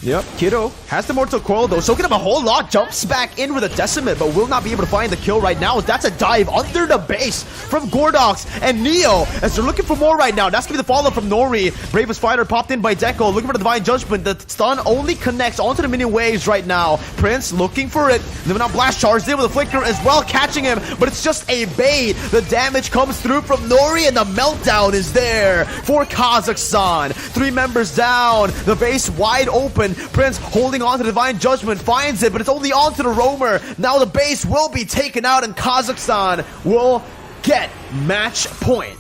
Yep, Kido has the Mortal Coil though, soaking up a whole lot, jumps back in with a Decimate, but will not be able to find the kill right now. That's a dive under the base from Gordox and Neo, as they're looking for more right now. That's gonna be the follow-up from Nori. Bravest Fighter popped in by Deco, looking for the Divine Judgment. The stun only connects onto the minion waves right now. Prince looking for it. Then now Blast charged in with a Flicker as well, catching him, but it's just a bait. The damage comes through from Nori, and the meltdown is there for Kazakhstan. 3 members down, the base wide open. Prince holding on to Divine Judgment, finds it, but it's only onto the Roamer. Now the base will be taken out, and Kazakhstan will get match point.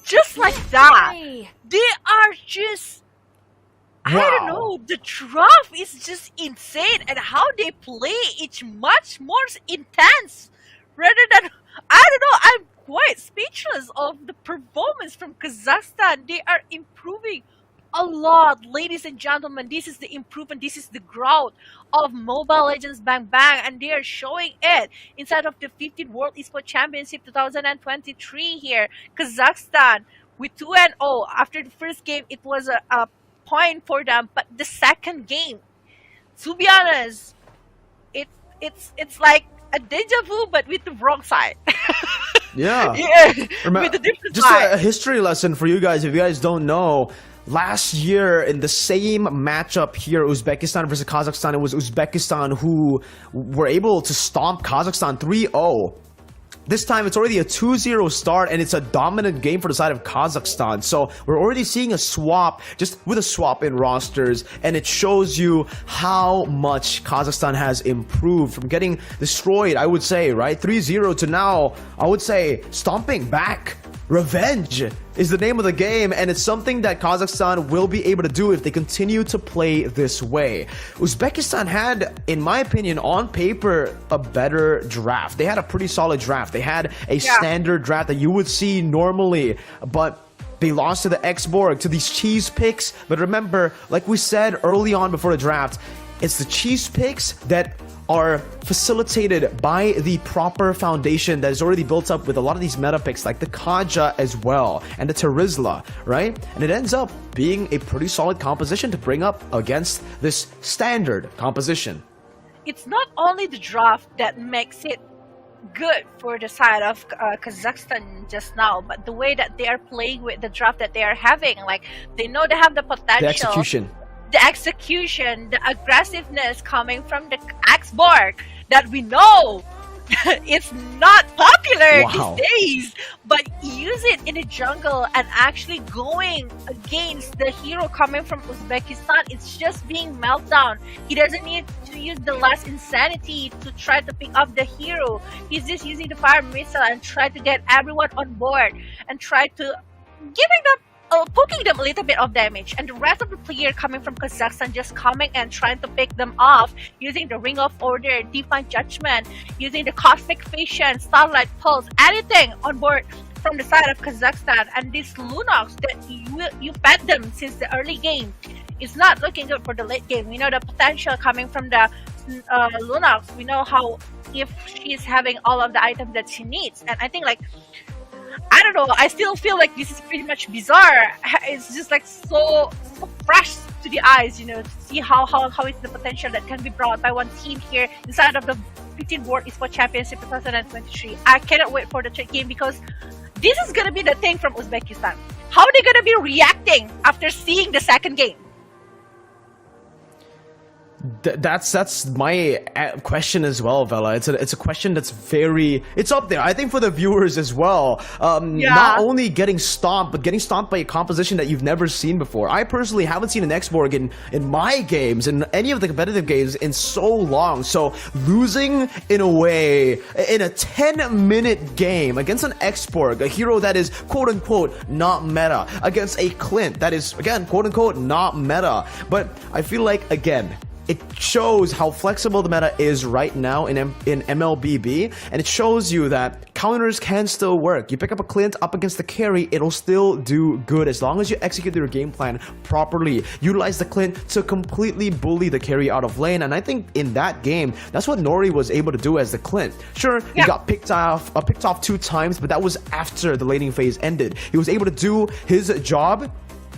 Just like that. They are just... I don't know, the draft is just insane, and how they play it's much more intense rather than... I don't know, I'm quite speechless of the performance from Kazakhstan. They are improving a lot, ladies and gentlemen. This is the improvement, this is the growth of Mobile Legends Bang Bang, and they are showing it inside of the 15th World Esports Championship 2023 here. Kazakhstan with 2-0. After the first game, it was a point for them, but the second game, to be honest, it's like a deja vu, but with the wrong side. Yeah. With the different just side. a history lesson for you guys, if you guys don't know. Last year, in the same matchup here, Uzbekistan versus Kazakhstan, it was Uzbekistan who were able to stomp Kazakhstan 3-0. This time, it's already a 2-0 start, and it's a dominant game for the side of Kazakhstan. So, we're already seeing a swap, just with a swap in rosters, and it shows you how much Kazakhstan has improved from getting destroyed, I would say, right? 3-0 to now, I would say, stomping back. Revenge is the name of the game, and it's something that Kazakhstan will be able to do if they continue to play this way. Uzbekistan had, in my opinion, on paper, a better draft. They had a pretty solid draft. They had a standard draft that you would see normally, but they lost to the X-Borg, to these cheese picks. But remember, like we said early on before the draft, it's the cheese picks that are facilitated by the proper foundation that is already built up with a lot of these meta picks like the Kaja as well and the Terizla, right? And it ends up being a pretty solid composition to bring up against this standard composition. It's not only the draft that makes it good for the side of Kazakhstan just now, but the way that they are playing with the draft that they are having. Like, they know they have the potential. The execution, the aggressiveness coming from the X-Borg that we know it's not popular these days, but use it in the jungle and actually going against the hero coming from Uzbekistan. It's just being meltdown. He doesn't need to use the last Insanity to try to pick up the hero. He's just using the fire missile and try to get everyone on board and try to giving them poking them a little bit of damage, and the rest of the player coming from Kazakhstan just coming and trying to pick them off using the Ring of Order, Divine Judgment, using the Cosmic Vision, Starlight Pulse, anything on board from the side of Kazakhstan. And this Lunox that you bet them since the early game is not looking good for the late game. We know the potential coming from the Lunox. We know how if she's having all of the items that she needs, and I think like I don't know, I still feel like this is pretty much bizarre. It's just like so fresh to the eyes, you know, to see how is the potential that can be brought by one team here inside of the 2015 World Esports Championship 2023. I cannot wait for the third game because this is gonna be the thing from Uzbekistan. How are they gonna be reacting after seeing the second game? That's my question as well, Vela. It's a question that's it's up there. I think for the viewers as well. Not only getting stomped, but getting stomped by a composition that you've never seen before. I personally haven't seen an Xborg in my games, in any of the competitive games, in so long. So losing in a way in a 10-minute game against an Xborg, a hero that is quote unquote not meta, against a Clint that is again quote unquote not meta. But I feel like again, it shows how flexible the meta is right now in MLBB, and it shows you that counters can still work. You pick up a Clint up against the carry, it'll still do good as long as you execute your game plan properly. Utilize the Clint to completely bully the carry out of lane, and I think in that game, that's what Nori was able to do as the Clint. Sure, he got picked off 2 times, but that was after the laning phase ended. He was able to do his job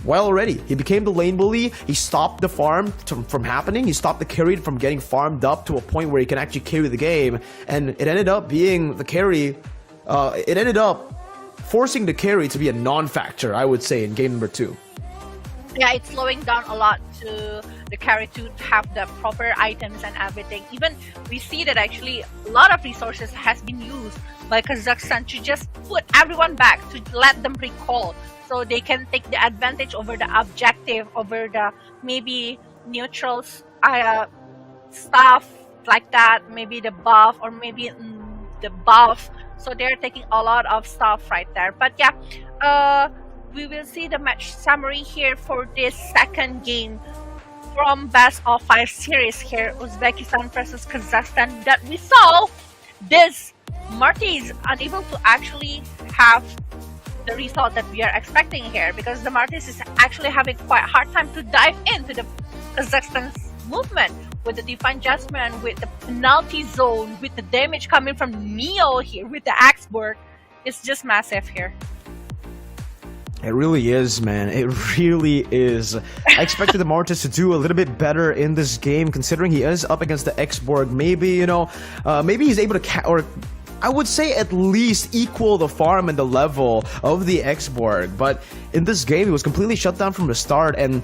well already. He became the lane bully. He stopped the farm from happening. He stopped the carry from getting farmed up to a point where he can actually carry the game. And it ended up being the carry. It ended up forcing the carry to be a non-factor, I would say, in game number 2. Yeah, it's slowing down a lot to the carry to have the proper items and everything. Even we see that actually a lot of resources has been used by Kazakhstan to just put everyone back, to let them recall, so they can take the advantage over the objective, over the maybe neutral stuff like that, maybe the buff or maybe the buff. So they're taking a lot of stuff right there. But yeah, we will see the match summary here for this second game from Best of 5 series here, Uzbekistan versus Kazakhstan, that we saw this Marty is unable to actually have the result that we are expecting here, because the Martis is actually having quite a hard time to dive into the Kazakhstan's movement with the Divine Judgment, with the penalty zone, with the damage coming from Neo here, with the Axborg. It's just massive here. It really is, man. It really is. I expected the Martis to do a little bit better in this game, considering he is up against the Xborg. Maybe, you know, maybe he's able to or I would say at least equal the farm and the level of the Xborg. But in this game, he was completely shut down from the start, and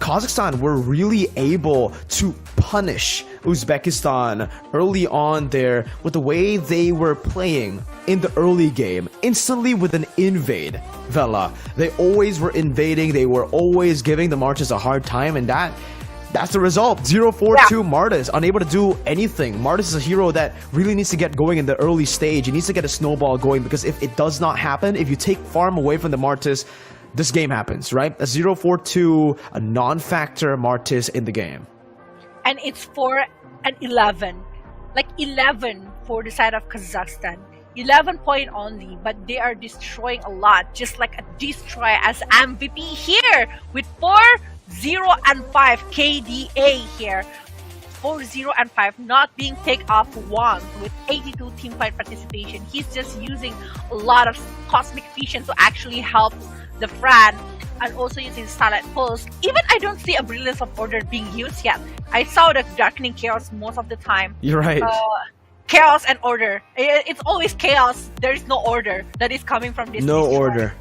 Kazakhstan were really able to punish Uzbekistan early on there with the way they were playing in the early game, instantly with an invade. Vela, they always were invading, they were always giving the Martis a hard time, and that's the result. 0-4-2 Martis, unable to do anything. Martis is a hero that really needs to get going in the early stage. He needs to get a snowball going, because if it does not happen, if you take farm away from the Martis, this game happens, right? A 0-4-2, a non-factor Martis in the game. And it's 4 and 11. Like 11 for the side of Kazakhstan. 11 point only, but they are destroying a lot, just like a destroy as MVP here with 4-0-5 KDA here. 4-0-5, not being take off once with 82 team fight participation. He's just using a lot of cosmic fusion to actually help the Fran, and also using Starlight Pulse. Even I don't see a Brilliance of Order being used yet. I saw the Darkening Chaos most of the time. You're right. Chaos and Order. It's always Chaos. There is no Order that is coming from this. No Order.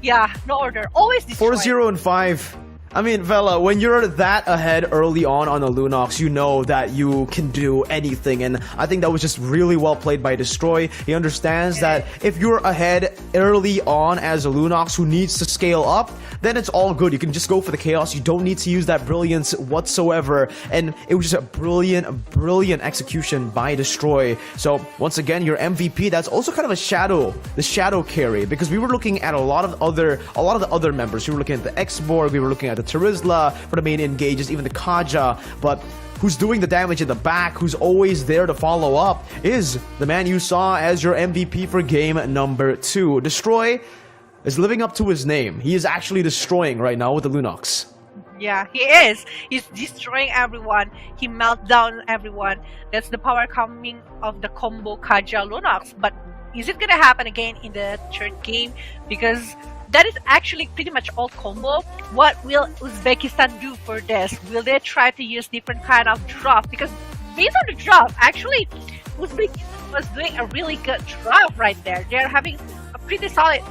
Yeah, no Order. Always destroy. 4-0-5. I mean, Vela, when you're that ahead early on a Lunox, you know that you can do anything, and I think that was just really well played by Destroy. He understands that if you're ahead early on as a Lunox who needs to scale up, then it's all good. You can just go for the Chaos. You don't need to use that Brilliance whatsoever, and it was just a brilliant execution by Destroy. So once again, your MVP, that's also kind of the shadow carry, because we were looking at a lot of the other members. We were looking at the Xborg, we were looking at the Terizla for the main engages, even the Kaja, but who's doing the damage in the back, who's always there to follow up, is the man you saw as your MVP for game number 2. Destroy is living up to his name. He is actually destroying right now with the Lunox. Yeah, he is. He's destroying everyone. He melts down everyone. That's the power coming of the combo Kaja Lunox. But is it gonna happen again in the third game? Because that is actually pretty much all combo. What will Uzbekistan do for this? Will they try to use different kind of drop? Because based on the draft, actually, Uzbekistan was doing a really good draft right there. They're having a pretty solid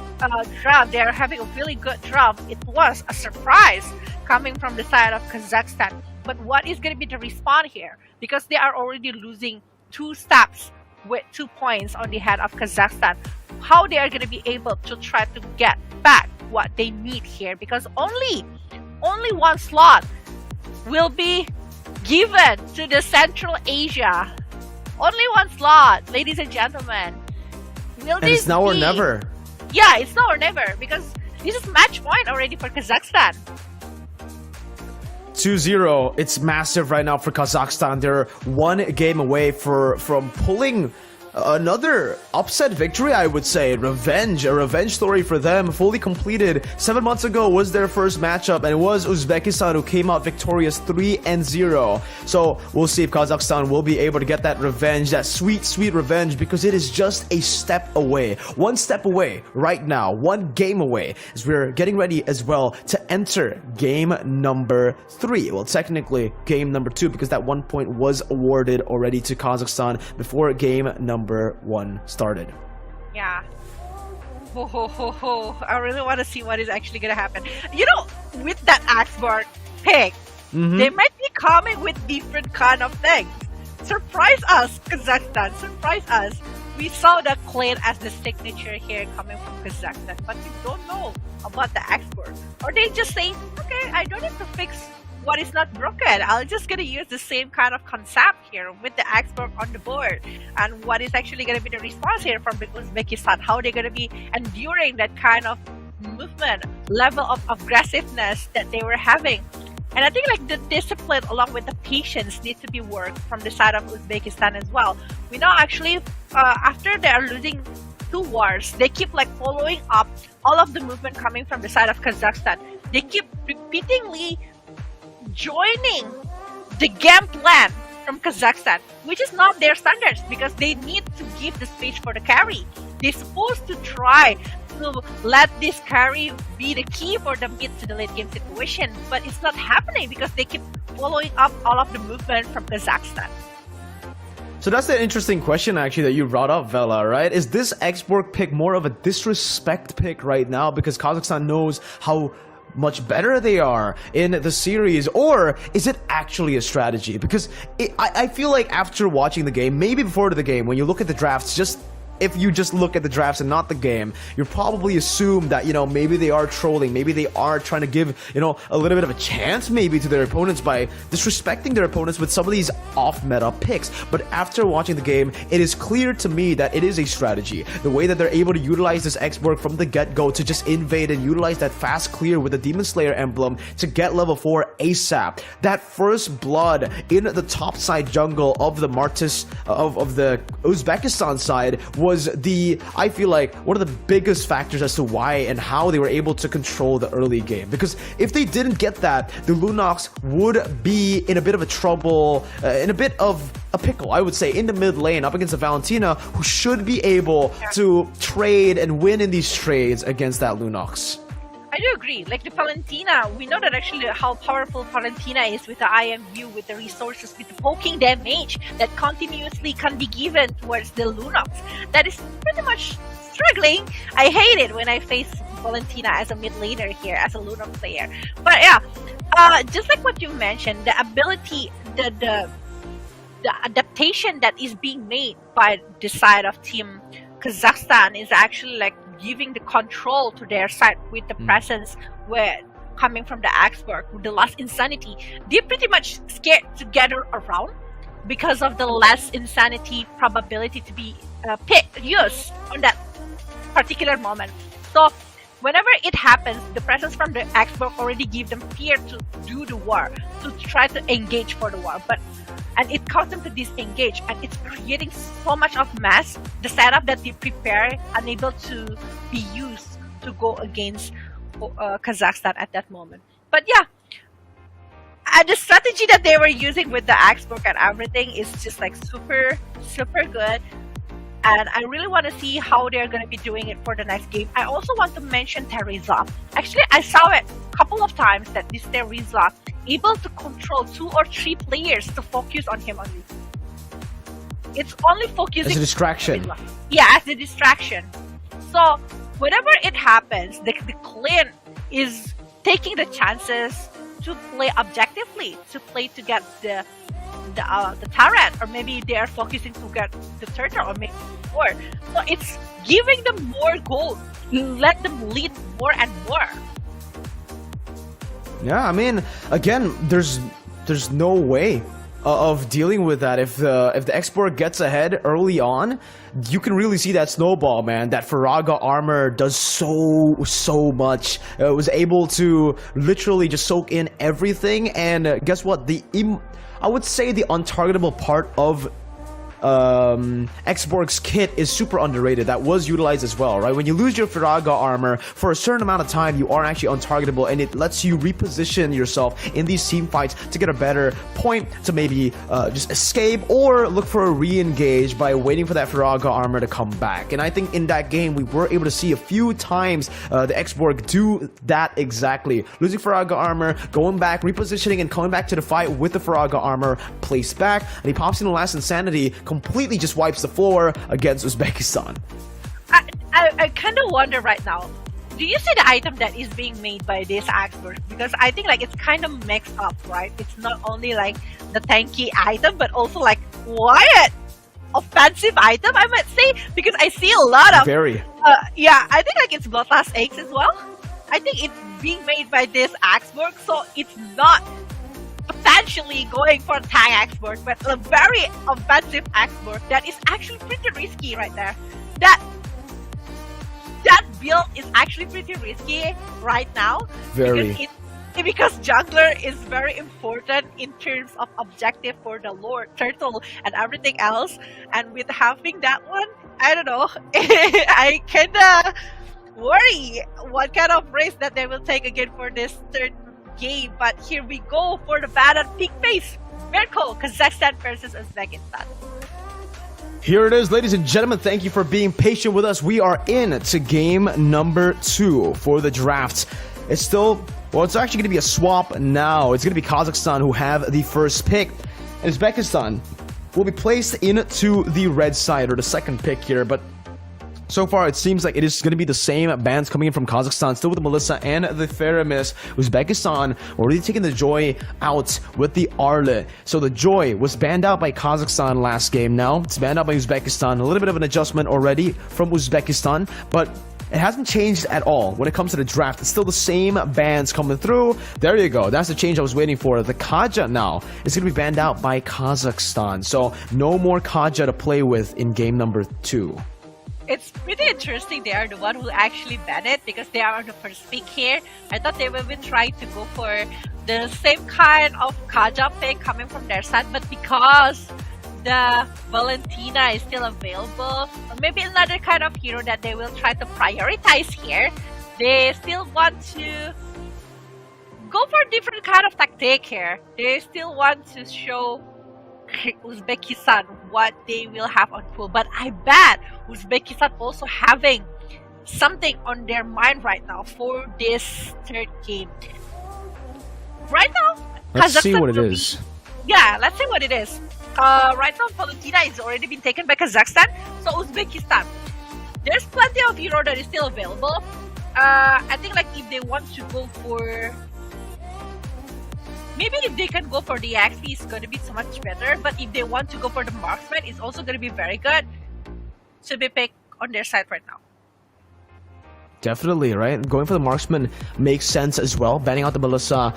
draft. They're having a really good draft. It was a surprise coming from the side of Kazakhstan. But what is going to be the response here? Because they are already losing 2 steps with 2 points on the head of Kazakhstan. How they are going to be able to try to get back what they need here? Because only 1 slot will be given to the Central Asia. Only 1 slot, ladies and gentlemen. Will and it's now or never. Yeah, it's now or never, because this is match point already for Kazakhstan. 2-0. It's massive right now for Kazakhstan. They're 1 game away from pulling another upset victory, I would say. A revenge story for them, fully completed. 7 months ago was their first matchup, and it was Uzbekistan who came out victorious 3-0. So we'll see if Kazakhstan will be able to get that revenge, that sweet revenge, because it is just a step away. 1 step away right now, 1 game away, as we're getting ready as well to enter game number 3. Well, technically game number 2, because that 1 point was awarded already to Kazakhstan before game number 1 started. Yeah. I really want to see what is actually going to happen. You know, with that Axborg pick, they might be coming with different kind of things. Surprise us, Kazakhstan. Surprise us. We saw the claim as the signature here coming from Kazakhstan, but we don't know about the Axborg. Or they just say, okay, I don't have to fix what is not broken. I'm just going to use the same kind of concept here with the Axborg on the board. And what is actually going to be the response here from Uzbekistan? How they're going to be enduring that kind of movement, level of aggressiveness that they were having. And I think like the discipline along with the patience needs to be worked from the side of Uzbekistan as well. We know actually after they are losing 2 wars, they keep like following up all of the movement coming from the side of Kazakhstan. They keep repeatedly joining the game plan from Kazakhstan, which is not their standards, because they need to give the space for the carry. They're supposed to try to let this carry be the key for the mid to the late game situation, but it's not happening because they keep following up all of the movement from Kazakhstan. So that's the interesting question actually that you brought up, Vela, right? Is this Axborg pick more of a disrespect pick right now because Kazakhstan knows how much better they are in the series, or is it actually a strategy? Because I feel like after watching the game, maybe before the game, when you look at the drafts, just if you just look at the drafts and not the game, you probably assume that, you know, maybe they are trolling, maybe they are trying to give, you know, a little bit of a chance maybe to their opponents by disrespecting their opponents with some of these off-meta picks. But after watching the game, it is clear to me that it is a strategy. The way that they're able to utilize this Axborg from the get-go to just invade and utilize that fast clear with the Demon Slayer emblem to get level 4 ASAP. That first blood in the top side jungle of the Martis, of the Uzbekistan side was I feel like one of the biggest factors as to why and how they were able to control the early game. Because if they didn't get that, the Lunox would be in a bit of a trouble, in a bit of a pickle, I would say, in the mid lane up against a Valentina who should be able to trade and win in these trades against that Lunox. I do agree. Like the Valentina, we know that actually how powerful Valentina is with the IMU, with the resources, with the poking damage that continuously can be given towards the Lunox. That is pretty much struggling. I hate it when I face Valentina as a mid laner here, as a Lunox player. But yeah, just like what you mentioned, the ability, the adaptation that is being made by the side of Team Kazakhstan is actually like giving the control to their side with the presence where coming from the Axborg with the last insanity. They're pretty much scared to gather around because of the less insanity probability to be used on that particular moment. So whenever it happens, the presence from the Axborg already give them fear to do the war, to try to engage for the war. And it caused them to disengage, and it's creating so much of mess. The setup that they prepare unable to be used to go against Kazakhstan at that moment. But yeah, the strategy that they were using with the Axborg and everything is just like super good. And I really want to see how they're going to be doing it for the next game. I also want to mention Teresa. Actually, I saw it a couple of times that this Teresa able to control 2 or 3 players to focus on him only. It's only focusing as a distraction. Yeah, as a distraction. So whenever it happens, the clan is taking the chances to play objectively, to play to get the turret, or maybe they are focusing to get the turtle, or maybe more. So it's giving them more gold. Let them lead more and more. Yeah, I mean, again, there's no way of dealing with that. If the export gets ahead early on, you can really see that snowball, man. That Faraga armor does so much. It was able to literally just soak in everything, and guess what? I would say the untargetable part of Xborg's kit is super underrated. That was utilized as well, right? When you lose your Faraga armor for a certain amount of time, you are actually untargetable, and it lets you reposition yourself in these team fights to get a better point to maybe just escape or look for a re-engage by waiting for that Faraga armor to come back. And I think in that game we were able to see a few times the Xborg do that exactly. Losing Faraga armor, going back, repositioning, and coming back to the fight with the Faraga armor placed back, and he pops in the last insanity, completely just wipes the floor against Uzbekistan. I kind of wonder right now, do you see the item that is being made by this Axberg? Because I think like it's kind of mixed up, right? It's not only like the tanky item, but also like quiet offensive item, I might say, because I see a lot of yeah, I think like it's Bloodlust Eggs as well. I think it's being made by this Axberg, so it's not potentially going for a tank Axberg, but a very offensive Axberg that is actually pretty risky right there. That build is actually pretty risky right now. Very. Because jungler is very important in terms of objective for the Lord, Turtle, and everything else. And with having that one, I don't know, I kinda worry what kind of risk that they will take again for this third game. But here we go for the battle. Pink face Miracle, Kazakhstan versus Uzbekistan. Here it is, ladies and gentlemen. Thank you for being patient with us. We are in to game number 2 for the draft. It's still, well, it's actually going to be a swap now. It's going to be Kazakhstan who have the first pick, and Uzbekistan will be placed into the red side, or the second pick here. But so far, it seems like it is going to be the same bands coming in from Kazakhstan, still with the Melissa and the Faramis. Uzbekistan already taking the Joy out with the Arle. So the Joy was banned out by Kazakhstan last game. Now it's banned out by Uzbekistan. A little bit of an adjustment already from Uzbekistan, but it hasn't changed at all when it comes to the draft. It's still the same bans coming through. There you go. That's the change I was waiting for. The Kaja now is going to be banned out by Kazakhstan. So no more Kaja to play with in game number 2. It's pretty interesting they are the one who actually banned it, because they are on the first pick here. I thought they would be trying to go for the same kind of Kaja pick coming from their side, but because the Valentina is still available, or maybe another kind of hero that they will try to prioritize here, they still want to go for a different kind of tactic here. They still want to show Uzbekistan what they will have on pool, but I bet Uzbekistan also having something on their mind right now for this third game. Right now, let's Kazakhstan see what it is. Yeah, let's see what it is. Right now, Valentina is already been taken by Kazakhstan, so Uzbekistan, there's plenty of hero that is still available. I think like if they want to go for, maybe if they can go for the XP, it's going to be so much better. But if they want to go for the marksman, it's also going to be very good to be picked on their side right now. Definitely, right? Going for the marksman makes sense as well. Banning out the Melissa,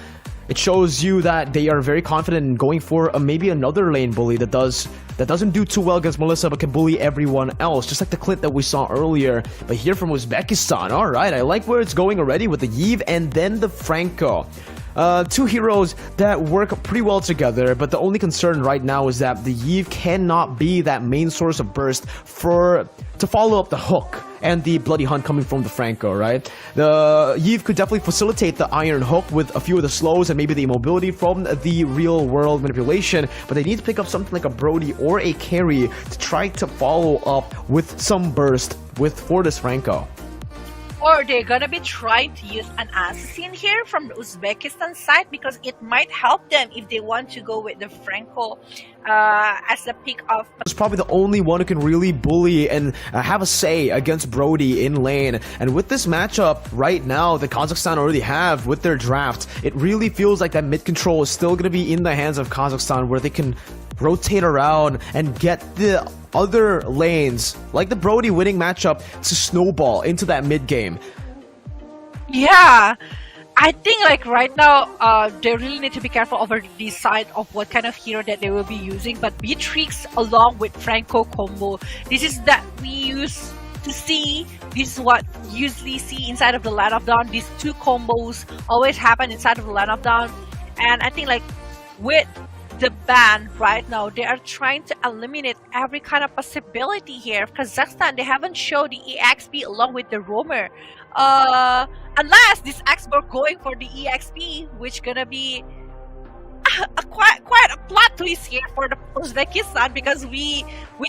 it shows you that they are very confident in going for maybe another lane bully that doesn't do too well against Melissa, but can bully everyone else, just like the clip that we saw earlier. But here from Uzbekistan, all right, I like where it's going already with the Yves and then the Franco. Two heroes that work pretty well together, but the only concern right now is that the Yves cannot be that main source of burst to follow up the hook and the Bloody Hunt coming from the Franco, right? The Yves could definitely facilitate the Iron Hook with a few of the slows and maybe the immobility from the real world manipulation, but they need to pick up something like a Brody or a Carry to try to follow up with some burst for this Franco. Or they're gonna be trying to use an assassin here from the Uzbekistan side because it might help them if they want to go with the Franco as the pick of. He's probably the only one who can really bully and have a say against Brody in lane. And with this matchup right now that Kazakhstan already have with their draft, it really feels like that mid control is still going to be in the hands of Kazakhstan, where they can rotate around and get the other lanes, like the Brody winning matchup, to snowball into that mid game. Yeah, I think like right now, they really need to be careful over the side of what kind of hero that they will be using. But Beatrix along with Franco combo, this is that we used to see. This is what you usually see inside of the Land of Dawn. These two combos always happen inside of the Land of Dawn, and I think like with the ban right now, they are trying to eliminate every kind of possibility here. Kazakhstan, they haven't showed the EXP along with the roamer. Unless this Xborg going for the EXP, which gonna be quite a plot twist here for the Uzbekistan, because we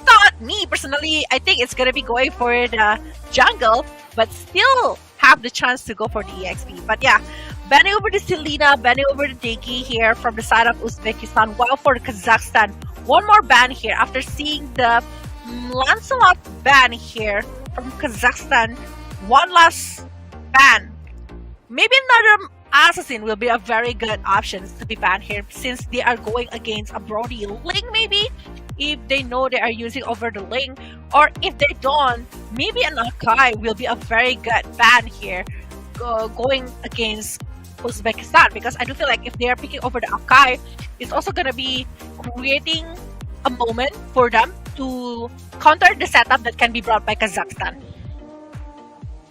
thought, me personally, I think it's gonna be going for the jungle, but still have the chance to go for the EXP. But yeah, banning over the Selena, banning over the Digi here from the side of Uzbekistan, while for Kazakhstan, one more ban here after seeing the Lancelot ban here from Kazakhstan. One last ban. Maybe another assassin will be a very good option to be banned here, since they are going against a Brody Ling maybe, if they know they are using over the Ling, or if they don't, maybe an Akai will be a very good ban here going against Uzbekistan, because I do feel like if they are picking over the Akai, it's also going to be creating a moment for them to counter the setup that can be brought by Kazakhstan.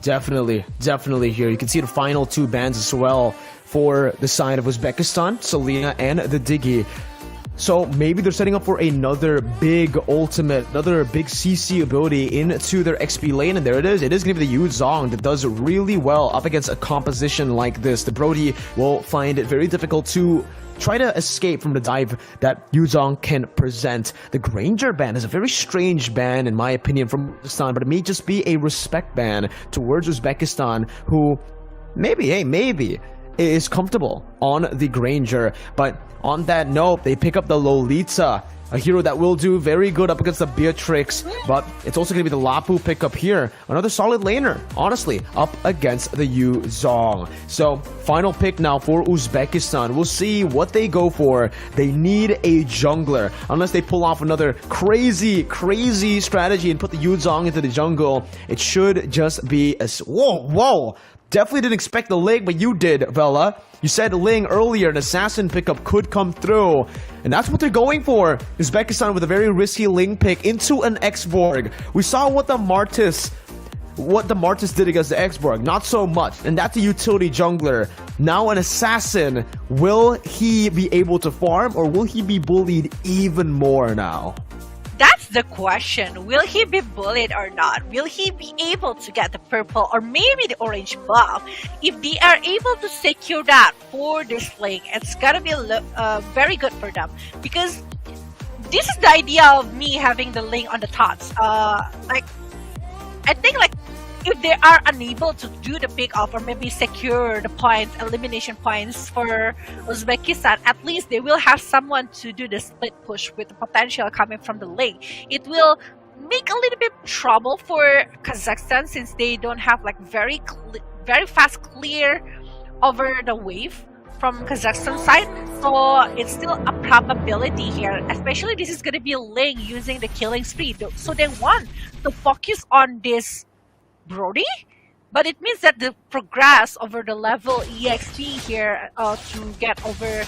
Definitely here. You can see the final two bans as well for the side of Uzbekistan, Selena and the Digi. So maybe they're setting up for another big ultimate, another big CC ability into their XP lane, and there it is. It is going to be the Yu Zhong that does really well up against a composition like this. The Brody will find it very difficult to try to escape from the dive that Yu Zhong can present. The Granger ban is a very strange ban, in my opinion, from Uzbekistan, but it may just be a respect ban towards Uzbekistan, who maybe is comfortable on the Granger. But on that note, they pick up the Lolita, a hero that will do very good up against the Beatrix, but it's also going to be the Lapu pickup here. Another solid laner, honestly, up against the Yu Zhong. So, final pick now for Uzbekistan. We'll see what they go for. They need a jungler. Unless they pull off another crazy strategy and put the Yu Zhong into the jungle, it should just be a... Whoa! Definitely didn't expect the Ling, but you did, Vela. You said Ling earlier, an assassin pickup could come through. And that's what they're going for. Uzbekistan with a very risky Ling pick into an Xborg. We saw what the Martis did against the Xborg. Not so much. And that's a utility jungler. Now an assassin. Will he be able to farm, or will he be bullied even more now? That's the question. Will he be bullied or not? Will he be able to get the purple or maybe the orange buff? If they are able to secure that for this Ling, it's gonna be very good for them, because this is the idea of me having the Ling on the tots. I think like if they are unable to do the pick off or maybe secure the points, elimination points for Uzbekistan, at least they will have someone to do the split push with the potential coming from the Ling. It will make a little bit trouble for Kazakhstan, since they don't have like very fast clear over the wave from Kazakhstan side. So it's still a probability here, especially this is going to be Ling using the killing spree. So they want to focus on this Brody, but it means that the progress over the level EXP here to get over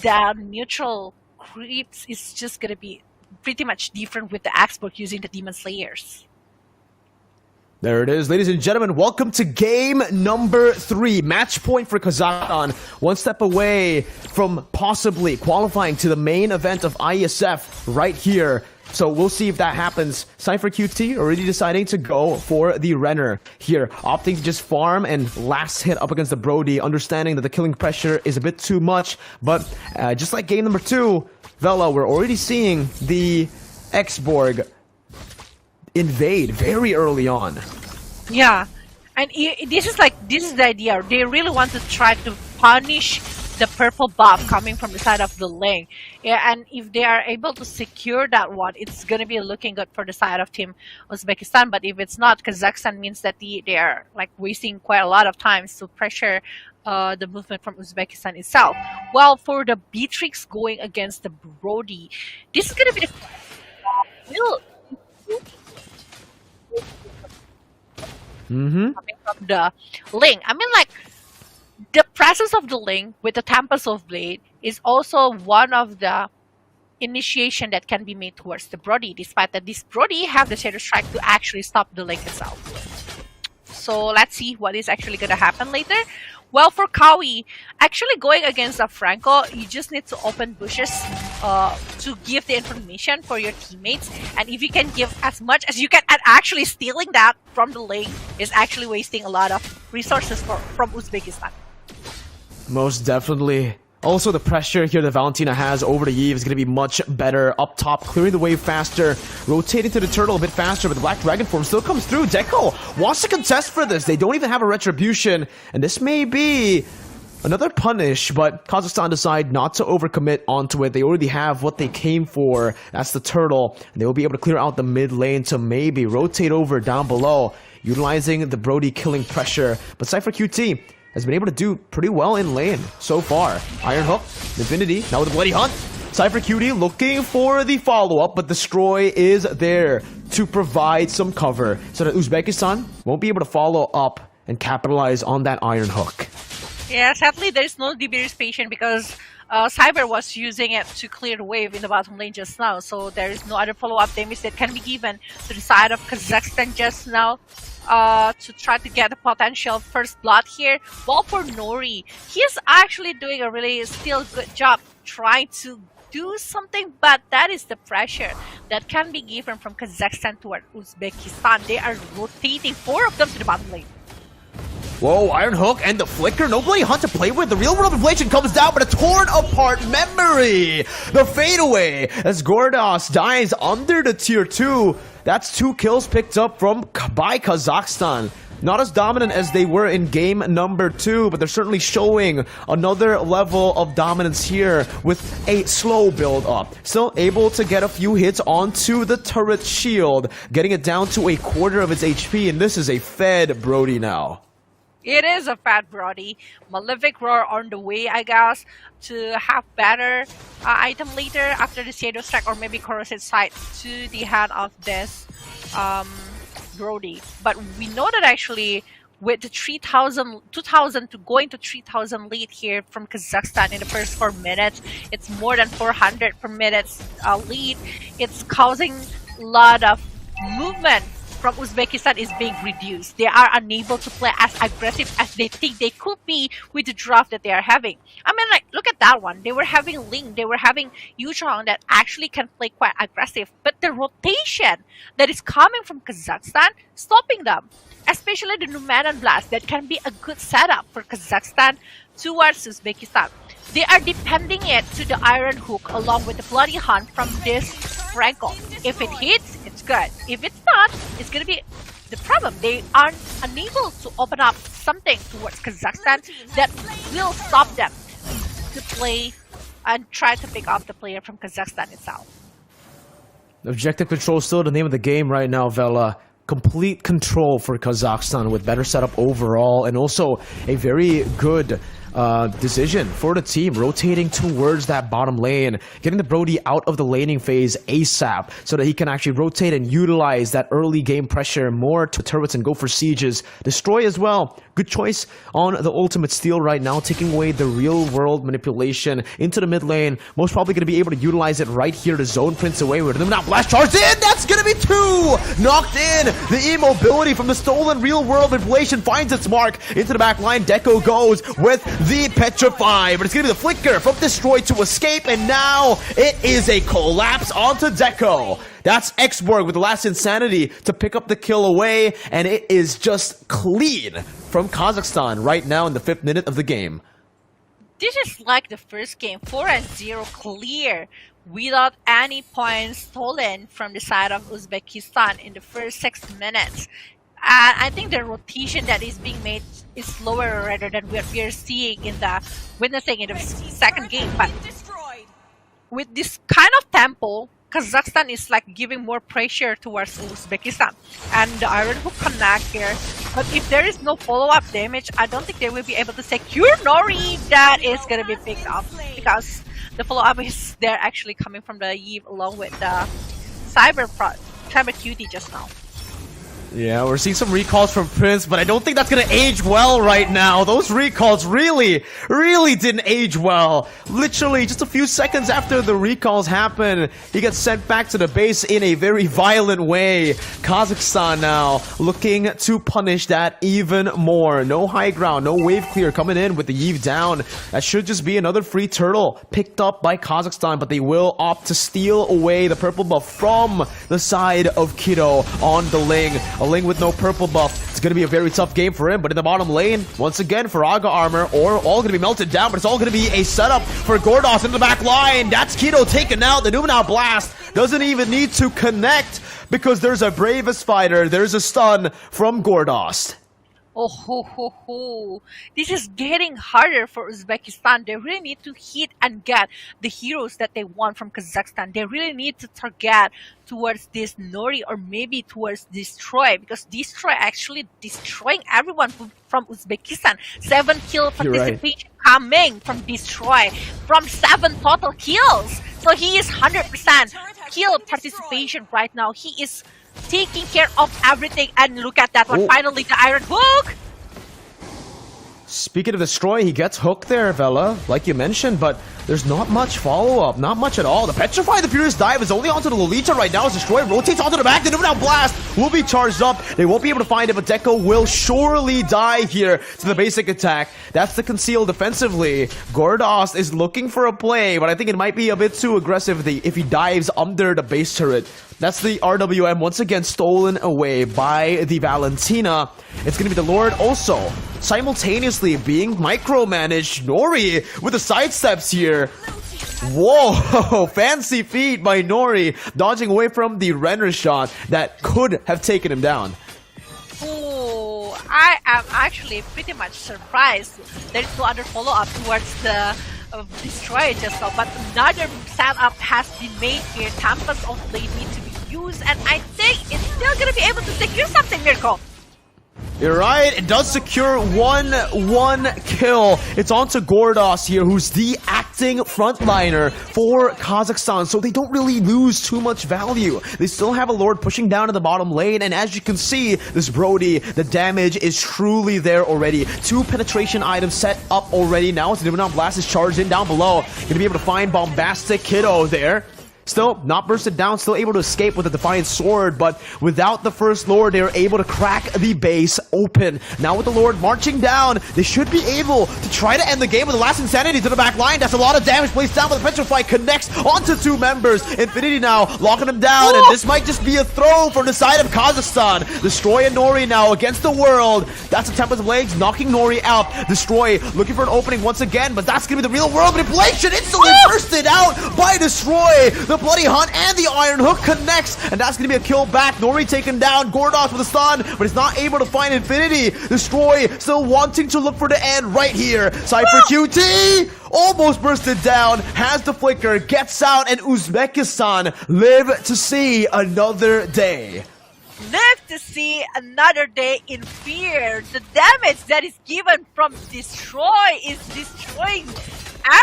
the neutral creeps is just gonna be pretty much different with the Xbox using the Demon Slayers. There it is, ladies and gentlemen. Welcome to game number 3. Match point for Kazakhstan. One step away from possibly qualifying to the main event of IESF right here. So we'll see if that happens. Cypher QT already deciding to go for the Renner here, opting to just farm and last hit up against the Brody, understanding that the killing pressure is a bit too much. But just like game number 2, Vela, we're already seeing the Xborg invade very early on. Yeah, And this is the idea. They really want to try to punish the purple buff coming from the side of the lane. Yeah, and if they are able to secure that one, it's gonna be looking good for the side of Team Uzbekistan. But if it's not, Kazakhstan means that they are like wasting quite a lot of time to pressure the movement from Uzbekistan itself. Well, for the Beatrix going against the Brody, this is gonna be the will coming from the link. I mean, like, the presence of the link with the Tempest of Blade is also one of the initiation that can be made towards the Brody, despite that this Brody have the Shadow Strike to actually stop the link itself. So let's see what is actually going to happen later. Well, for Kawi, actually going against a Franco, you just need to open bushes to give the information for your teammates. And if you can give as much as you can, and actually stealing that from the lane is actually wasting a lot of resources from Uzbekistan. Most definitely. Also, the pressure here that Valentina has over the Eve is going to be much better up top, clearing the wave faster, rotating to the turtle a bit faster, but the Black Dragon form still comes through. Deco wants to contest for this. They don't even have a retribution, and this may be another punish, but Kazakhstan decide not to overcommit onto it. They already have what they came for. That's the turtle, and they will be able to clear out the mid lane to maybe rotate over down below, utilizing the Brody killing pressure. But Cypher QT has been able to do pretty well in lane so far. Iron Hook, Infinity, now with the Bloody Hunt. Cypher Cutie looking for the follow-up, but Destroy is there to provide some cover so that Uzbekistan won't be able to follow up and capitalize on that Iron Hook. Yeah, sadly there's no DB's patient because Cyber was using it to clear the wave in the bottom lane just now, so there is no other follow-up damage that can be given to the side of Kazakhstan just now to try to get a potential first blood here. While for Nori, he's actually doing a really still good job trying to do something, but that is the pressure that can be given from Kazakhstan toward Uzbekistan. They are rotating 4 of them to the bottom lane. Whoa, Iron Hook and the Flicker. No Bloody Hunt to play with. The real world inflation comes down, but a torn apart memory. The fadeaway as Gordos dies under the tier 2. That's 2 kills picked up by Kazakhstan. Not as dominant as they were in game number 2, but they're certainly showing another level of dominance here with a slow build up. Still able to get a few hits onto the turret shield, getting it down to a quarter of its HP, and this is a fed Brody now. It is a fat Brody. Malefic Roar on the way, I guess, to have better item later after the Shadow Strike or maybe Corrosive Sight to the hand of this Brody. But we know that actually with the 2,000 to going to 3,000 lead here from Kazakhstan in the first 4 minutes, it's more than 400 per minute lead. It's causing a lot of movement from Uzbekistan is being reduced. They are unable to play as aggressive as they think they could be with the draft that they are having. I mean, like, look at that one. They were having Ling, they were having Yuchong that actually can play quite aggressive. But the rotation that is coming from Kazakhstan, stopping them. Especially the Numanan Blast, that can be a good setup for Kazakhstan towards Uzbekistan. They are depending it to the Iron Hook along with the Bloody Hunt from this Franco. If it hits, it's good. If it's not, it's gonna be the problem. They are unable to open up something towards Kazakhstan that will stop them to play and try to pick off the player from Kazakhstan itself. Objective control is still the name of the game right now, Vela. Complete control for Kazakhstan with better setup overall, and also a very good decision for the team, rotating towards that bottom lane, getting the Brody out of the laning phase ASAP so that he can actually rotate and utilize that early game pressure more to turrets and go for sieges. Destroy as well. Good choice on the ultimate steal right now, taking away the real world manipulation into the mid lane. Most probably going to be able to utilize it right here to zone Prince away with them. Now blast charged in. That's going to be 2 knocked in. The immobility from the stolen real world manipulation finds its mark into the back line. Deco goes with the Petrify, but it's going to be the Flicker from Destroy to escape, and now it is a collapse onto Deco. That's Xborg with the last Insanity to pick up the kill away, and it is just clean from Kazakhstan right now in the 5th minute of the game. This is like the first game, 4-0 clear without any points stolen from the side of Uzbekistan in the first 6 minutes. And I think the rotation that is being made is slower rather than what we are seeing in the witnessing in the second game. But with this kind of tempo, Kazakhstan is like giving more pressure towards Uzbekistan. And the Iron Hook connect here. But if there is no follow-up damage, I don't think they will be able to secure Nori. That is going to be picked up because the follow-up is they're actually coming from the Eve along with the Cyber Cutie just now. Yeah, we're seeing some recalls from Prince, but I don't think that's gonna age well right now. Those recalls really didn't age well. Literally, just a few seconds after the recalls happen, he gets sent back to the base in a very violent way. Kazakhstan now looking to punish that even more. No high ground, no wave clear coming in with the Eve down. That should just be another free turtle picked up by Kazakhstan, but they will opt to steal away the purple buff from the side of Kido on the Ling. A Ling with no purple buff. It's going to be a very tough game for him, but in the bottom lane, once again, Faraga armor, or all going to be melted down, but it's all going to be a setup for Gordos in the back line. That's Kido taken out. The Numenau Blast doesn't even need to connect because there's a Bravest Fighter. There's a stun from Gordos. Oh ho ho ho. This is getting harder for Uzbekistan. They really need to hit and get the heroes that they want from Kazakhstan. They really need to target towards this Nori or maybe towards Destroy, because Destroy actually destroying everyone from Uzbekistan. 7 kill participation coming from Destroy from 7 total kills. So he is 100% kill participation right now. He is taking care of everything, and look at that one. Oh. Finally, the Iron Hook. Speaking of Destroy, he gets hooked there, Vela, like you mentioned, but there's not much follow-up, not much at all. The Petrify, the Furious Dive is only onto the Lolita right now as Destroy rotates onto the back. The Numenau Blast will be charged up. They won't be able to find it, but Deco will surely die here to the basic attack. That's the conceal defensively. Gordos is looking for a play, but I think it might be a bit too aggressive if he dives under the base turret. That's the RWM once again stolen away by the Valentina. It's going to be the Lord also simultaneously being micromanaged. Nori with the sidesteps here. Whoa, fancy feat by Nori, dodging away from the Renner shot that could have taken him down. Oh, I am actually pretty much surprised there is no other follow-up towards the Destroyer just now, but another setup has been made here. Tempest of Blade need to be used, and I think it's still going to be able to secure something, Mirko. You're right, it does secure one kill. It's on to Gordos here, who's the acting frontliner for Kazakhstan, so they don't really lose too much value. They still have a Lord pushing down in the bottom lane, and as you can see, this Brody, the damage is truly there already. 2 penetration items set up already. Now it's the Numenau Blast is charged in down below. Gonna be able to find Bombastic Kiddo there. Still not bursted down, still able to escape with a Defiant Sword, but without the first Lord, they are able to crack the base open. Now with the Lord marching down, they should be able to try to end the game with the last Insanity to the back line. That's a lot of damage placed down, but the Petrify connects onto 2 members. Infinity now locking him down, and this might just be a throw from the side of Kazakhstan. Destroy and Nori now against the world. That's the Tempest of Legs knocking Nori out. Destroy looking for an opening once again, but that's going to be the real world manipulation. Instantly bursted out by Destroy. The Bloody Hunt and the Iron Hook connects, and that's going to be a kill back. Nori taken down, Gordos with a stun, but he's not able to find Infinity. Destroy still wanting to look for the end right here. Cypher QT almost bursted down, has the flicker, gets out, and Uzbekistan live to see another day. Live to see another day in fear. The damage that is given from Destroy is destroying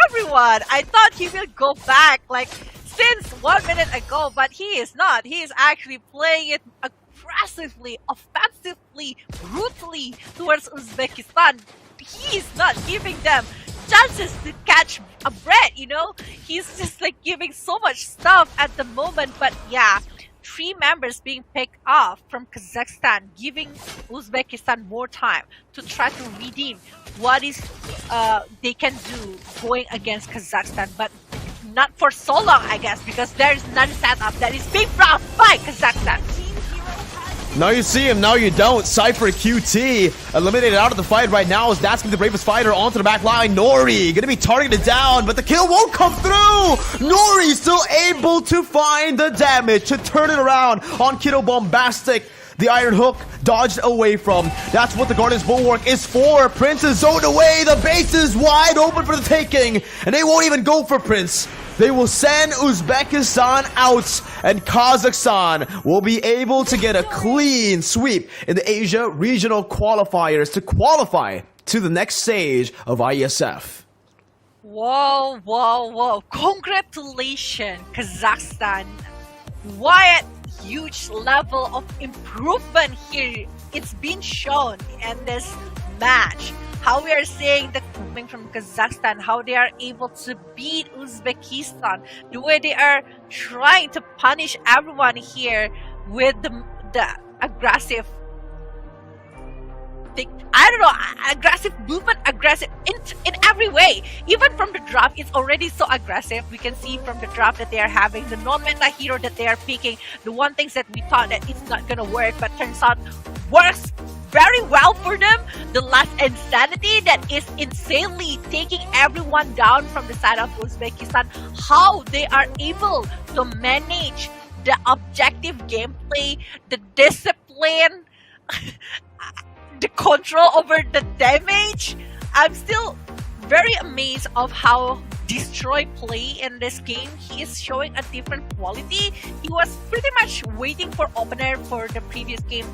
everyone. I thought he will go back like since 1 minute ago, but he is not. He is actually playing it aggressively, offensively, brutally towards Uzbekistan. He is not giving them chances to catch a breath, you know? He's just like giving so much stuff at the moment, but yeah. 3 members being picked off from Kazakhstan, giving Uzbekistan more time to try to redeem what is they can do going against Kazakhstan, but not for so long, I guess, because there is none setup that is being brought by Kazakhstan. Now you see him, now you don't. Cypher QT eliminated out of the fight right now as that's the Bravest Fighter onto the back line. Nori gonna be targeted down, but the kill won't come through. Nori still able to find the damage to turn it around on Kiddo Bombastic. The iron hook dodged away from. That's what the Guardian's Bulwark is for. Prince is zoned away. The base is wide open for the taking. And they won't even go for Prince. They will send Uzbekistan out. And Kazakhstan will be able to get a clean sweep in the Asia Regional Qualifiers to qualify to the next stage of IESF. Whoa, whoa, whoa. Congratulations, Kazakhstan. What a huge level of improvement here. It's been shown in this match. How we are seeing the coming from Kazakhstan, how they are able to beat Uzbekistan, the way they are trying to punish everyone here with the aggressive aggressive movement, aggressive in every way. Even from the draft, it's already so aggressive. We can see from the draft that they are having the non-meta hero that they are picking, the one things that we thought that it's not gonna work, but turns out works very well for them. The last Insanity that is insanely taking everyone down from the side of Uzbekistan. How they are able to manage the objective gameplay, the discipline, the control over the damage. I'm still very amazed of how Destroy play in this game. He is showing a different quality. He was pretty much waiting for opener for the previous game,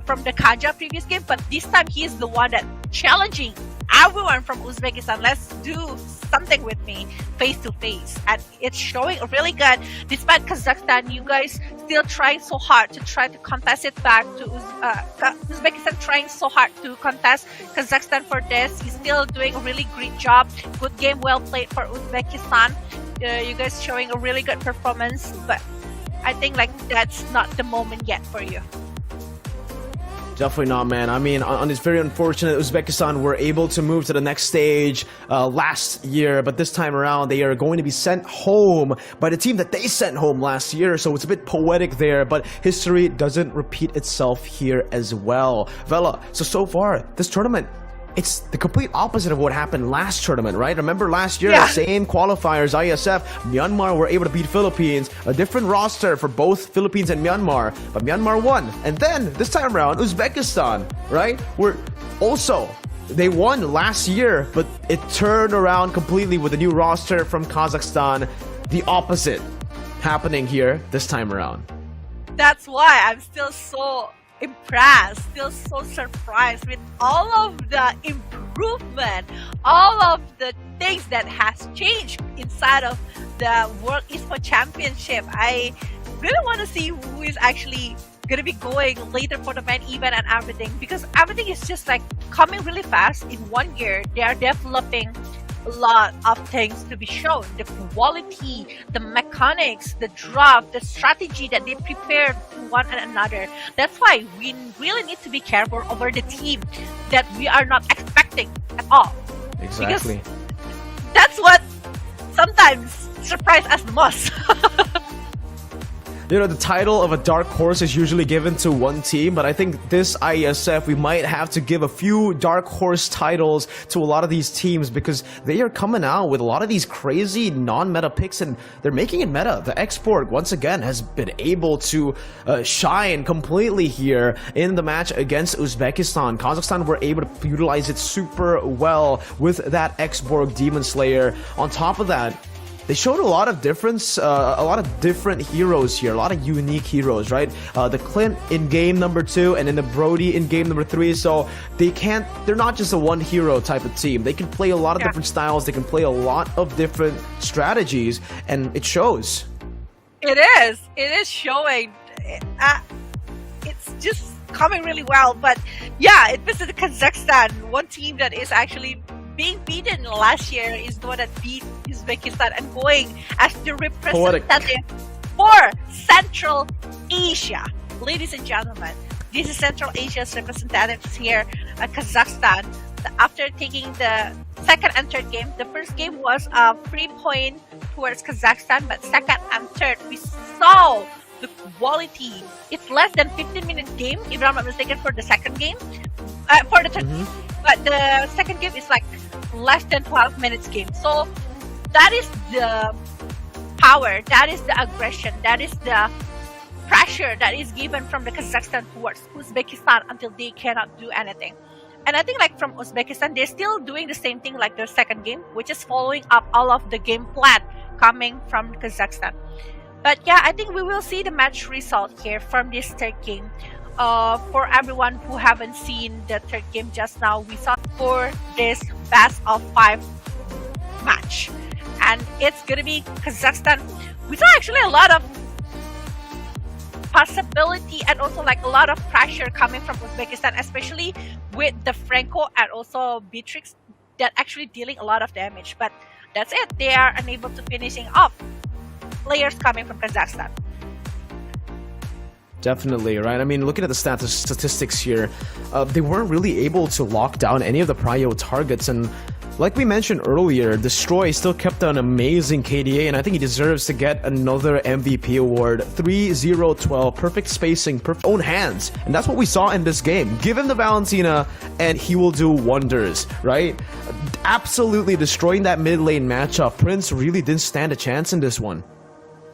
from the Kanja previous game, but this time he is the one that challenging everyone from Uzbekistan. Let's do something with me face to face, and it's showing really good. Despite Kazakhstan, you guys still trying so hard to try to contest it back to Uzbekistan, trying so hard to contest Kazakhstan for this. He's still doing a really great job. Good game, well played for Uzbekistan. You guys showing a really good performance, but I think like that's not the moment yet for you. Definitely not, man. I mean, it's very unfortunate Uzbekistan were able to move to the next stage last year, but this time around they are going to be sent home by the team that they sent home last year, so it's a bit poetic there, but history doesn't repeat itself here as well. Vela, so far, this tournament, it's the complete opposite of what happened last tournament, right? Remember last year, same qualifiers, ISF, Myanmar were able to beat Philippines, a different roster for both Philippines and Myanmar, but Myanmar won. And then, this time around, Uzbekistan, right? They won last year, but it turned around completely with a new roster from Kazakhstan. The opposite happening here this time around. That's why I'm still so impressed, still so surprised with all of the improvement, all of the things that has changed inside of the World Esports Championship. I really want to see who is actually gonna be going later for the main event and everything, because everything is just like coming really fast. In 1 year, they are developing a lot of things to be shown. The quality, the mechanics, the draft, the strategy that they prepared to one another. That's why we really need to be careful over the team that we are not expecting at all. Exactly. Because that's what sometimes surprise us the most. You know, the title of a dark horse is usually given to one team, but I think this IESF, we might have to give a few dark horse titles to a lot of these teams, because they are coming out with a lot of these crazy non-meta picks, and they're making it meta. The Export, once again, has been able to shine completely here in the match against Uzbekistan. Kazakhstan were able to utilize it super well with that X-Borg Demon Slayer. On top of that, they showed a lot of different heroes here, a lot of unique heroes, right? The Clint in game number 2 and then the Brody in game number 3. So they're not just a one hero type of team. They can play a lot of different styles. They can play a lot of different strategies, and it shows. It is showing. It's just coming really well. But yeah, it was the Kazakhstan, one team that is actually being beaten last year, is the one that beat Uzbekistan and going as the representative for Central Asia. Ladies and gentlemen, this is Central Asia's representatives here at Kazakhstan. After taking the second and third game, the first game was a 3-point towards Kazakhstan, but second and third, we saw the quality. It's less than 15-minute game, if I'm not mistaken, for the second game. For the third, but the second game is like less than 12 minutes game. So that is the power, that is the aggression, that is the pressure that is given from the Kazakhstan towards Uzbekistan until they cannot do anything. And I think like from Uzbekistan, they're still doing the same thing like their second game, which is following up all of the game plan coming from Kazakhstan. But yeah, I think we will see the match result here from this third game. For everyone who haven't seen the third game just now, we saw for this best of 5 match. And it's gonna be Kazakhstan. We saw actually a lot of possibility and also like a lot of pressure coming from Uzbekistan, especially with the Franco and also Beatrix that actually dealing a lot of damage. But that's it, they are unable to finishing off players coming from Kazakhstan. Definitely, right? I mean, looking at the statistics here, they weren't really able to lock down any of the prio targets, and like we mentioned earlier, Destroy still kept an amazing KDA, and I think he deserves to get another MVP award. 3-0-12, perfect spacing, perfect own hands, and that's what we saw in this game. Give him the Valentina, and he will do wonders, right? Absolutely destroying that mid lane matchup. Prince really didn't stand a chance in this one.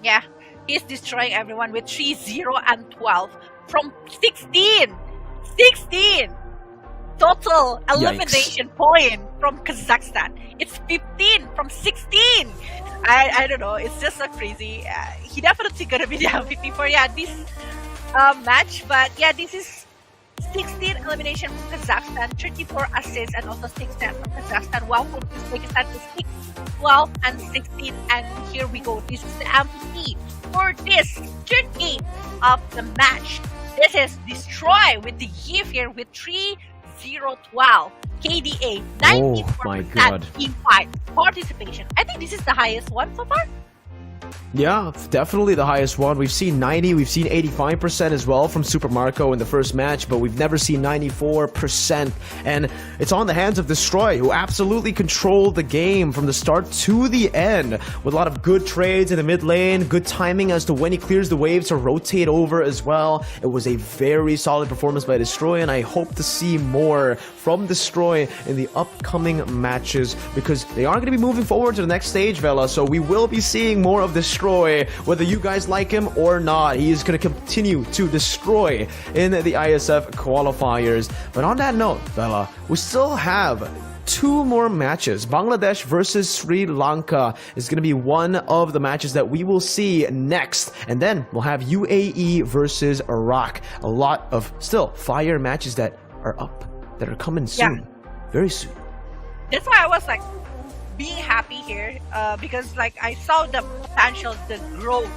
Yeah, he's destroying everyone with 3-0-12 from 16 total elimination point from Kazakhstan. It's 15 from 16. I don't know, it's just so crazy. He definitely gonna be the MVP for this match, but yeah, this is 16 elimination from Kazakhstan, 34 assists and also 6 deaths from Kazakhstan, while from Uzbekistan is 6, 12 and 16, and here we go. This is the MVP for this third game of the match. This is Destroy with the Yiv here with 3-0-12 KDA, 94% team fight participation. I think this is the highest one so far. Yeah, definitely the highest one. We've seen 90, we've seen 85% as well from Super Marco in the first match, but we've never seen 94%. And it's on the hands of Destroy, who absolutely controlled the game from the start to the end, with a lot of good trades in the mid lane, good timing as to when he clears the waves to rotate over as well. It was a very solid performance by Destroy, and I hope to see more from Destroy in the upcoming matches, because they are going to be moving forward to the next stage, Vela, so we will be seeing more of Destroy, whether you guys like him or not. He is going to continue to destroy in the IESF qualifiers. But on that note, Vela, we still have 2 more matches. Bangladesh versus Sri Lanka is going to be one of the matches that we will see next. And then we'll have UAE versus Iraq. A lot of still fire matches that are up, that are coming soon. Very soon. That's why I was like being happy here, because like I saw the potential, the growth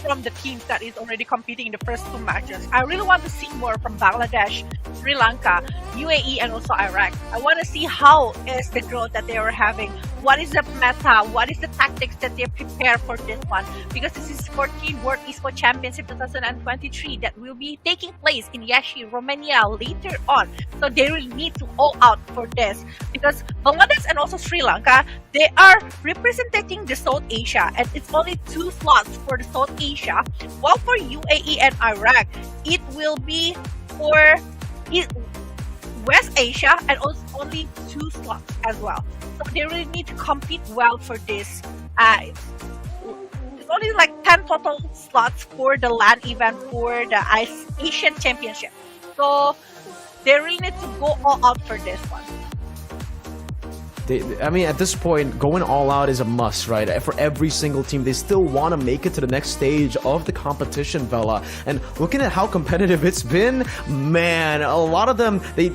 from the teams that is already competing in the first 2 matches. I really want to see more from Bangladesh, Sri Lanka, UAE, and also Iraq. I want to see how is the growth that they are having. What is the meta? What is the tactics that they prepare for this one? Because this is 14th World Esports Championship 2023 that will be taking place in Yashi, Romania later on. So they will need to all out for this, because Bangladesh and also Sri Lanka, they are representing the South Asia, and it's only 2 slots for the South Asia, while for UAE and Iraq, it will be for West Asia and also only 2 slots as well. So they really need to compete well for this. It's only like 10 total slots for the LAN event for the Asian Championship. So they really need to go all out for this one. I mean, at this point, going all out is a must, right? For every single team, they still want to make it to the next stage of the competition, Vela. And looking at how competitive it's been, man, a lot of them, they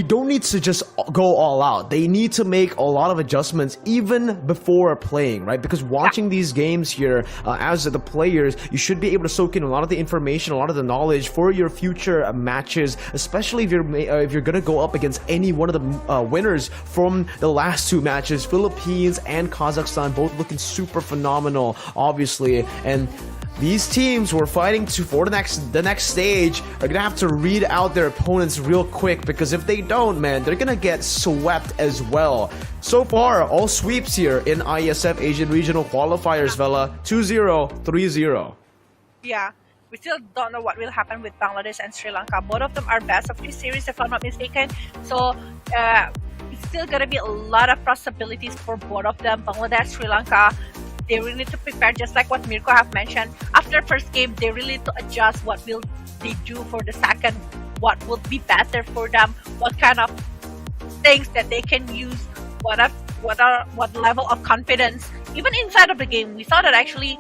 don't need to just go all out. They need to make a lot of adjustments even before playing, right? Because watching these games here, as the players, you should be able to soak in a lot of the information, a lot of the knowledge for your future matches, especially if you're gonna go up against any one of the winners from the last 2 matches. Philippines and Kazakhstan both looking super phenomenal, obviously, and these teams who are fighting for the next stage are gonna have to read out their opponents real quick, because if they don't, man, they're gonna get swept as well. So far, all sweeps here in IESF Asian Regional Qualifiers, Vela. 2-0, 3-0. Yeah, we still don't know what will happen with Bangladesh and Sri Lanka. Both of them are best of 3 series, if I'm not mistaken. So it's still gonna be a lot of possibilities for both of them. Bangladesh, Sri Lanka, they really need to prepare, just like what Mirko have mentioned. After after first game, they really need to adjust what will they do for the second, what will be better for them, what kind of things that they can use, what level of confidence. Even inside of the game, we saw that actually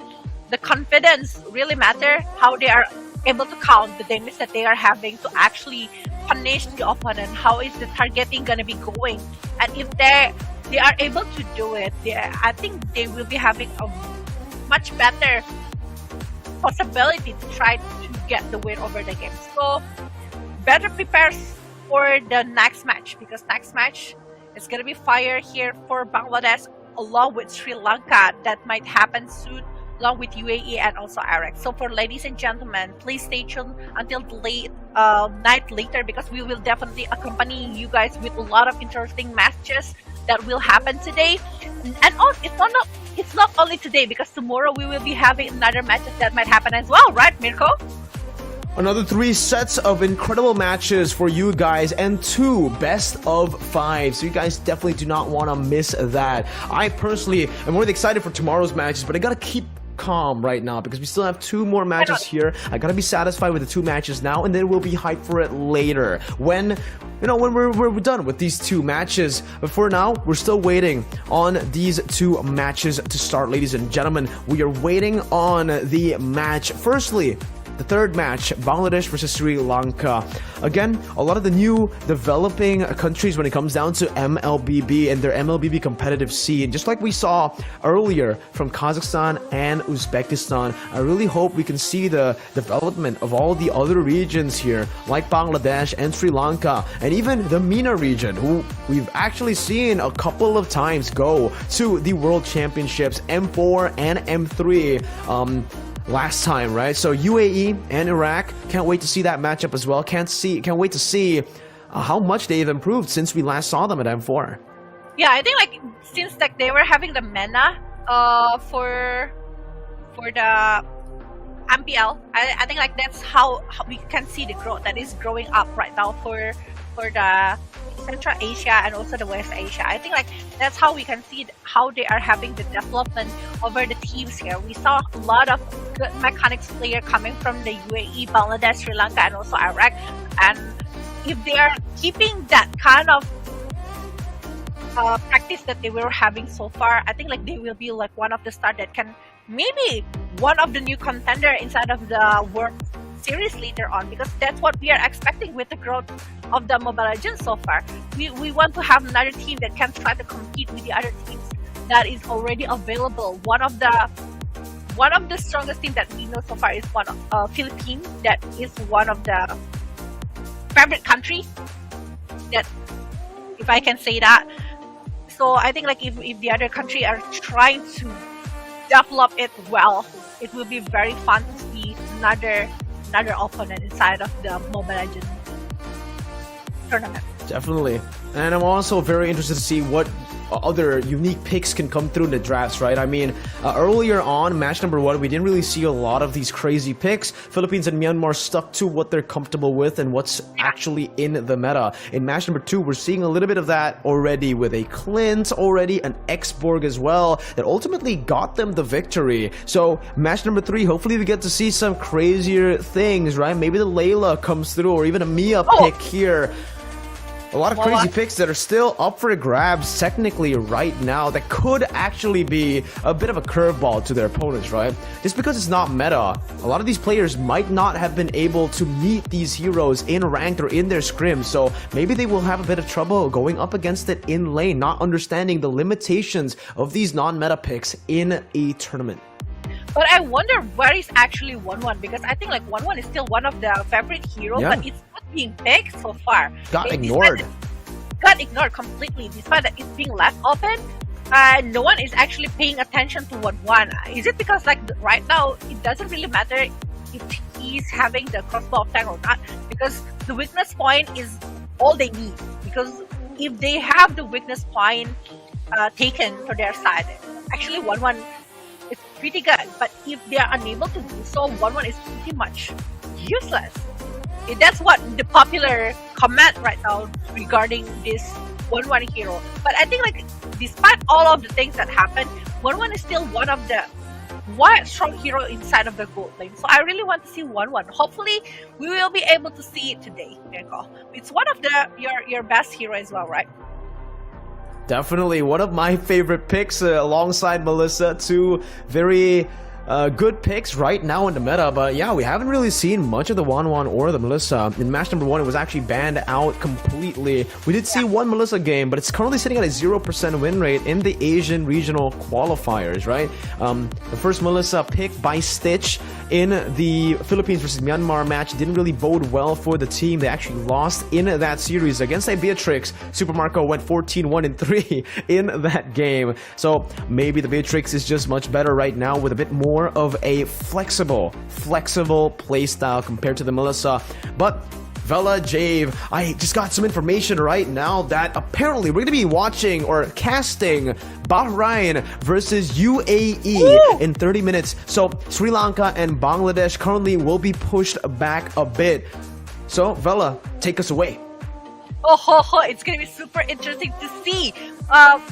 the confidence really matter, how they are able to count the damage that they are having to actually punish the opponent, how is the targeting going to be going, and if they are able to do it, I think they will be having a much better possibility to try to get the win over the game. So better prepare for the next match, because next match is going to be fire here for Bangladesh along with Sri Lanka. That might happen soon, along with UAE and also Iraq. So for ladies and gentlemen, please stay tuned until the late night later, because we will definitely accompany you guys with a lot of interesting matches that will happen today. And also, it's not only today, because tomorrow we will be having another matches that might happen as well, right, Mirko? Another 3 sets of incredible matches for you guys, and 2 best of 5. So you guys definitely do not want to miss that. I personally am really excited for tomorrow's matches, but I gotta keep calm right now because we still have 2 more matches here. I gotta be satisfied with the 2 matches now, and then we'll be hyped for it later when we're done with these 2 matches. But for now, we're still waiting on these 2 matches to start, ladies and gentlemen. We are waiting on the match. Firstly, the third match, Bangladesh versus Sri Lanka. Again, a lot of the new developing countries when it comes down to MLBB and their MLBB competitive scene, just like we saw earlier from Kazakhstan and Uzbekistan. I really hope we can see the development of all the other regions here, like Bangladesh and Sri Lanka, and even the MENA region, who we've actually seen a couple of times go to the World Championships, M4 and M3. Last time, right? So UAE and Iraq, can't wait to see that matchup as well. Can't wait to see how much they've improved since we last saw them at M4. Yeah, I think since they were having the MENA for the MPL, I think that's how we can see the growth that is growing up right now for the Central Asia and also the West Asia. I think that's how we can see how they are having the development over the teams here. We saw a lot of good mechanics player coming from the UAE, Bangladesh, Sri Lanka, and also Iraq. And if they are keeping that kind of practice that they were having so far, I think they will be one of the stars that can maybe one of the new contender inside of the World Series later on, because that's what we are expecting with the growth of the Mobile Legends so far. We want to have another team that can try to compete with the other teams that is already available. One of the strongest teams that we know so far is one of Philippines. That is one of the favorite countries, that, if I can say that. So I think if the other country are trying to develop it well, it will be very fun to see another opponent inside of the Mobile Legends tournament. Definitely. And I'm also very interested to see what other unique picks can come through in the drafts, right? I mean, earlier on, match number 1, we didn't really see a lot of these crazy picks. Philippines and Myanmar stuck to what they're comfortable with and what's actually in the meta. In match number 2, we're seeing a little bit of that already with a Clint, already an X-Borg as well, that ultimately got them the victory. So, match number 3, hopefully we get to see some crazier things, right? Maybe the Layla comes through, or even a Mia pick here. A lot of crazy picks that are still up for grabs technically right now that could actually be a bit of a curveball to their opponents, right? Just because it's not meta, a lot of these players might not have been able to meet these heroes in ranked or in their scrims, so maybe they will have a bit of trouble going up against it in lane, not understanding the limitations of these non-meta picks in a tournament. But I wonder where is actually 1-1, because I think 1-1 is still one of the favorite heroes, but it's not being picked so far. Got ignored completely, despite that it's being left open. No one is actually paying attention to 1-1. Is it because right now it doesn't really matter if he's having the crossbow attack or not, because the weakness point is all they need. Because if they have the weakness point taken to their side, actually 1-1 is pretty good. But if they are unable to do so, 1-1 is pretty much useless. That's what the popular comment right now regarding this 1-1 hero. But I think despite all of the things that happened, 1-1 is still one of the one strong hero inside of the gold lane. So I really want to see 1-1. Hopefully, we will be able to see it today, Mirko. It's one of your best hero as well, right? Definitely one of my favorite picks alongside Melissa. Two very good picks right now in the meta, but yeah, we haven't really seen much of the Wanwan or the Melissa. In match number 1, it was actually banned out completely. We did see one Melissa game, but it's currently sitting at a 0% win rate in the Asian Regional Qualifiers, right? The first Melissa pick by Stitch in the Philippines versus Myanmar match didn't really bode well for the team. They actually lost in that series against Beatrix. Super Marco went 14-1-3 in that game. So maybe the Beatrix is just much better right now with a bit more of a flexible playstyle compared to the Melissa. But Vela Jave, I just got some information right now that apparently we're going to be watching or casting Bahrain versus UAE in 30 minutes. So Sri Lanka and Bangladesh currently will be pushed back a bit. So Vela, take us away. It's going to be super interesting to see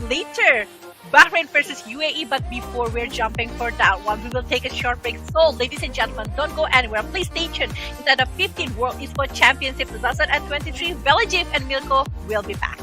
later. Bahrain versus UAE, but before we're jumping for that one, we will take a short break. So, ladies and gentlemen, don't go anywhere. Please stay tuned. Inside the 15th World Esports Championship 2023, Vela Jave and Mirko will be back.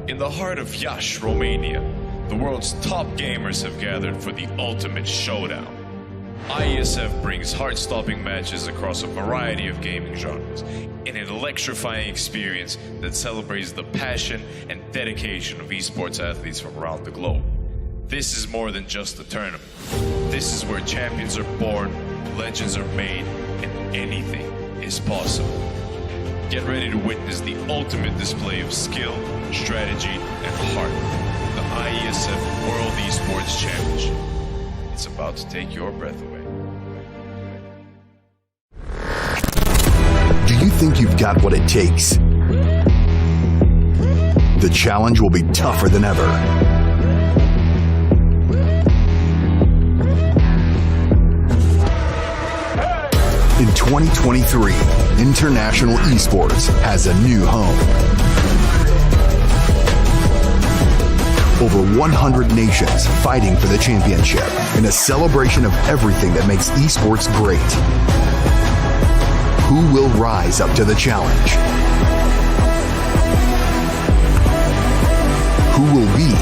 In the heart of Iași, Romania, the world's top gamers have gathered for the ultimate showdown. IESF brings heart-stopping matches across a variety of gaming genres in an electrifying experience that celebrates the passion and dedication of esports athletes from around the globe. This is more than just a tournament. This is where champions are born, legends are made, and anything is possible. Get ready to witness the ultimate display of skill, strategy, and heart. The IESF World Esports Championship. It's about to take your breath away. Do you think you've got what it takes? The challenge will be tougher than ever. In 2023, international esports has a new home. Over 100 nations fighting for the championship in a celebration of everything that makes esports great. Who will rise up to the challenge? Who will be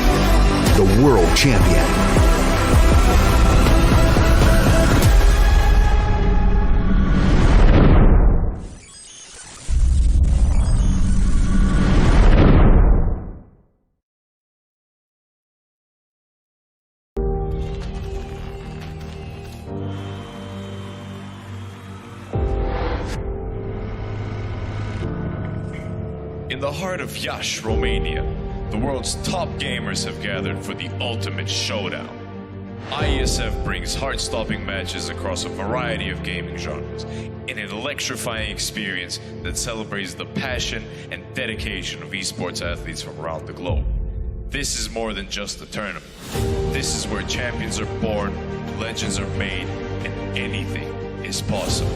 the world champion? In the heart of Iași, Romania, the world's top gamers have gathered for the ultimate showdown. IESF brings heart-stopping matches across a variety of gaming genres in an electrifying experience that celebrates the passion and dedication of esports athletes from around the globe. This is more than just a tournament. This is where champions are born, legends are made, and anything is possible.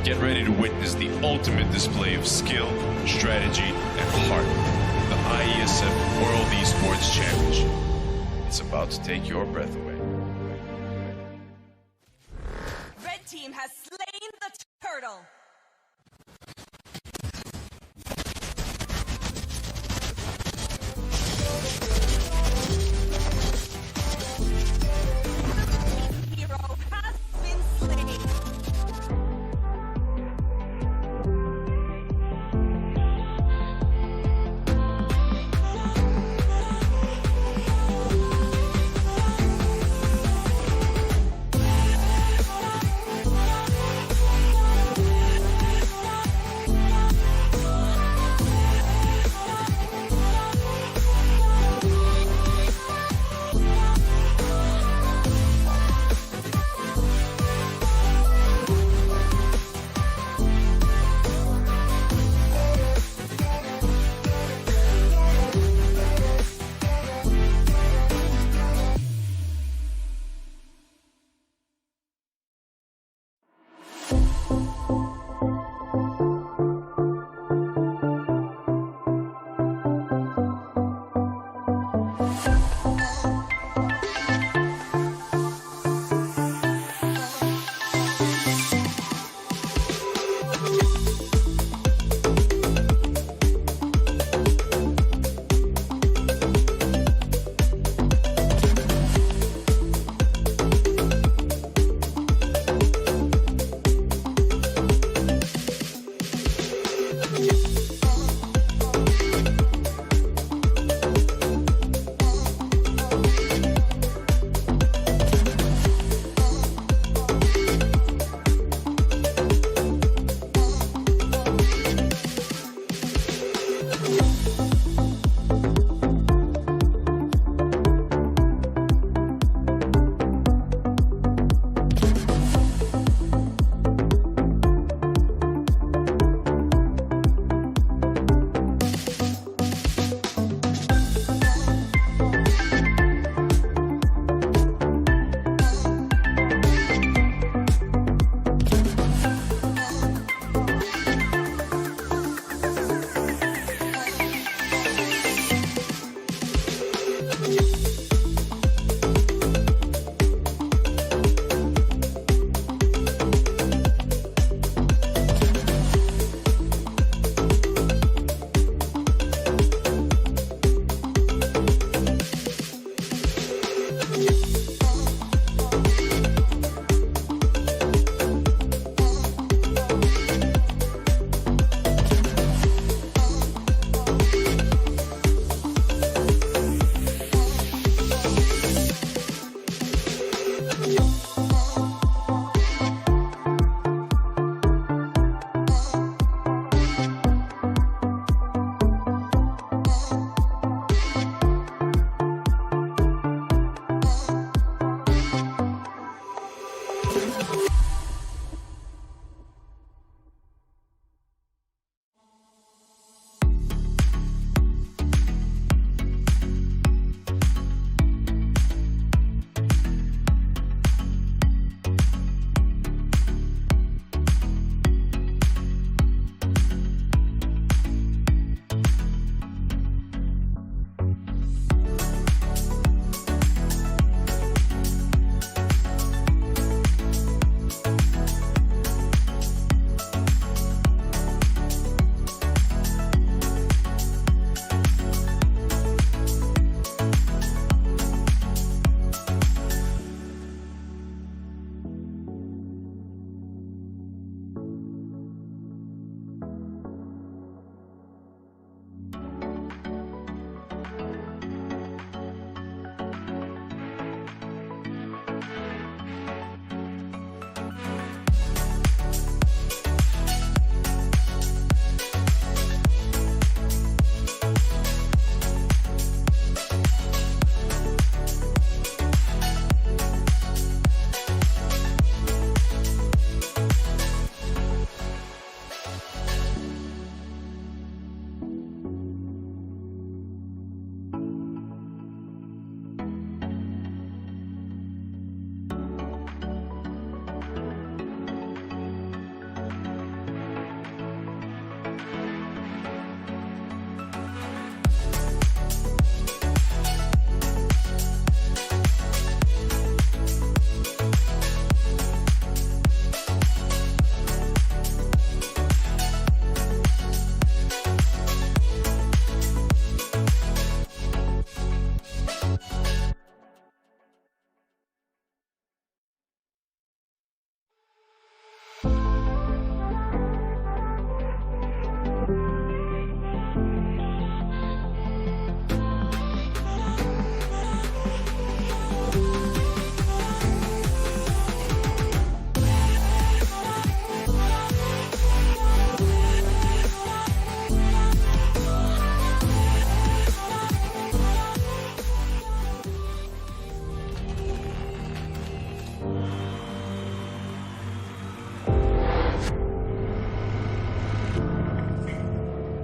Get ready to witness the ultimate display of skill, strategy, and heart. The IESF World Esports Championship. It's about to take your breath away. Red team has slain the turtle. Hero has been slain.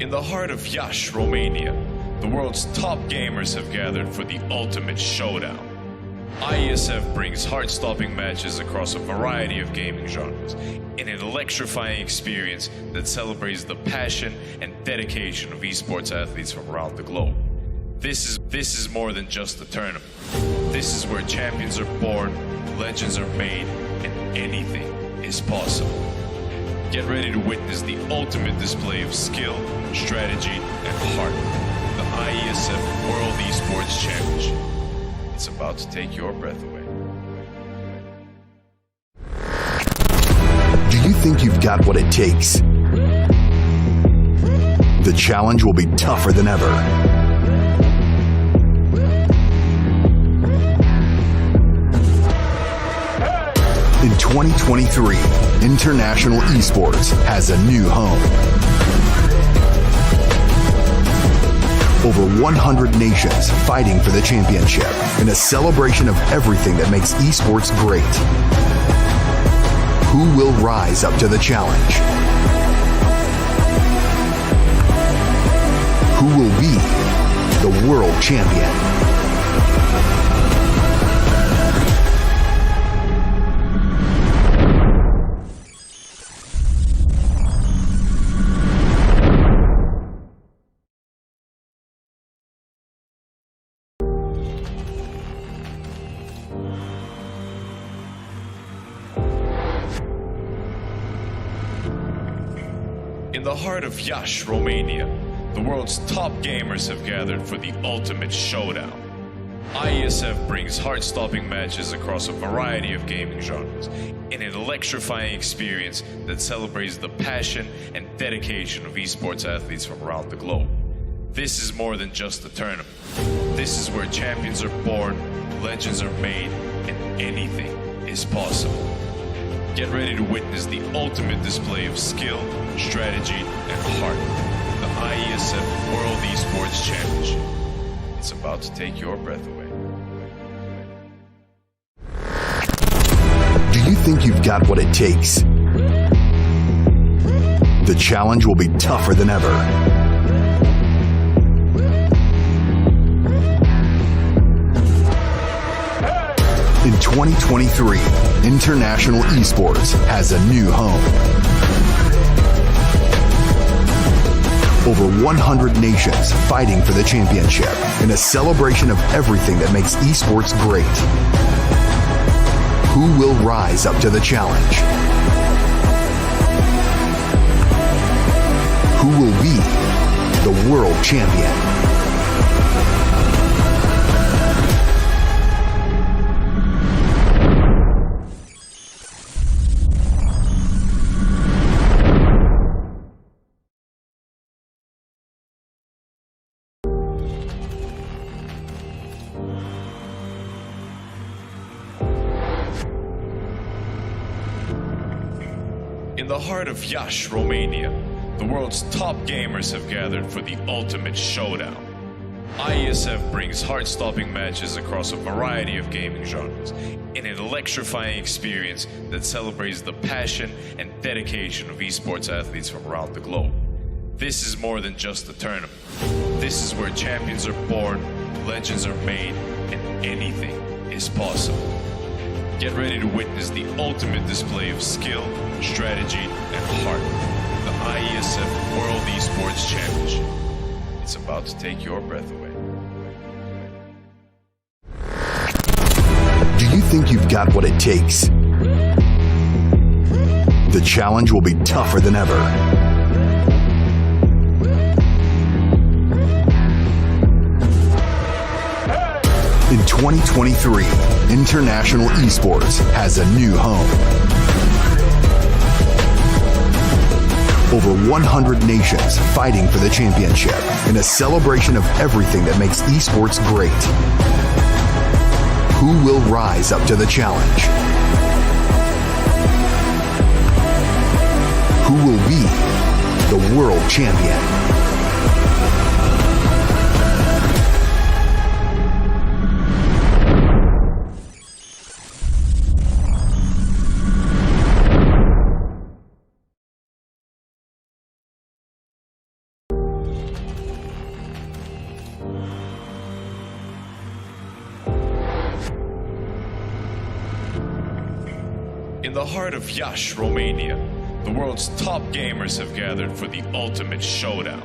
In the heart of Iași, Romania, the world's top gamers have gathered for the ultimate showdown. IESF brings heart-stopping matches across a variety of gaming genres in an electrifying experience that celebrates the passion and dedication of esports athletes from around the globe. This is more than just a tournament. This is where champions are born, legends are made, and anything is possible. Get ready to witness the ultimate display of skill, strategy, and heart. The IESF World Esports Championship. It's about to take your breath away. Do you think you've got what it takes? The challenge will be tougher than ever. In 2023, international esports has a new home. Over 100 nations fighting for the championship in a celebration of everything that makes esports great. Who will rise up to the challenge? Who will be the world champion? In the heart of Iași, Romania, the world's top gamers have gathered for the ultimate showdown. IESF brings heart-stopping matches across a variety of gaming genres in an electrifying experience that celebrates the passion and dedication of esports athletes from around the globe. This is more than just a tournament. This is where champions are born, legends are made, and anything is possible. Get ready to witness the ultimate display of skill, strategy, and heart. The IESF World Esports Championship. It's about to take your breath away. Do you think you've got what it takes? The challenge will be tougher than ever. In 2023, international esports has a new home. Over 100 nations fighting for the championship in a celebration of everything that makes esports great. Who will rise up to the challenge? Who will be the world champion? In the heart of Iași, Romania, the world's top gamers have gathered for the ultimate showdown. IESF brings heart-stopping matches across a variety of gaming genres in an electrifying experience that celebrates the passion and dedication of esports athletes from around the globe. This is more than just a tournament. This is where champions are born, legends are made, and anything is possible. Get ready to witness the ultimate display of skill, strategy, and heart. The IESF World Esports Championship. It's about to take your breath away. Do you think you've got what it takes? The challenge will be tougher than ever. In 2023, international esports has a new home. Over 100 nations fighting for the championship in a celebration of everything that makes esports great. Who will rise up to the challenge? Who will be the world champion? In the heart of Iași, Romania, the world's top gamers have gathered for the ultimate showdown.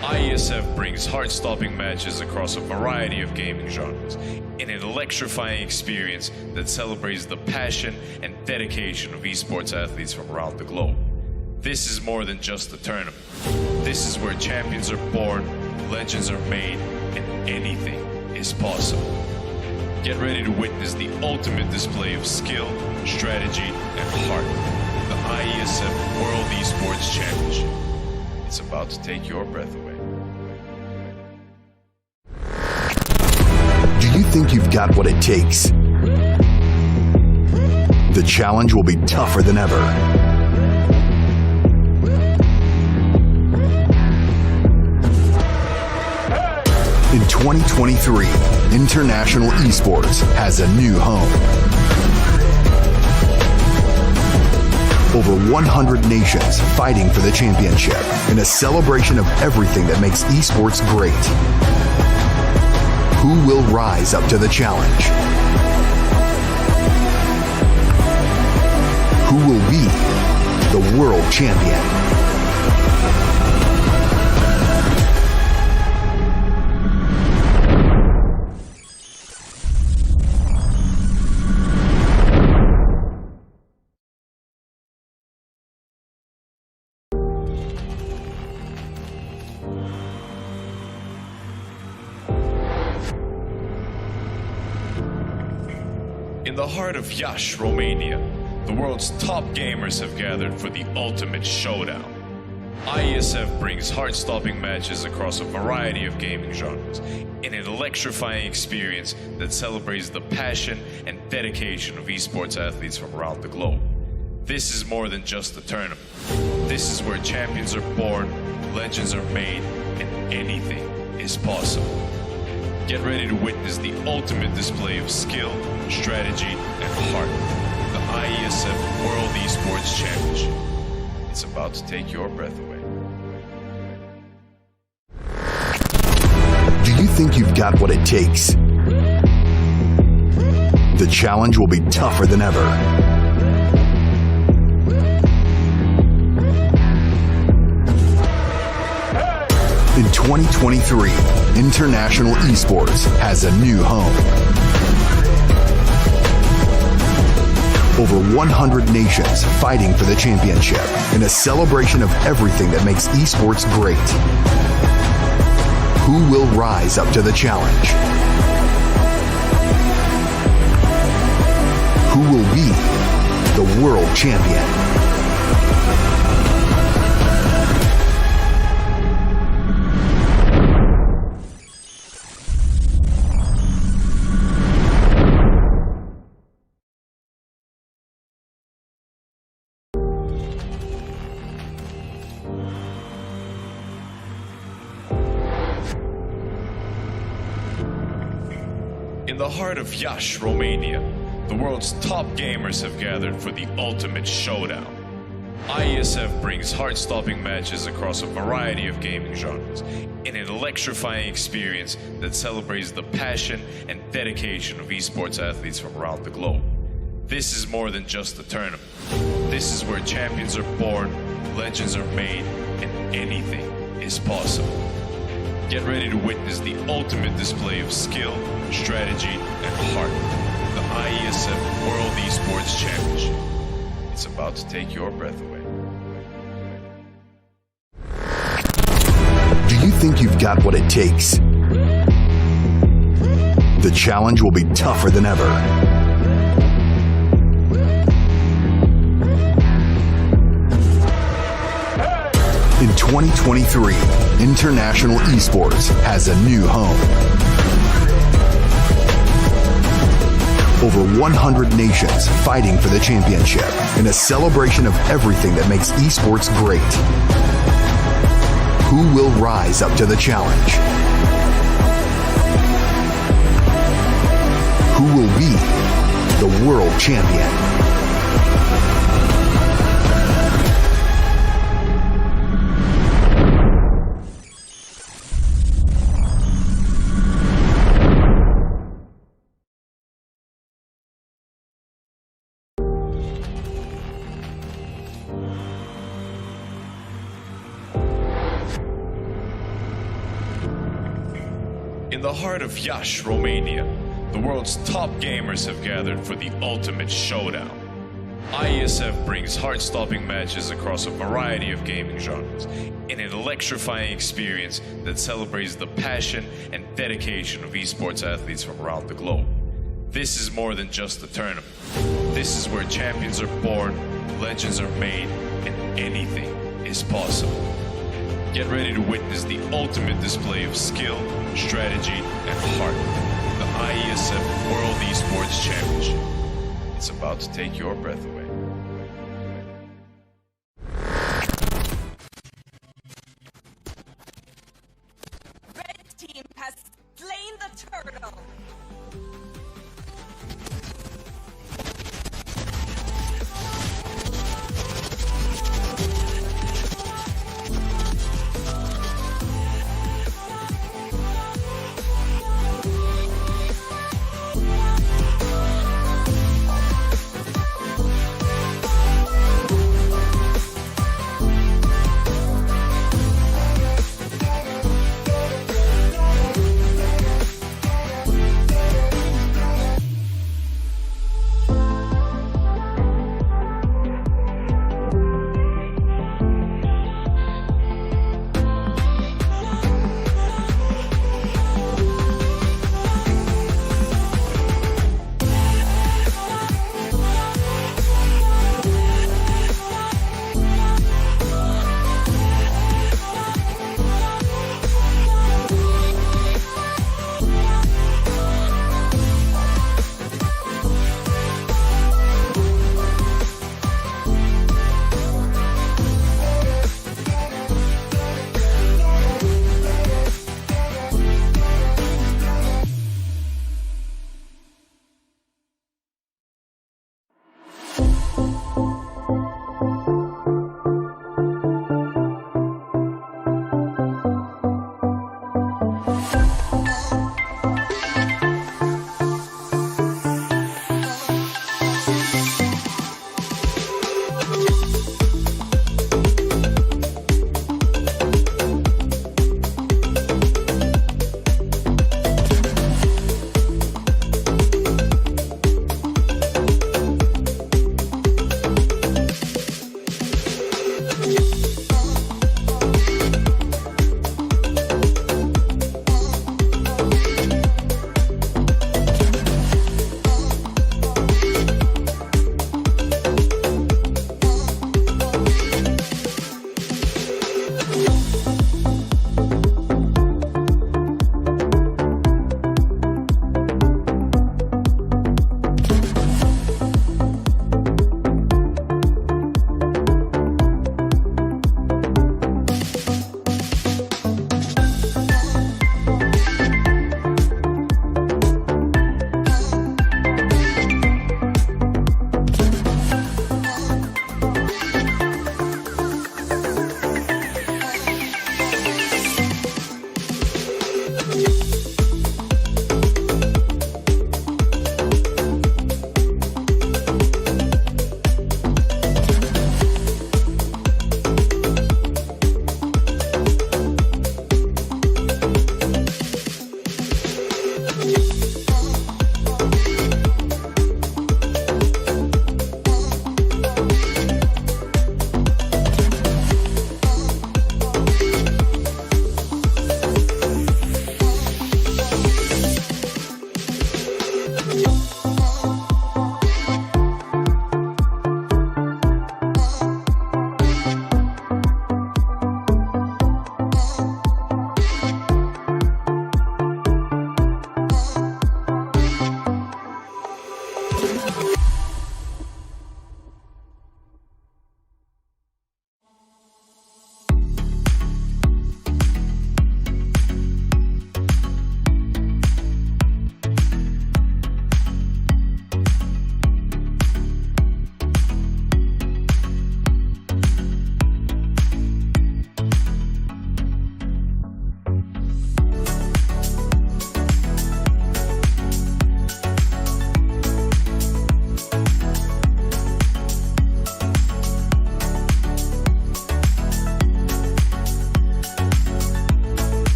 IESF brings heart-stopping matches across a variety of gaming genres in an electrifying experience that celebrates the passion and dedication of esports athletes from around the globe. This is more than just a tournament. This is where champions are born, legends are made, and anything is possible. Get ready to witness the ultimate display of skill, strategy, and heart. The IESF World Esports Championship. It's about to take your breath away. Do you think you've got what it takes? The challenge will be tougher than ever. In 2023, international esports has a new home. Over 100 nations fighting for the championship in a celebration of everything that makes esports great. Who will rise up to the challenge? Who will be the world champion? In the heart of Iași, Romania, the world's top gamers have gathered for the ultimate showdown. IESF brings heart-stopping matches across a variety of gaming genres in an electrifying experience that celebrates the passion and dedication of esports athletes from around the globe. This is more than just a tournament. This is where champions are born, legends are made, and anything is possible. Get ready to witness the ultimate display of skill, strategy, and heart. The IESF World Esports Championship. It's about to take your breath away. Do you think you've got what it takes? The challenge will be tougher than ever. In 2023, international esports has a new home. Over 100 nations fighting for the championship in a celebration of everything that makes esports great. Who will rise up to the challenge? Who will be the world champion? In the heart of Iași, Romania, the world's top gamers have gathered for the ultimate showdown. IESF brings heart-stopping matches across a variety of gaming genres in an electrifying experience that celebrates the passion and dedication of esports athletes from around the globe. This is more than just a tournament. This is where champions are born, legends are made, and anything is possible. Get ready to witness the ultimate display of skill, strategy, and heart. The IESF World Esports Championship. It's about to take your breath away. Do you think you've got what it takes? The challenge will be tougher than ever. In 2023, international esports has a new home. Over 100 nations fighting for the championship in a celebration of everything that makes esports great. Who will rise up to the challenge? Who will be the world champion? In the heart of Iași, Romania, the world's top gamers have gathered for the ultimate showdown. IESF brings heart-stopping matches across a variety of gaming genres in an electrifying experience that celebrates the passion and dedication of esports athletes from around the globe. This is more than just a tournament. This is where champions are born, legends are made, and anything is possible. Get ready to witness the ultimate display of skill, strategy, and heart. The IESF World Esports Championship. It's about to take your breath away. Red team has slain the turtle.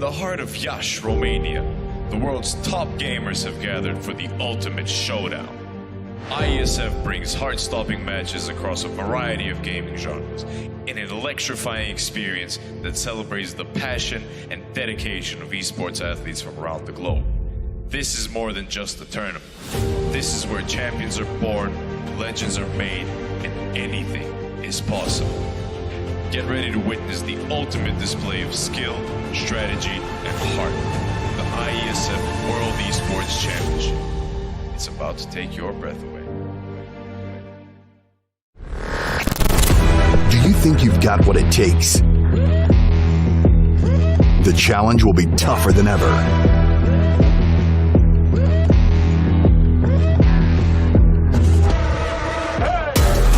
the heart of Iași, Romania, the world's top gamers have gathered for the ultimate showdown. IESF brings heart-stopping matches across a variety of gaming genres in an electrifying experience that celebrates the passion and dedication of esports athletes from around the globe. This is more than just a tournament. This is where champions are born, legends are made, and anything is possible. Get ready to witness the ultimate display of skill, strategy, and heart. The IESF World Esports Championship. It's about to take your breath away. Do you think you've got what it takes? The challenge will be tougher than ever.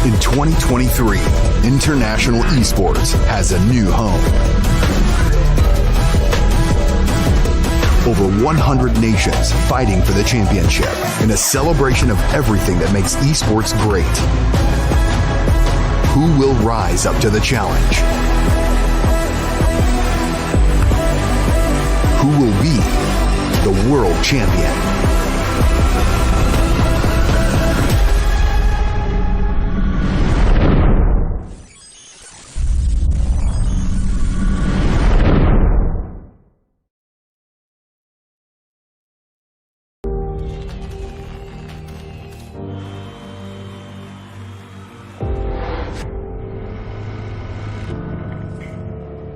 In 2023, international esports has a new home. Over 100 nations fighting for the championship in a celebration of everything that makes esports great. Who will rise up to the challenge? Who will be the world champion?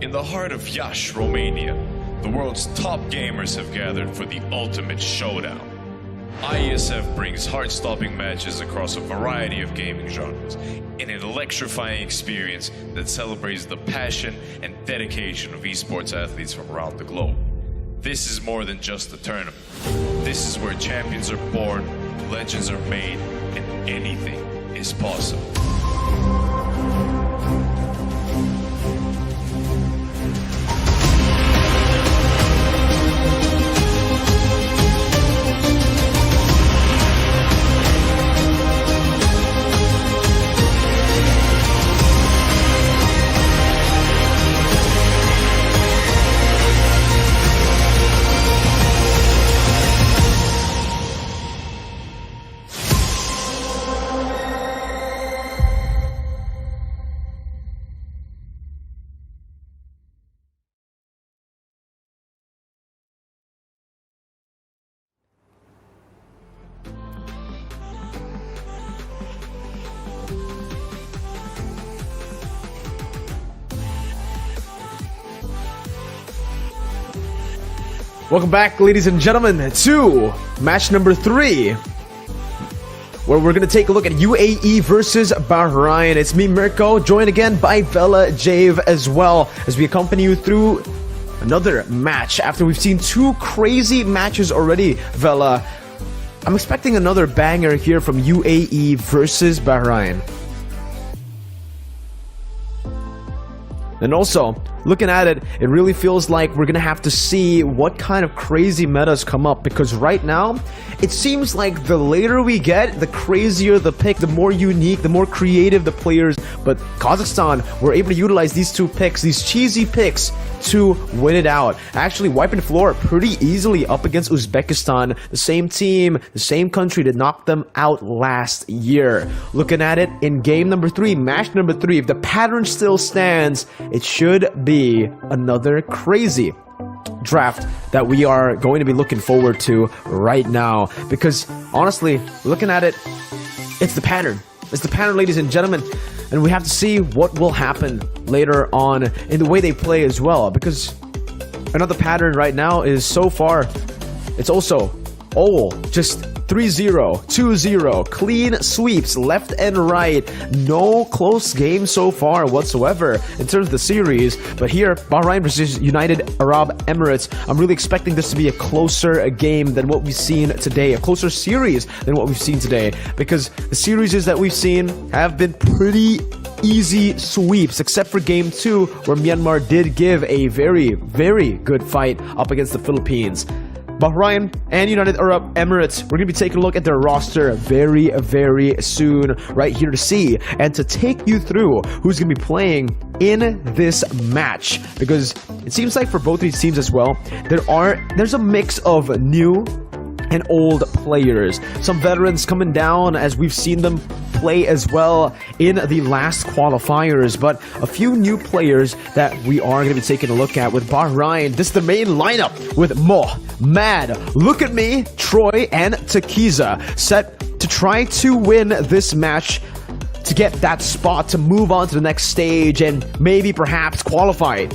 In the heart of Iași, Romania, the world's top gamers have gathered for the ultimate showdown. IESF brings heart-stopping matches across a variety of gaming genres in an electrifying experience that celebrates the passion and dedication of esports athletes from around the globe. This is more than just a tournament. This is where champions are born, legends are made, and anything is possible. Welcome back, ladies and gentlemen, to match number 3, where we're going to take a look at UAE versus Bahrain. It's me, Mirko, joined again by Vela Jave as well, as we accompany you through another match. After we've seen 2 crazy matches already, Vela, I'm expecting another banger here from UAE versus Bahrain. And also, looking at it, it really feels like we're gonna have to see what kind of crazy metas come up, because right now, it seems like the later we get, the crazier the pick, the more unique, the more creative the players. But Kazakhstan were able to utilize these 2 picks, these cheesy picks, to win it out. Actually wiping the floor pretty easily up against Uzbekistan, the same team, the same country that knocked them out last year. Looking at it in game number 3, match number 3, if the pattern still stands, it should be another crazy draft that we are going to be looking forward to right now. Because honestly, looking at it, it's the pattern. It's the pattern, ladies and gentlemen. And we have to see what will happen later on in the way they play as well. Because another pattern right now is, so far, it's also all just 3-0, 2-0, clean sweeps left and right. No close game so far whatsoever in terms of the series. But here, Bahrain versus United Arab Emirates, I'm really expecting this to be a closer game than what we've seen today, a closer series than what we've seen today, because the series that we've seen have been pretty easy sweeps, except for game 2, where Myanmar did give a very, very good fight up against the Philippines. Bahrain and United Arab Emirates. We're going to be taking a look at their roster very, very soon right here to see and to take you through who's going to be playing in this match, because it seems like for both these teams as well, there's a mix of new and old players. Some veterans coming down as we've seen them play as well in the last qualifiers, but a few new players that we are going to be taking a look at with Bahrain. This is the main lineup with Mo, Mad, Look at Me, Troy, and Takiza set to try to win this match to get that spot to move on to the next stage and maybe perhaps qualify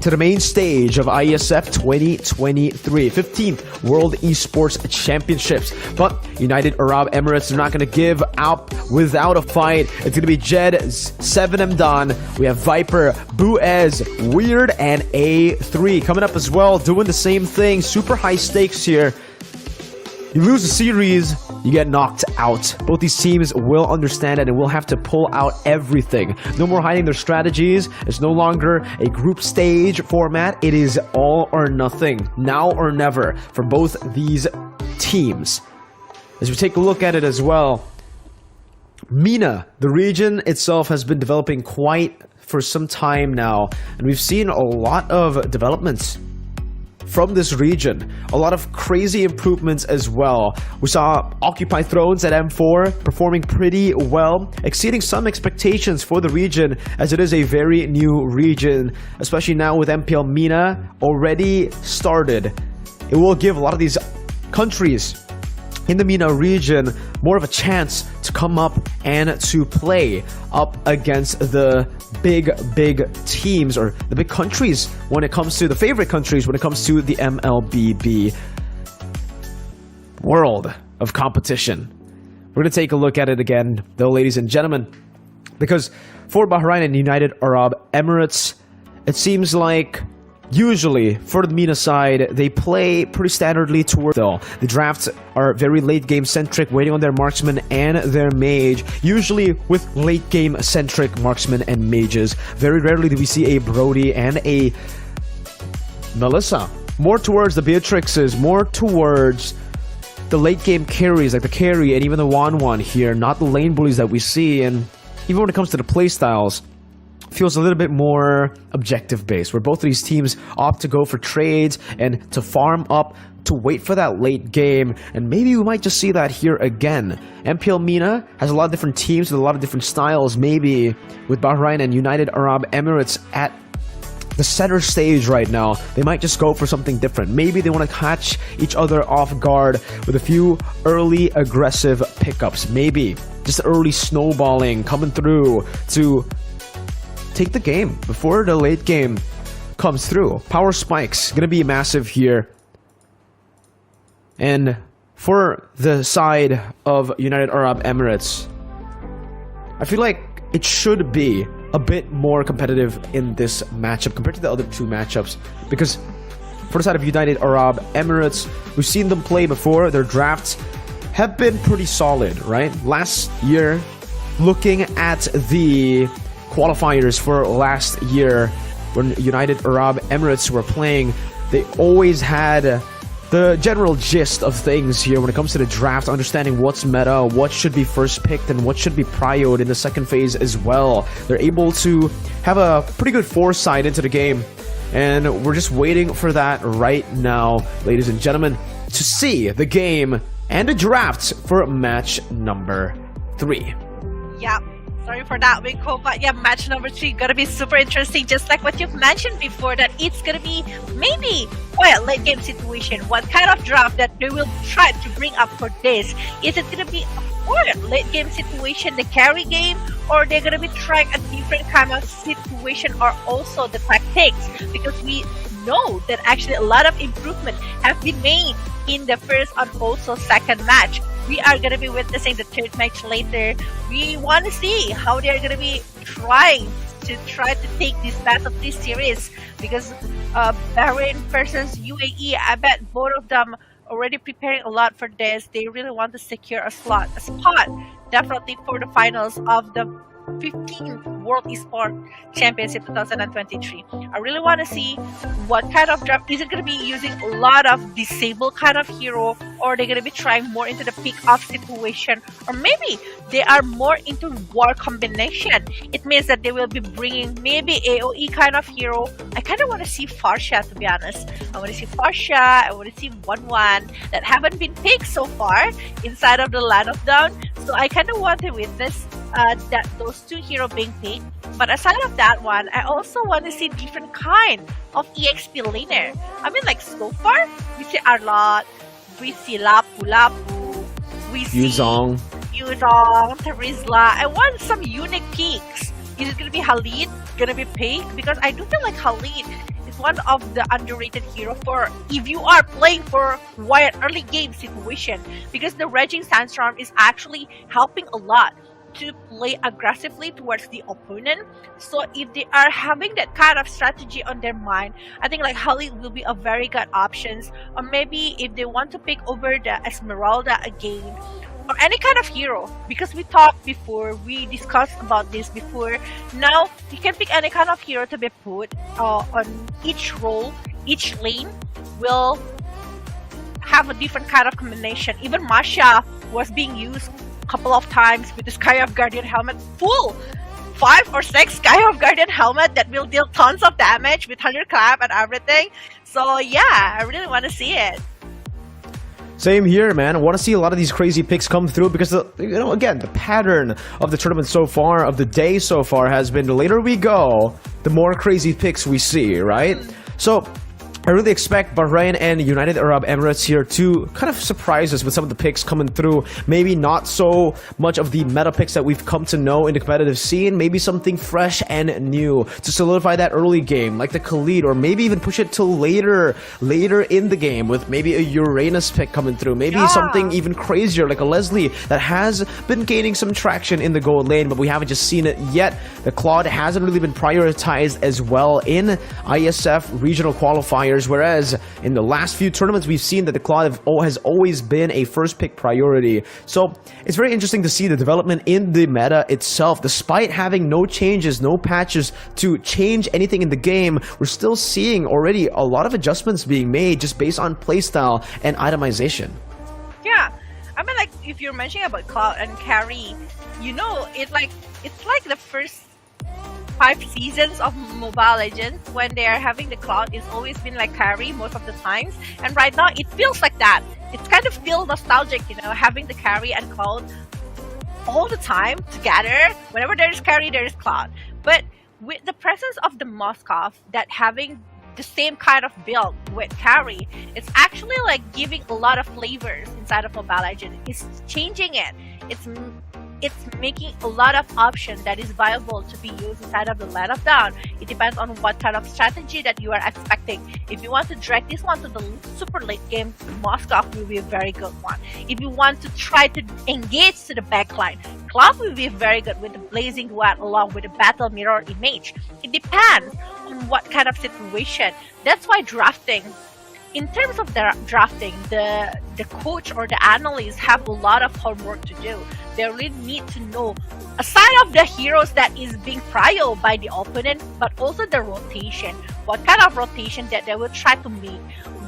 to the main stage of IESF 2023, 15th World Esports Championships. But United Arab Emirates are not going to give up without a fight. It's going to be Jed, 7M Don. We have Viper, Buez, Weird, and A3 coming up as well, doing the same thing. Super high stakes here. You lose the series, you get knocked out. Both these teams will understand it and will have to pull out everything. No more hiding their strategies. It's no longer a group stage format. It is all or nothing, now or never, for both these teams. As we take a look at it as well, MENA, the region itself, has been developing quite for some time now, and we've seen a lot of developments from this region. A lot of crazy improvements as well. We saw Occupy Thrones at M4 performing pretty well, exceeding some expectations for the region, as it is a very new region, especially now with MPL MENA already started. It will give a lot of these countries in the MENA region more of a chance to come up and to play up against the big teams, or the big countries when it comes to the favorite countries when it comes to the MLBB world of competition. We're going to take a look at it again, though, ladies and gentlemen, because for Bahrain and United Arab Emirates, it seems like usually, for the MENA side, they play pretty standardly toward though. The drafts are very late game centric, waiting on their marksman and their mage, usually with late game centric marksmen and mages. Very rarely do we see a Brody and a Melissa. More towards the Beatrixes, more towards the late game carries, like the carry and even the Wan here, not the lane bullies that we see. And even when it comes to the playstyles, feels a little bit more objective based, where both of these teams opt to go for trades and to farm up to wait for that late game. And maybe we might just see that here again. MPL MENA has a lot of different teams with a lot of different styles, maybe with Bahrain and United Arab Emirates at the center stage right now. They might just go for something different. Maybe they want to catch each other off guard with a few early aggressive pickups, maybe just early snowballing coming through to take the game before the late game comes through. Power spikes gonna be massive here. And for the side of United Arab Emirates, I feel like it should be a bit more competitive in this matchup compared to the other two matchups, because for the side of United Arab Emirates, we've seen them play before. Their drafts have been pretty solid, right? Last year, looking at the qualifiers for last year, when United Arab Emirates were playing, they always had the general gist of things here when it comes to the draft, understanding what's meta, what should be first picked, and what should be prioed in the second phase as well. They're able to have a pretty good foresight into the game, and we're just waiting for that right now, ladies and gentlemen, to see the game and the draft for match number 3. Yep. Sorry for that, Winko, but yeah, match number 3 gonna be super interesting, just like what you've mentioned before, that it's gonna be maybe quite a late game situation. What kind of draft that they will try to bring up for this? Is it gonna be a late game situation, the carry game, or they're gonna be trying a different kind of situation, or also the tactics? Because we know that actually a lot of improvement have been made in the first and also second match. We are going to be witnessing the third match later. We want to see how they are going to be trying to take this best of this series, because Bahrain versus UAE, I bet both of them already preparing a lot for this. They really want to secure a spot definitely for the finals of the 15th World Esport Championship 2023. I really want to see what kind of draft. Is it going to be using a lot of disable kind of hero, or they're going to be trying more into the pick-off situation, or maybe they are more into war combination. It means that they will be bringing maybe AoE kind of hero. I kind of want to see Farsha, to be honest. I want to see Farsha, I want to see 1-1 that haven't been picked so far inside of the Land of Dawn. So I kind of want to witness that those two heroes being picked. But aside of that one, I also want to see different kind of EXP laner. I mean, like so far, we see Arlott, we see Lapu Lapu, we see Yuzong, Terizla. I want some unique picks. Is it gonna be Halid gonna be picked? Because I do feel like Halid is one of the underrated hero for if you are playing for wide early game situation, because the Raging Sandstorm is actually helping a lot to play aggressively towards the opponent. So if they are having that kind of strategy on their mind, I think like Halid will be a very good options. Or maybe if they want to pick over the Esmeralda again, or any kind of hero, because we talked before, we discussed about this before. Now you can pick any kind of hero to be put on each role. Each lane will have a different kind of combination. Even Masha was being used couple of times with the Sky of Guardian helmet, full 5 or 6 Sky of Guardian helmet that will deal tons of damage with 100 clap and everything. So yeah, I really want to see it. Same here, man. I want to see a lot of these crazy picks come through because, again, the pattern of the tournament so far, of the day so far, has been the later we go, the more crazy picks we see, right? So I really expect Bahrain and United Arab Emirates here to kind of surprise us with some of the picks coming through. Maybe not so much of the meta picks that we've come to know in the competitive scene. Maybe something fresh and new to solidify that early game, like the Khalid, or maybe even push it till later in the game with maybe a Uranus pick coming through. Maybe something even crazier like a Leslie that has been gaining some traction in the gold lane, but we haven't just seen it yet. The Claude hasn't really been prioritized as well in IESF Regional Qualifiers, whereas in the last few tournaments we've seen that the Claude has always been a first pick priority. So it's very interesting to see the development in the meta itself. Despite having no changes, no patches to change anything in the game, we're still seeing already a lot of adjustments being made just based on playstyle and itemization. Yeah, I mean, like if you're mentioning about Cloud and Carry, you know, it's like the first 5 seasons of Mobile Legends when they are having the Cloud. It's always been like Carry most of the times, and right now it feels like that. It's kind of feel nostalgic, you know, having the Carry and Cloud all the time together. Whenever there is Carry, there is Cloud. But with the presence of the Moskov that having the same kind of build with Carry, it's actually like giving a lot of flavors inside of Mobile Legends. It's changing it. It's making a lot of options that is viable to be used inside of the Land of Dawn. It depends on what kind of strategy that you are expecting. If you want to drag this one to the super late game, Moskov will be a very good one. If you want to try to engage to the backline, Cloud will be very good with the Blazing Duat along with the Battle Mirror Image. It depends on what kind of situation. That's why drafting, in terms of the drafting, the coach or the analysts have a lot of homework to do. They really need to know, aside of the heroes that is being prioritized by the opponent, but also the rotation. What kind of rotation that they will try to make?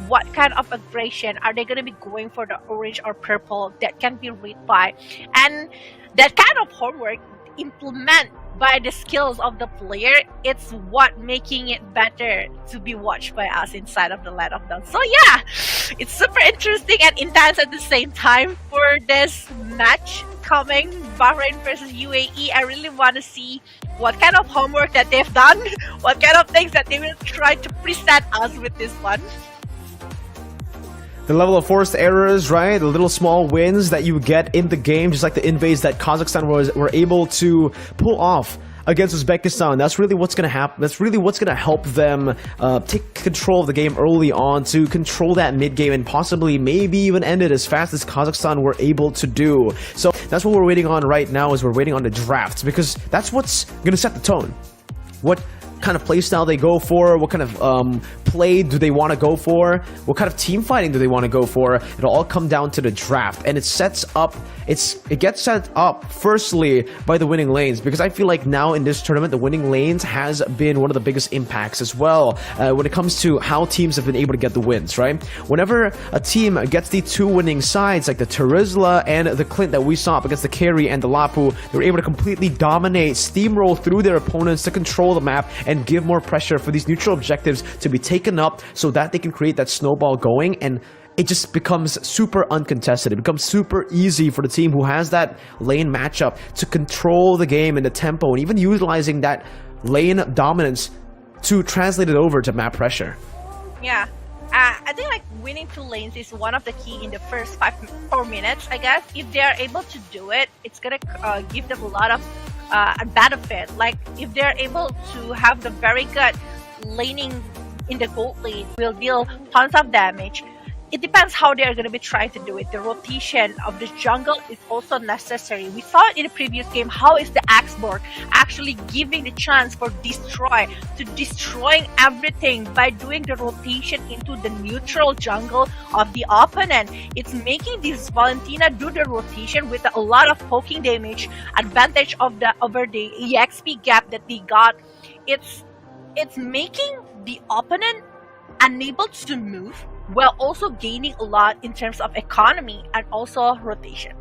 What kind of aggression are they going to be going for, the orange or purple that can be read by? And that kind of homework implement by the skills of the player, it's what making it better to be watched by us inside of the Land of Dawn. So yeah, it's super interesting and intense at the same time for this match coming, Bahrain versus UAE. I really want to see what kind of homework that they've done, what kind of things that they will try to present us with this one. The level of forced errors, right? The little small wins that you get in the game, just like the invades that Kazakhstan were able to pull off against Uzbekistan. That's really what's going to happen. That's really what's going to help them take control of the game early on, to control that mid game and possibly maybe even end it as fast as Kazakhstan were able to do. So that's what we're waiting on right now, is we're waiting on the drafts, because that's what's going to set the tone. What kind of playstyle they go for, what kind of play do they want to go for? What kind of team fighting do they want to go for? It'll all come down to the draft, and it gets set up firstly by the winning lanes, because I feel like now in this tournament the winning lanes has been one of the biggest impacts as well when it comes to how teams have been able to get the wins, right? Whenever a team gets the two winning sides, like the Terizla and the Clint that we saw up against the Carry and the Lapu, they were able to completely dominate, steamroll through their opponents to control the map and give more pressure for these neutral objectives to be taken up so that they can create that snowball going, and it just becomes super uncontested. It becomes super easy for the team who has that lane matchup to control the game and the tempo, and even utilizing that lane dominance to translate it over to map pressure. Yeah. I think like winning 2 lanes is one of the key in the first 4 minutes, I guess. If they are able to do it, it's gonna give them a lot of benefit. Like if they're able to have the very good laning in the gold lane, will deal tons of damage. It depends how they are going to be trying to do it. The rotation of the jungle is also necessary. We saw it in the previous game. How is the Axeborg actually giving the chance for destroying everything by doing the rotation into the neutral jungle of the opponent? It's making this Valentina do the rotation with a lot of poking damage advantage over the EXP gap that they got. It's making the opponent unable to move, while also gaining a lot in terms of economy and also rotation.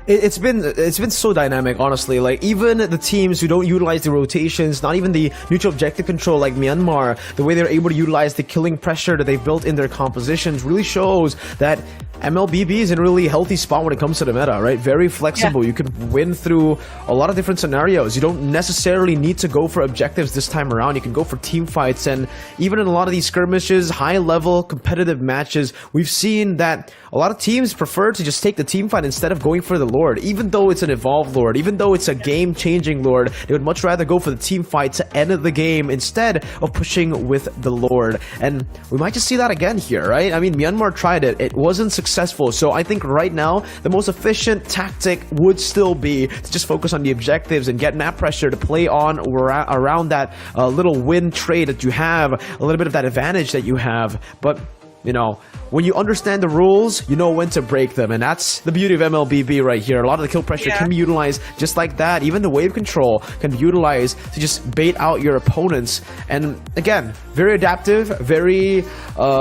It's been so dynamic, honestly. Like, even the teams who don't utilize the rotations, not even the neutral objective control like Myanmar, the way they're able to utilize the killing pressure that they've built in their compositions really shows that MLBB is in a really healthy spot when it comes to the meta, right? Very flexible. Yeah. You can win through a lot of different scenarios. You don't necessarily need to go for objectives this time around. You can go for team fights, and even in a lot of these skirmishes, high-level competitive matches, we've seen that a lot of teams prefer to just take the team fight instead of going for the Lord. Even though it's an evolved Lord, even though it's a game-changing Lord, they would much rather go for the team fight to end the game instead of pushing with the Lord. And we might just see that again here, right? I mean, Myanmar tried it. It wasn't successful. So I think right now, the most efficient tactic would still be to just focus on the objectives and get map pressure to play on around that little win trade that you have, a little bit of that advantage that you have. But you know, when you understand the rules, you know when to break them, and that's the beauty of MLBB right here. A lot of the kill pressure can be utilized just like that. Even the wave control can be utilized to just bait out your opponents. And again, very adaptive, very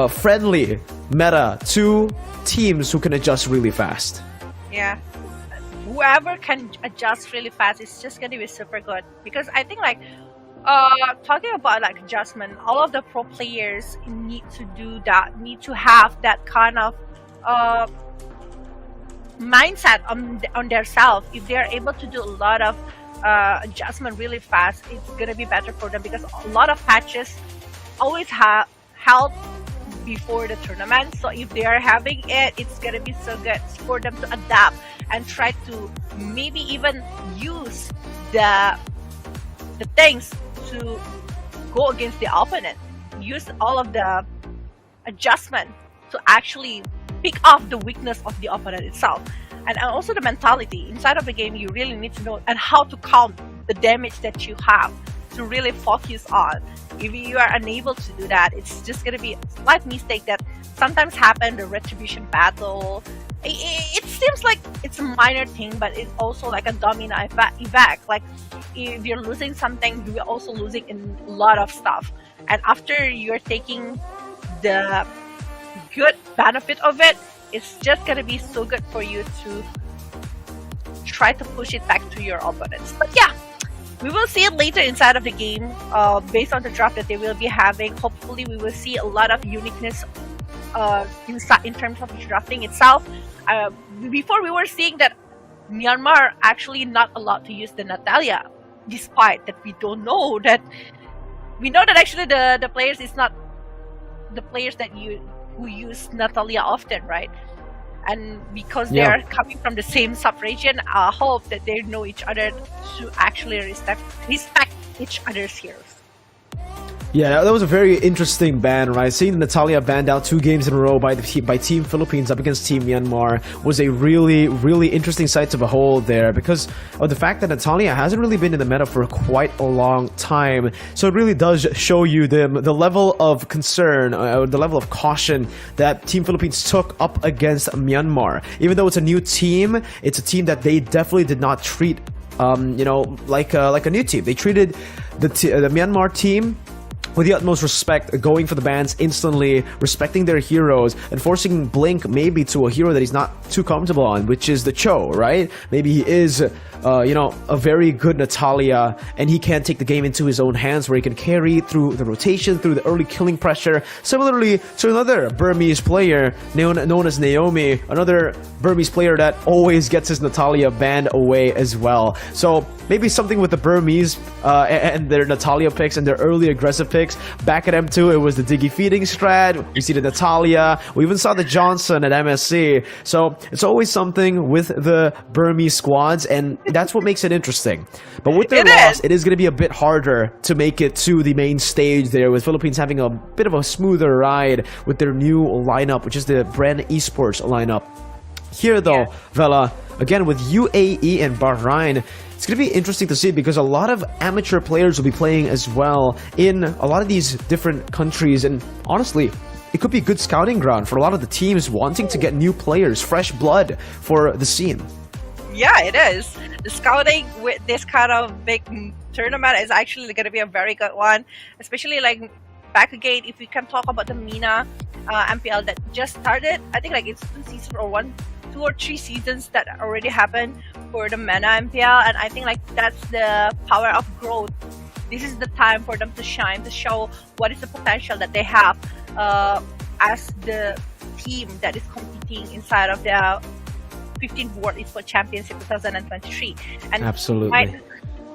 friendly meta to teams who can adjust really fast. Yeah. Whoever can adjust really fast is just going to be super good. Because I think like talking about like adjustment, all of the pro players need to do that, need to have that kind of mindset on their self. If they are able to do a lot of adjustment really fast, it's gonna be better for them, because a lot of patches always have help before the tournament. So if they are having it, it's gonna be so good for them to adapt and try to maybe even use the things to go against the opponent. Use all of the adjustment to actually pick off the weakness of the opponent itself. And also the mentality inside of the game, you really need to know and how to count the damage that you have to really focus on. If you are unable to do that, it's just gonna be a slight mistake that sometimes happen. The retribution battle, it seems like it's a minor thing, but it's also like a domino effect. Like if you're losing something, you're also losing in a lot of stuff. And after you're taking the good benefit of it, it's just gonna be so good for you to try to push it back to your opponents. But yeah, we will see it later inside of the game, based on the draft that they will be having. Hopefully we will see a lot of uniqueness in terms of the drafting itself. Before we were seeing that Myanmar actually not allowed to use the Natalia, despite that we don't know that. We know that actually the players is not the players that who use Natalia often, right? And because they are coming from the same sub-region, I hope that they know each other to actually respect each other's heroes. Yeah, that was a very interesting ban, right? Seeing Natalia banned out 2 games in a row by Team Philippines up against Team Myanmar was a really, really interesting sight to behold there, because of the fact that Natalia hasn't really been in the meta for quite a long time. So it really does show you the level of concern, the level of caution that Team Philippines took up against Myanmar. Even though it's a new team, it's a team that they definitely did not treat, you know, like a new team. They treated the Myanmar team with the utmost respect, going for the bans instantly, respecting their heroes, and forcing Blink maybe to a hero that he's not too comfortable on, which is the Cho, right? Maybe he is, you know, a very good Natalia, and he can take the game into his own hands, where he can carry through the rotation, through the early killing pressure, similarly to another Burmese player known as Naomi, another Burmese player that always gets his Natalia banned away as well. So maybe something with the Burmese and their Natalia picks and their early aggressive picks. Back at M2, it was the Diggy feeding strat. We see the Natalia. We even saw the Johnson at MSC. So it's always something with the Burmese squads, and that's what makes it interesting. But with their loss, it is going to be a bit harder to make it to the main stage there, with Philippines having a bit of a smoother ride with their new lineup, which is the Brand Esports lineup. Here though, Vela, again with UAE and Bahrain, it's going to be interesting to see, because a lot of amateur players will be playing as well in a lot of these different countries, and honestly, it could be a good scouting ground for a lot of the teams wanting to get new players, fresh blood for the scene. Yeah, it is. The scouting with this kind of big tournament is actually going to be a very good one, especially like back again, if we can talk about the MENA MPL that just started. I think like it's 2 seasons or 2 or 3 seasons that already happened for the MENA MPL, and I think like that's the power of growth. This is the time for them to shine, to show what is the potential that they have as the team that is competing inside of the 15th World Esports Championship 2023. And absolutely might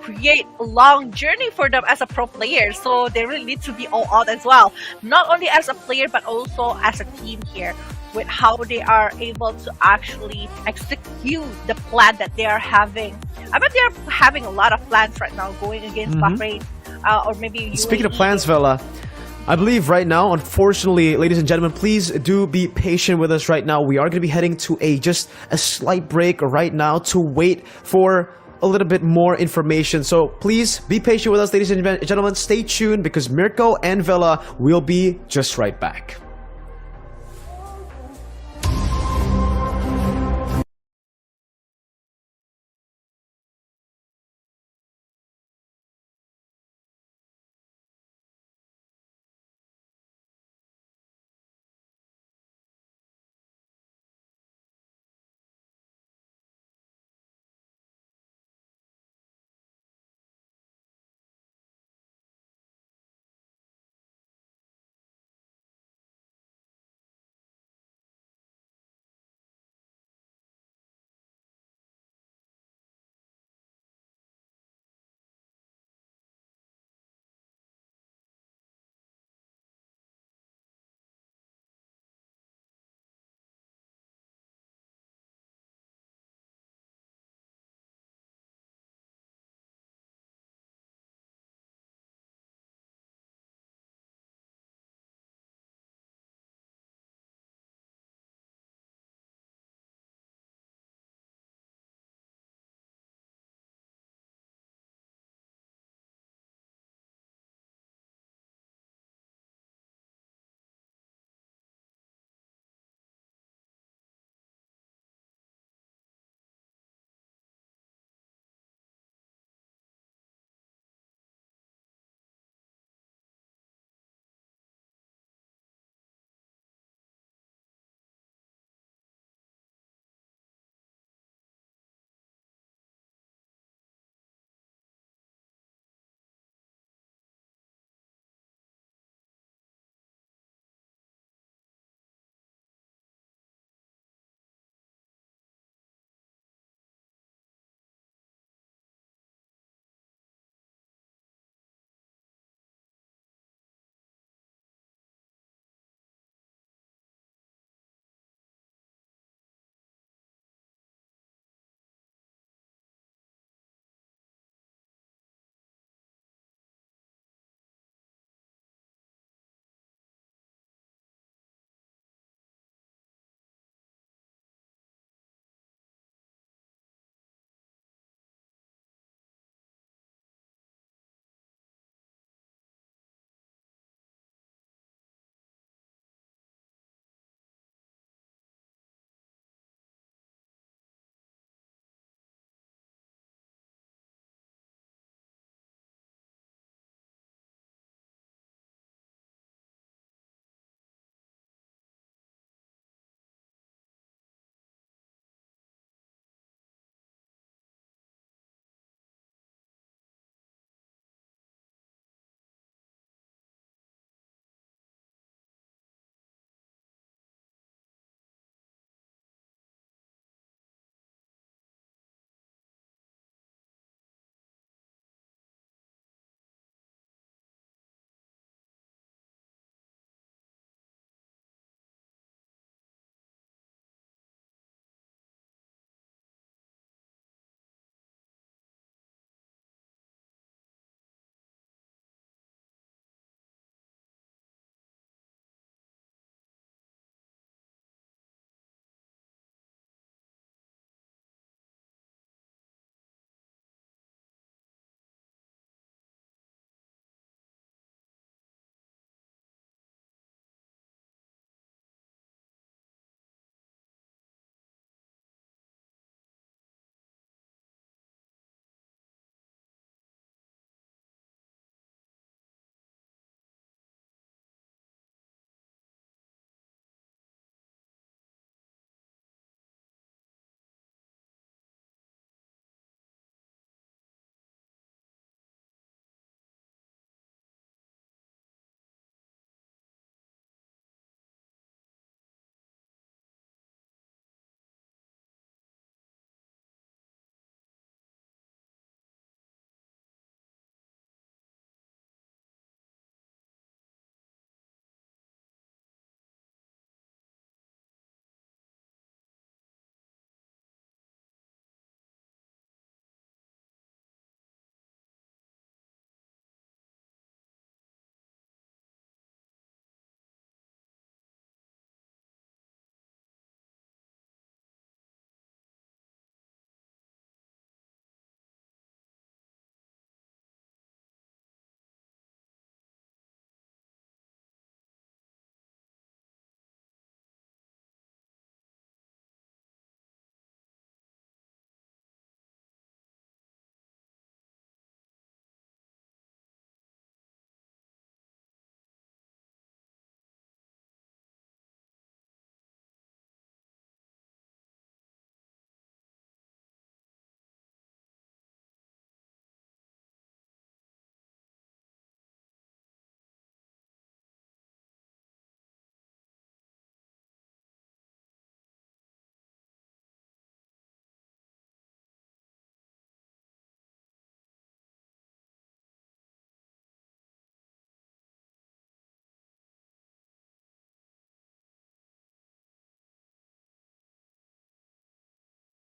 create a long journey for them as a pro player, so they really need to be all out as well, not only as a player but also as a team here, with how they are able to actually execute the plan that they are having. I bet they are having a lot of plans right now going against Bahrain, or maybe UAE. Speaking of plans, Vela, I believe right now, unfortunately, ladies and gentlemen, please do be patient with us right now. We are going to be heading to just a slight break right now to wait for a little bit more information. So please be patient with us, ladies and gentlemen. Stay tuned, because Mirko and Vela will be just right back.